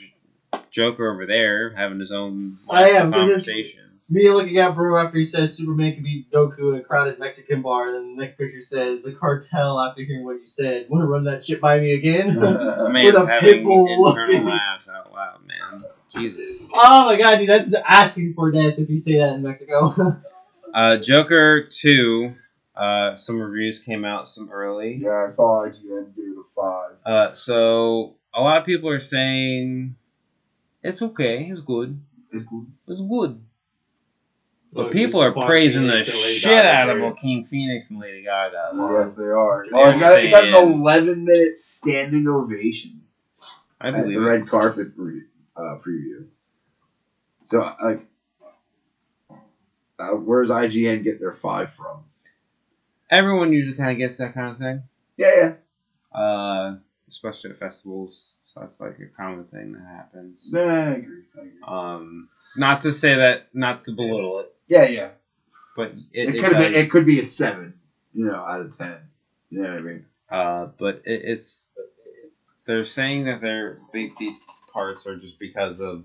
S2: Joker over there, having his own conversations.
S1: Me looking at bro after he says Superman can beat Goku in a crowded Mexican bar, and then the next picture says the cartel after hearing what you said. Want to run that shit by me again?
S2: Man's
S1: With a
S2: having
S1: pit bull
S2: internal
S1: looking.
S2: laughs out loud, man. Jesus.
S1: Oh my god, dude, that's asking for death if you say that in Mexico.
S2: Joker 2, some reviews came out some early.
S3: Yeah, I saw IGN do the 5.
S2: So a lot of people are saying it's okay, it's good.
S3: It's good.
S2: It's good. But
S1: Look,
S2: people are
S1: Joaquin
S2: praising the
S1: Phoenix and Lady
S2: shit
S1: Gaga
S2: out of
S1: there.
S2: Joaquin Phoenix and Lady Gaga.
S3: Yes, they are.
S2: They're
S3: Oh, it got an
S2: saying-
S3: 11-minute standing ovation
S2: I
S3: at
S2: believe
S3: the
S2: it.
S3: red carpet preview. So, like, where's IGN get their 5 from?
S2: Everyone usually kind of gets that kind of thing.
S3: Yeah.
S2: Especially at festivals. So that's like a common thing that happens.
S3: Nah, I agree.
S2: Not to say that, not to belittle it,
S3: Yeah.
S2: but
S3: It could have been. It could be a 7, out of 10. You know what I mean?
S2: But it's they're saying that these parts are just because of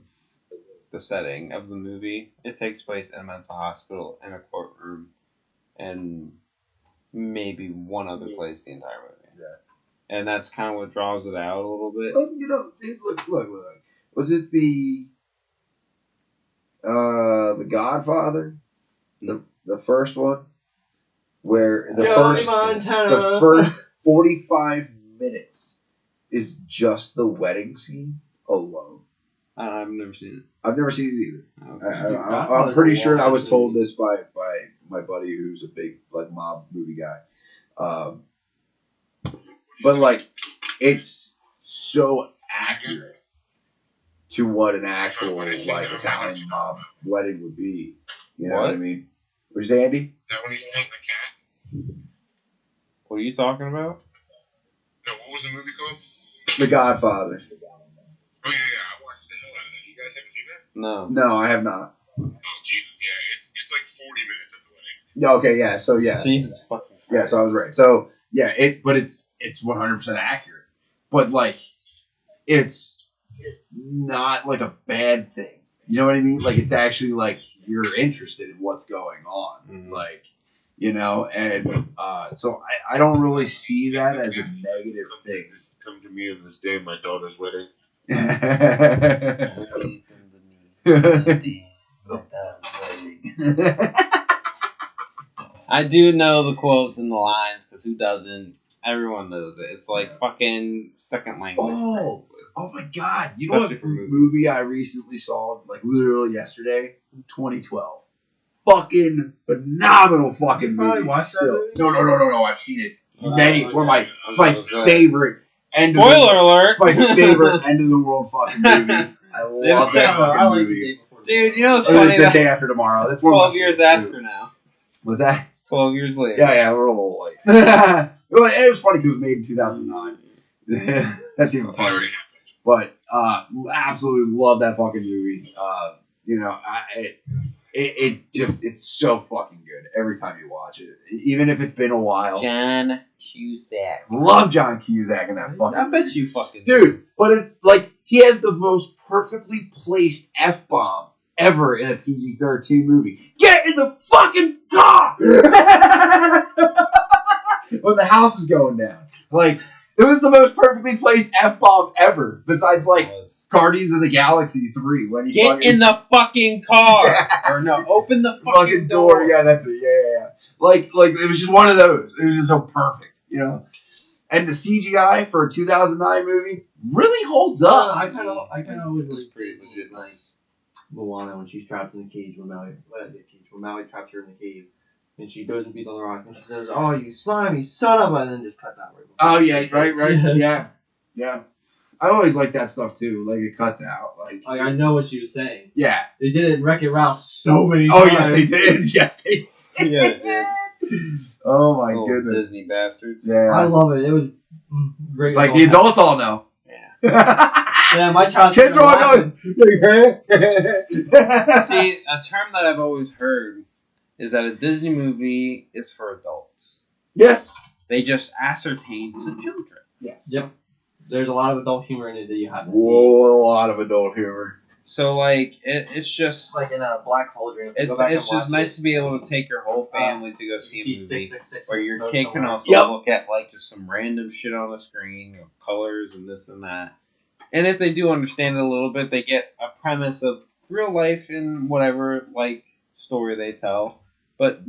S2: the setting of the movie. It takes place in a mental hospital, in a courtroom, and maybe one other place the entire movie.
S3: Yeah.
S2: And that's kind of what draws it out a little bit.
S3: Well, look. Was it the Godfather, the first one, where the first 45 minutes is just the wedding scene alone?
S2: I've never seen it.
S3: I've never seen it either.
S2: Okay.
S3: I'm pretty sure I was told this by my buddy who's a big mob movie guy. But it's so accurate to what an actual Italian mob wedding would be. You know what I mean? What'd you say, Andy?
S5: Is that when he's playing the cat?
S2: What are you talking about?
S5: No, what was the movie called?
S3: The Godfather.
S5: Oh, yeah, I watched the hell out of that. You guys haven't seen that?
S2: No.
S3: No, I have not.
S5: Oh, Jesus.
S3: Yeah. Okay. Yeah. So yeah.
S4: Jesus fucking.
S3: Yeah. So I was right. So yeah. It's 100% accurate, but like it's not like a bad thing. You know what I mean? Like it's actually like you're interested in what's going on, like and so I don't really see that as a negative thing.
S5: Come to me on this day of my daughter's wedding.
S4: I do know the quotes and the lines because who doesn't? Everyone knows it. It's like fucking second language.
S3: Oh my god! You know what movie I recently saw, like literally yesterday? 2012. Fucking phenomenal fucking movie. Still, no. I've seen it many. It's my favorite.
S4: Spoiler alert!
S3: It's my favorite end of the world fucking movie. I love that fucking movie.
S4: Dude, you know what's funny?
S3: The day after tomorrow.
S4: That's 12 years after now.
S3: Was that?
S4: It's 12 years later.
S3: Yeah, we're a little late. It was funny because it was made in 2009. That's even funnier. But absolutely love that fucking movie. It's so fucking good every time you watch it, even if it's been a while.
S4: John Cusack.
S3: Love John Cusack in that fucking.
S4: I bet you fucking
S3: dude. But it's like he has the most perfectly placed F-bomb ever in a PG-13 movie. Get in the fucking car when the house is going down. Like it was the most perfectly placed F-bomb ever. Besides like Guardians of the Galaxy 3 when he
S4: get in the fucking car or no, open the fucking door.
S3: Yeah, that's it. Yeah. Like it was just one of those. It was just so perfect, And the CGI for a 2009 movie really holds up.
S1: I kind of always like pretty legit nice. Moana when she's trapped in the cage when Maui traps her in the cave. And she goes and beats on the rock, and she says, "Oh, you slimy son of a!" And then just cuts out.
S3: Oh yeah, right, yeah. I always like that stuff too. Like it cuts out. Like
S1: I know what she was saying.
S3: Yeah,
S1: they did it in Wreck-It Ralph so many times.
S3: Oh yes, they did. Yes, they did.
S4: Yeah, they did.
S3: Oh my goodness,
S4: Disney bastards.
S3: Yeah,
S1: I love it. It was great.
S3: It's like the adults all know.
S4: Yeah.
S1: Yeah, my child.
S3: Kids are all going.
S4: See, a term that I've always heard is that a Disney movie is for adults.
S3: Yes.
S4: They just ascertain to children.
S1: Yes. Yep. There's a lot of adult humor in it that you have to see.
S3: Whoa, a lot of adult humor.
S4: So, like, it's just...
S1: like in a Black Hole Dream.
S4: It's just nice to be able to take your whole family to go see a movie
S1: 666
S4: where your kid can
S1: somewhere.
S4: also look at, like, just some random shit on the screen, colors and this and that. And if they do understand it a little bit, they get a premise of real life and whatever, like, story they tell. But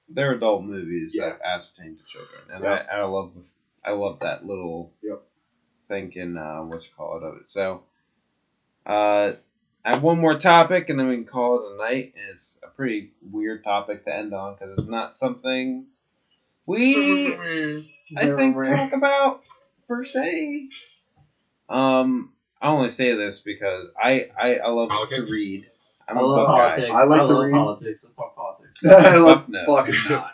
S4: they're adult movies that ascertain to children. And I love that little thinking, of it. So, I have one more topic, and then we can call it a night. And it's a pretty weird topic to end on because it's not something we, I think, talk about per se. I only say this because I love to read. I'm a book guy.
S3: I like to read.
S1: Politics. Let's talk politics.
S3: Let's fucking not.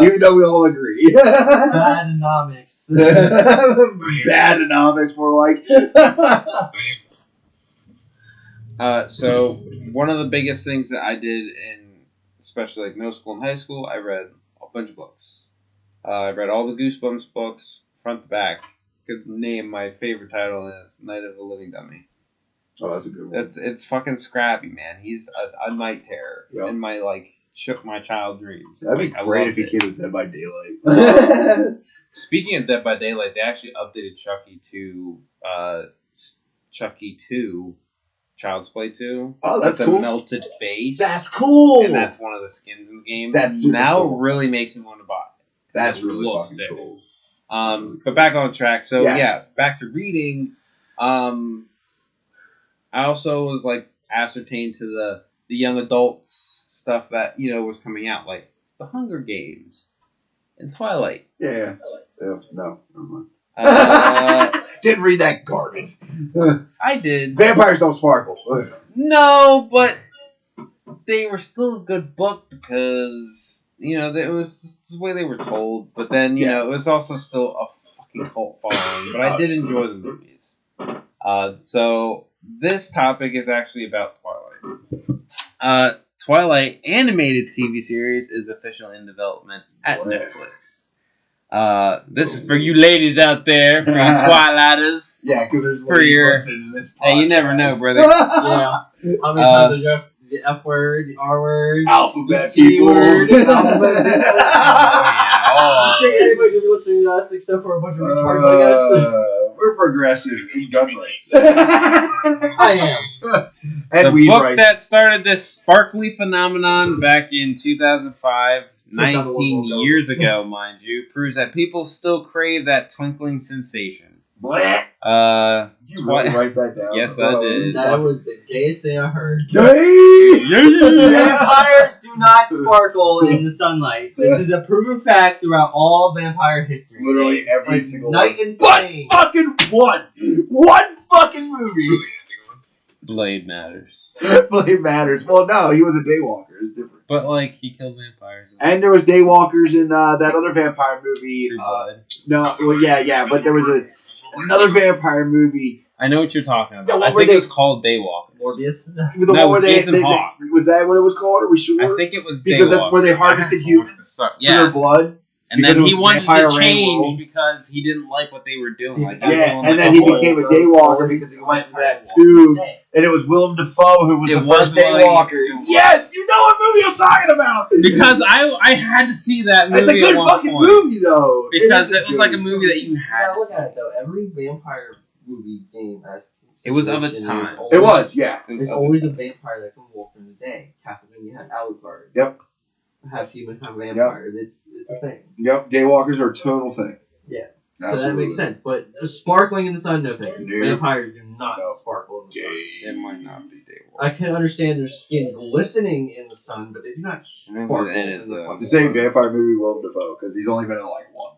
S3: Even though we all agree.
S1: Badanomics.
S3: Badanomics, more like.
S4: So one of the biggest things that I did in, especially like middle school and high school, I read a bunch of books. I read all the Goosebumps books, front to back. Could name my favorite title is Night of the Living Dummy.
S3: Oh, that's a good one.
S4: It's fucking Scrappy, man. He's a night terror in my shook my child dreams.
S3: That'd be great if he came with Dead by Daylight.
S4: Speaking of Dead by Daylight, they actually updated Chucky to Chucky 2, Child's Play 2.
S3: Oh, that's
S4: with
S3: cool.
S4: A melted face.
S1: That's cool.
S4: And that's one of the skins in the game.
S3: That's super
S4: now
S3: cool.
S4: really makes me want to buy it.
S3: That's really fucking cool.
S4: But back on track. So back to reading. I also was ascertained to the young adults stuff that was coming out, like The Hunger Games and Twilight.
S3: Yeah. No, never mind. Didn't read that garbage.
S4: I did.
S3: Vampires don't sparkle.
S4: No, but they were still a good book because it was just the way they were told. But then it was also still a fucking cult following. But I did enjoy the movies. So this topic is actually about Twilight. Twilight animated TV series is officially in development at Netflix. This is for you ladies out there, for you Twilighters.
S3: Yeah, because there's
S4: For your-
S3: listening to this podcast.
S4: Hey, you never know, brother.
S1: Yeah. How many times did you have the F word, the R word,
S3: Alphabet
S1: the C
S3: people.
S1: word, alphabet people? I
S4: Oh,
S1: think anybody's gonna be listening to us except for a bunch of retards, I guess.
S3: We're progressive in gun rights.
S1: I am.
S3: And
S4: the
S3: weed
S4: book
S3: rights.
S4: that started this sparkly phenomenon back in 2005, 19 years ago, mind you, proves that people still crave that twinkling sensation.
S3: What?
S4: Did
S3: You really write that down?
S4: Yes, I did.
S1: That was the gayest thing I heard.
S3: Gay!
S1: Vampires do not sparkle in the sunlight. This is a proven fact throughout all vampire history.
S3: Literally every
S1: Like
S3: single
S1: Night
S3: one.
S1: and
S3: But
S1: Day.
S3: fucking one fucking movie.
S4: Blade matters.
S3: Blade matters. Well, no, he was a daywalker. It's different.
S4: But, like, he killed vampires.
S3: And there was daywalkers in that other vampire movie.
S4: True Blood.
S3: No, well, yeah, but there was another vampire movie.
S4: I know what you're talking about.
S3: The one
S4: I
S3: where
S4: think
S3: they-
S4: it was called Daywalkers.
S1: Morbius.
S3: The
S4: No,
S3: one where
S4: with
S3: they,
S4: Ethan Hawke.
S3: was that what it was called? Are we sure?
S4: I think it was
S3: Because that's where they
S4: Daywalkers.
S3: harvested humans for
S4: Yeah.
S3: their blood.
S4: And
S3: because
S4: then
S3: it
S4: he
S3: was
S4: wanted
S3: Vampire
S4: to
S3: Rain
S4: change
S3: World.
S4: because he didn't like what they were doing.
S1: See,
S4: Like, they were
S3: Yes,
S4: doing,
S3: and
S4: like,
S3: then
S4: a
S3: he
S4: whole-
S3: became a daywalker because he went to that tube, and it was Willem Dafoe who was
S4: It
S3: the
S4: was
S3: first
S4: like-
S3: daywalker. Yes, you know what movie I'm talking about.
S4: Because I had to see that movie
S3: It's a good
S4: at one
S3: fucking
S4: point.
S3: movie though.
S4: Because
S3: is
S4: it was
S3: good
S4: like a movie that you had
S1: Yeah,
S4: to
S1: look
S4: see.
S1: at it though. Every vampire movie game has.
S4: It was of its
S1: situation.
S4: time.
S3: It was, yeah.
S1: There's always a vampire that can walk in the day. Castlevania had Alucard.
S3: Yep.
S1: Have human kind of vampire. It's a thing.
S3: Yep, daywalkers are a total thing.
S1: Yeah.
S3: Absolutely.
S1: So that makes sense. But sparkling in the sun, no thank you.
S3: Nope.
S1: Vampires do not
S3: Nope.
S1: sparkle in the sun.
S4: It might not be Daywalker.
S1: I can understand their skin glistening in the sun, but they do not sparkle
S4: And
S1: in
S4: it's,
S1: the
S4: uh,
S1: fucking
S3: It's the same
S1: sun.
S3: vampire movie Willem Dafoe because he's only been in like one.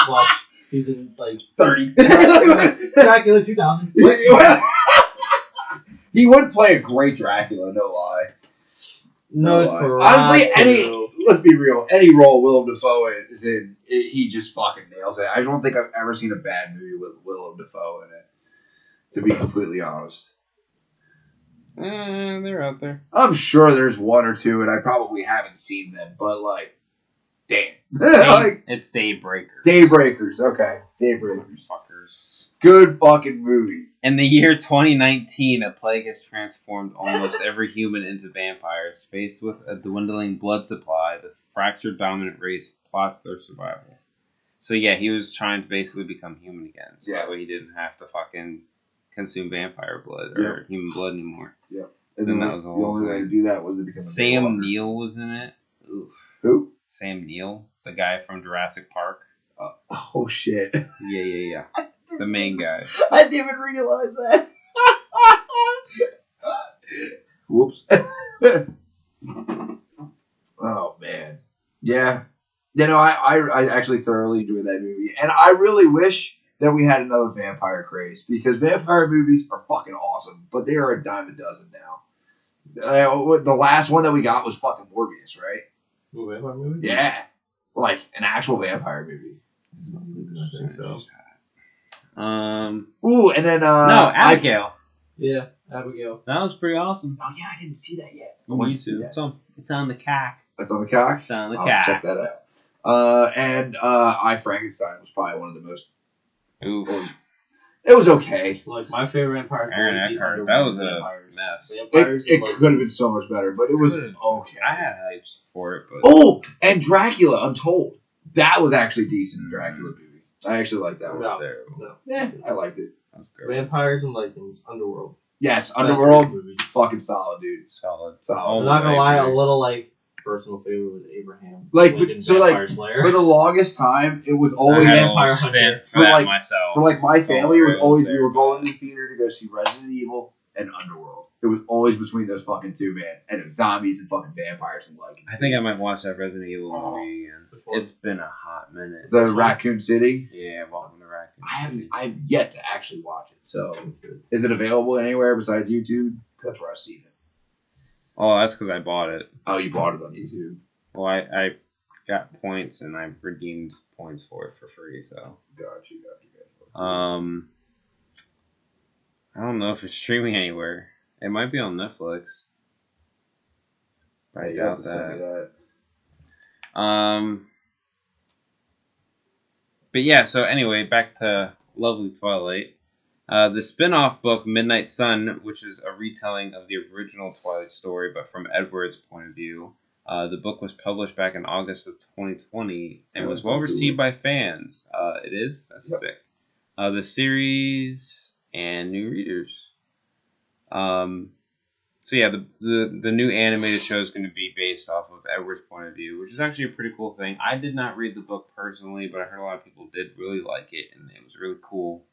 S1: Watch. He's in like
S3: 30.
S1: Dracula 2000.
S3: He would play a great Dracula, no lie.
S1: Nosferatu.
S3: Honestly, let's be real, any role Willem Dafoe is in, he just fucking nails it. I don't think I've ever seen a bad movie with Willem Dafoe in it, to be completely honest.
S4: They're out there.
S3: I'm sure there's one or two, and I probably haven't seen them, but like, damn. Like,
S4: It's Daybreakers.
S3: Daybreakers, okay. Daybreakers.
S4: Fuckers.
S3: Good fucking movie.
S4: In the year 2019, a plague has transformed almost every human into vampires. Faced with a dwindling blood supply, the fractured dominant race plots their survival. So yeah, he was trying to basically become human again. So that way he didn't have to fucking consume vampire blood or human blood anymore.
S3: And
S4: Then
S3: the,
S4: that was the
S3: the
S4: whole
S3: only way to
S4: thing.
S3: do that was to become a
S4: Sam
S3: Daywalker.
S4: Neill was in it. Oof.
S3: Who?
S4: Sam Neill, the guy from Jurassic Park.
S3: Oh shit.
S4: Yeah. The main guy.
S3: I didn't even realize that. Whoops. Oh man. Yeah. You know, I actually thoroughly enjoyed that movie. And I really wish that we had another vampire craze because vampire movies are fucking awesome, but they are a dime a dozen now. The last one that we got was fucking Morbius, right?
S1: Ooh, vampire movie?
S3: Yeah. Like an actual vampire movie. Ooh, and then
S4: no, Abigail.
S1: Yeah, Abigail.
S4: That was pretty awesome.
S3: Oh yeah, I didn't see that yet. I
S4: On
S3: wanted to see
S4: YouTube.
S3: that.
S4: It's on the CAC.
S3: That's on the cock.
S4: It's on the
S3: I'll have to check
S4: CAC.
S3: that out. And I Frankenstein was probably one of the most.
S4: Oof.
S3: It was okay.
S1: Like my favorite vampire.
S4: Aaron Eckhart. That was a mess.
S3: It could have been so much better, but it was
S4: Could've.
S3: okay.
S4: I had hypes for it, but
S3: Oh, and Dracula Untold. That was actually decent. Dracula movie. I actually liked that one.
S1: No.
S4: terrible.
S1: No.
S3: Yeah, I liked it.
S4: That was great.
S1: Vampires and Vikings, Underworld.
S3: Yes,
S1: Best
S3: Underworld,
S1: movies.
S3: fucking solid, dude.
S4: Solid.
S3: Solid.
S1: I'm not gonna
S4: I
S1: lie, a
S4: agree.
S1: little like personal favorite was Abraham.
S3: Like,
S1: Lincoln
S3: so, like,
S1: Vampire Slayer.
S3: For the longest time, it was
S4: I
S3: always
S4: had a
S1: Vampire
S4: little
S1: Hunter.
S4: stint for
S3: For,
S4: that
S3: like-
S4: myself.
S3: for like my family. It was
S4: Oh,
S3: always
S4: there.
S3: we were going to the theater to go see Resident Evil and Underworld. It was always between those fucking two, man. And it was zombies and fucking vampires and like.
S4: I think I might watch that Resident Evil movie again.
S1: Which one?
S4: It's been a hot minute.
S3: The Raccoon City.
S4: Yeah, Welcome to Raccoon.
S3: I've yet to actually watch it. So, is it available anywhere besides YouTube? That's where I've seen it.
S4: Oh, that's because I bought it.
S3: Oh, you bought it on YouTube.
S4: Well, I got points and I redeemed points for it for free. So,
S3: Gotcha. Let's see.
S4: I don't know if it's streaming anywhere. It might be on Netflix. I
S3: you
S4: doubt
S3: have to send me
S4: that.
S3: that.
S4: But yeah, so anyway, back to Lovely Twilight. The spin-off book, Midnight Sun, which is a retelling of the original Twilight story, but from Edward's point of view. The book was published back in August of 2020 and was well received by fans. It is? That's sick. The series and new readers. So yeah, the new animated show is going to be based off of Edward's point of view, which is actually a pretty cool thing. I did not read the book personally, but I heard a lot of people did really like it, and it was really cool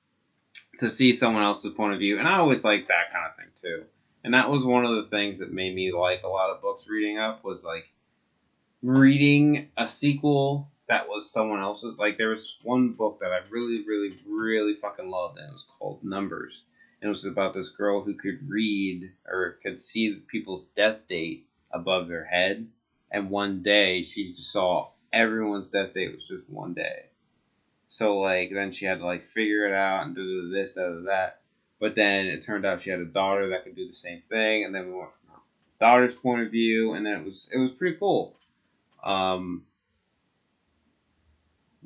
S4: to see someone else's point of view. And I always like that kind of thing too. And that was one of the things that made me like a lot of books reading up, was like reading a sequel that was someone else's. Like there was one book that I really, really, really fucking loved, and it was called Numbers. And it was about this girl who could read or could see people's death date above their head. And one day she just saw everyone's death date was just one day. So like then she had to like figure it out and do this, that. But then it turned out she had a daughter that could do the same thing, and then we went from her daughter's point of view, and then it was pretty cool.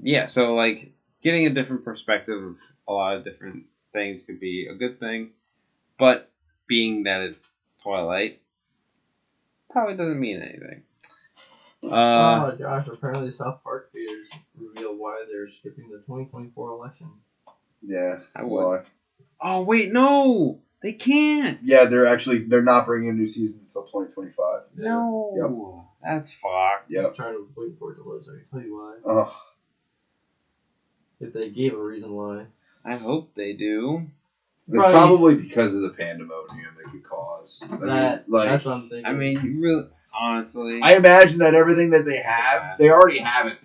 S4: Yeah, so like getting a different perspective of a lot of different things could be a good thing, but being that it's Twilight, probably doesn't mean anything.
S1: Josh, apparently South Park creators reveal why they're skipping the 2024 election.
S3: Yeah.
S4: I would. Oh wait, no, they can't.
S3: Yeah, they're not bringing a new season until 2025.
S4: No, that's fucked.
S3: Yep.
S1: I'm trying to wait for it to load so I can tell you why.
S3: Oh.
S1: If they gave a reason why.
S4: I hope they do.
S3: It's probably because of the pandemonium it could cause.
S1: That's what I'm thinking.
S4: I mean, you really, honestly,
S3: I imagine that everything that they have, they already have it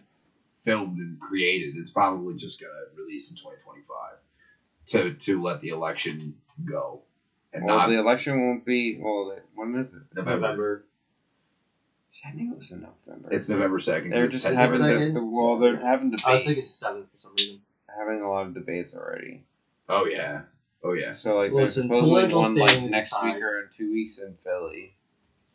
S3: filmed and created. It's probably just going to release in 2025 to let the election go. And
S4: the election won't be. Well, when is it?
S1: November.
S4: I knew it was in November.
S3: It's November 2nd.
S4: They're just having they're having debates.
S1: I think it's 7th for some reason.
S4: They're having a lot of debates already.
S3: Oh yeah.
S4: So like
S1: Listen,
S4: there's supposedly one like
S1: standings
S4: next
S1: aside.
S4: week or in 2 weeks in Philly.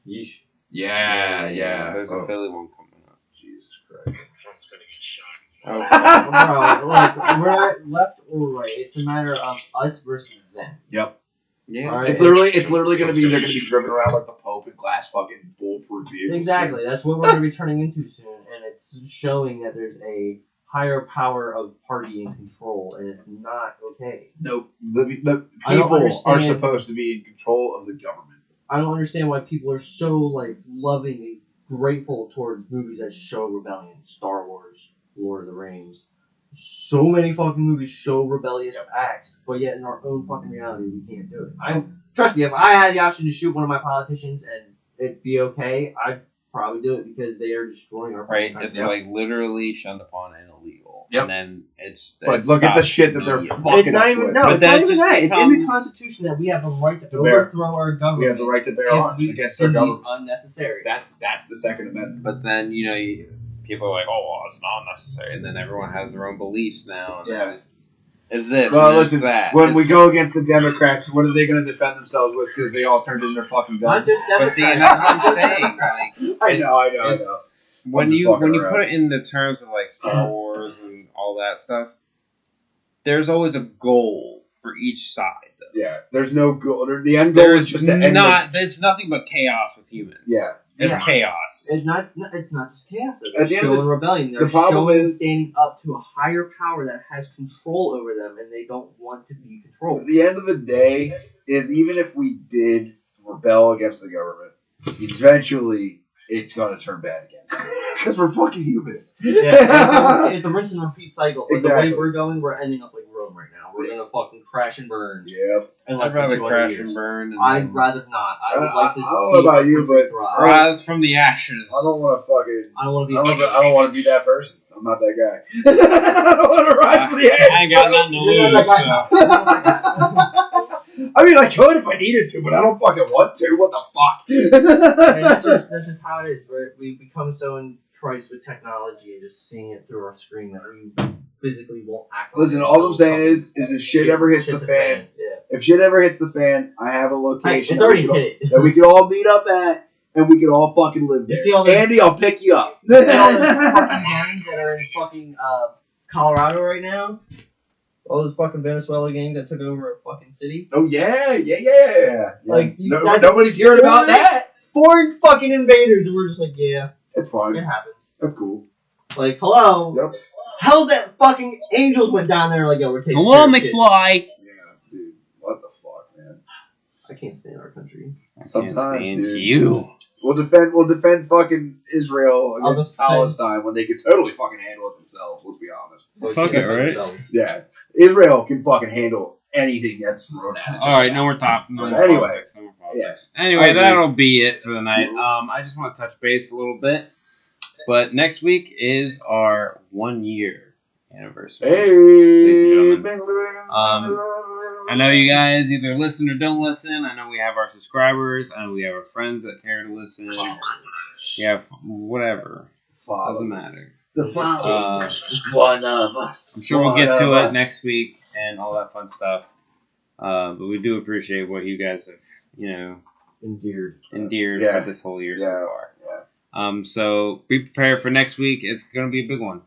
S1: Yeesh.
S3: Yeah.
S4: There's a Philly one coming up.
S3: Jesus Christ.
S5: Trump's gonna get shot.
S1: Bro, like, we're not left or right. It's a matter of us versus them.
S3: Yep.
S4: Yeah.
S1: Right.
S3: It's literally gonna be, they're gonna be driven around like the Pope in glass fucking bulletproof vehicles.
S1: Exactly. That's what we're going to be turning into soon, and it's showing that there's a higher power of party and control, and it's not okay.
S3: Nope. The
S1: I don't
S3: people are
S1: understand.
S3: supposed to be in control of the government.
S1: I don't understand why people are so like loving and grateful towards movies that show rebellion. Star Wars, Lord of the Rings. So many fucking movies show rebellious acts, but yet in our own fucking reality, we can't do it. Trust me, if I had the option to shoot one of my politicians and it'd be okay, I'd probably do it because they are destroying our
S4: Right.
S1: country.
S4: It's like literally shunned upon and illegal.
S3: Yep.
S4: And then
S3: But look at the shit that they're fucking
S1: It's not
S3: us
S1: even
S3: with.
S1: no.
S4: But
S1: It's
S4: that
S1: not even
S4: just
S1: that. It's in the
S4: becomes-
S1: Constitution that we have the right to
S3: To bear.
S1: overthrow our government.
S3: We have the right to bear
S1: if
S3: arms
S1: we
S3: against our
S1: deem these
S3: government.
S1: unnecessary.
S3: That's the Second Amendment.
S4: But then people are like, oh, well, it's not necessary, and then everyone has their own beliefs now. And
S3: Yeah.
S4: Is this?
S3: Well,
S4: and
S3: listen,
S4: is that.
S3: when we go against the Democrats, what are they going to defend themselves with? Because they all turned in their fucking
S1: Not
S3: guns.
S1: just
S4: But
S1: Democrats.
S4: see, and that's what I'm saying. Like,
S3: I know.
S4: it's- When
S3: I'm just
S4: you
S3: fucking around.
S4: put it in the terms of like Star Wars and all that stuff, there's always a goal for each side. Though.
S3: Yeah, there's no goal. The end goal is just to end
S4: There's nothing but chaos with humans.
S3: Yeah.
S4: It's
S1: Yeah.
S4: chaos.
S1: It's not just chaos.
S3: At
S1: They're
S3: the end of
S1: showing rebellion. They're
S3: the problem
S1: showing
S3: is-
S1: standing up to a higher power that has control over them, and they don't want to be controlled.
S3: At the end of the day, is even if we did rebel against the government, eventually it's going to turn bad again. Because we're fucking humans.
S1: Yeah, it's a rinse and repeat cycle. Like
S3: Exactly.
S1: the way we're going, we're ending up like Rome right now. We're gonna fucking crash and burn.
S3: Yep.
S1: In
S4: I'd
S1: less than
S4: rather
S1: 200
S4: crash
S1: years.
S4: and burn. And
S1: I'd rather not. I would like to
S3: I
S1: see.
S3: don't know about
S1: our
S3: you,
S1: country
S3: but
S1: thrive.
S4: rise from the ashes.
S3: I don't want to fucking.
S1: I don't want to be.
S3: I don't want to be that person. I'm not that guy. I don't want to rise from the edge.
S4: I ain't got nothing to
S1: You're
S4: lose.
S1: not that guy.
S3: I mean, I could if I needed to, but I don't fucking want to. What the fuck?
S1: And that's just how it is. We become so entranced with technology and just seeing it through our screen that we physically won't act. like
S3: Listen,
S1: it.
S3: all I'm saying is if shit ever hits the fan,
S1: yeah.
S3: if shit ever hits the fan, I have a
S1: Hey,
S3: location
S1: it's already
S3: that,
S1: hit.
S3: that we could all meet up at, and we could all fucking live there.
S1: You see all the-
S3: Andy, I'll pick you up.
S1: You see all those fucking gangs that are in fucking Colorado right now? All those fucking Venezuela gangs that took over a fucking city?
S3: Oh, yeah.
S1: Like,
S3: nobody's hearing about that.
S1: Foreign fucking invaders, and we're just like, yeah,
S3: It's fine.
S1: it happens.
S3: That's cool.
S1: Like, hello?
S3: Yep.
S1: How's that fucking Angels went down there like, yo, we're taking
S2: Hello,
S1: care of shit.
S2: McFly.
S3: Yeah, dude. What the fuck, man?
S1: I can't stand our country.
S3: Sometimes,
S2: Can't stand
S3: dude.
S2: you.
S3: We'll defend fucking Israel
S1: I'll
S3: against
S1: defend-
S3: Palestine when they can totally fucking handle it themselves, let's be honest.
S2: Fuck it, right?
S3: Yeah. Israel can fucking handle anything that's thrown at it.
S2: All right, no more topics. No more
S3: Anyway,
S2: politics. No more politics.
S3: I
S2: Anyway,
S3: agree.
S2: that'll be it for the night. I just want to touch base a little bit, but next week is our 1 year anniversary.
S3: Hey,
S2: I know you guys either listen or don't listen. I know we have our subscribers. I know we have our friends that care to listen. Yeah, whatever. Doesn't matter.
S3: The followers. One of us.
S2: I'm sure we'll get to it next week and all that fun stuff. But we do appreciate what you guys have, endeared
S3: Yeah.
S2: for this whole year
S3: Yeah.
S2: so far.
S3: Yeah.
S2: So be prepared for next week. It's going to be a big one.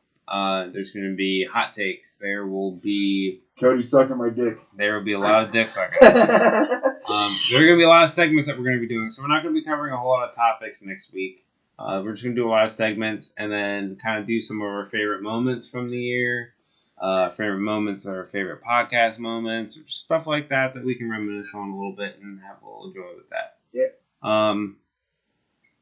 S2: There's going to be hot takes. There will be
S3: Cody sucking my dick.
S2: a lot of dick sucking. There are going to be a lot of segments that we're going to be doing. So we're not going to be covering a whole lot of topics next week. We're just going to do a lot of segments and then kind of do some of our favorite moments from the year. Favorite moments or favorite podcast moments or just stuff like that we can reminisce on a little bit and have a little joy with that.
S3: Yeah.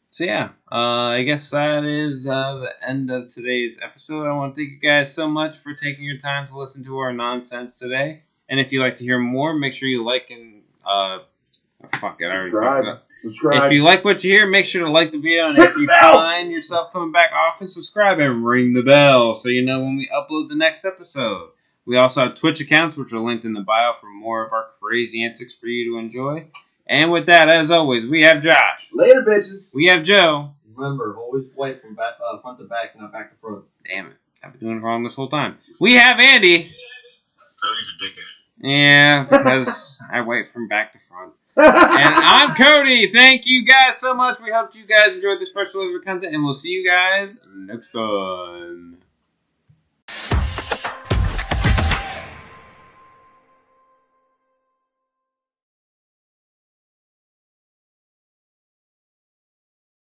S2: So yeah, I guess that is the end of today's episode. I want to thank you guys so much for taking your time to listen to our nonsense today. And if you'd like to hear more, make sure you like and fuck it, I already fucked up.
S3: Subscribe.
S2: If you like what you hear, make sure to like the video. And if you find yourself coming back often, subscribe and ring the bell so you know when we upload the next episode. We also have Twitch accounts, which are linked in the bio for more of our crazy antics for you to enjoy. And with that, as always, we have Josh.
S3: Later, bitches.
S2: We have Joe.
S1: Remember, always wipe from front to back, not back to front.
S2: Damn it. I've been doing it wrong this whole time. We have Andy.
S5: Cody's a dickhead.
S2: Yeah, because I wipe from back to front. And I'm Cody. Thank you guys so much. We hope you guys enjoyed this special episode of content, and we'll see you guys next time.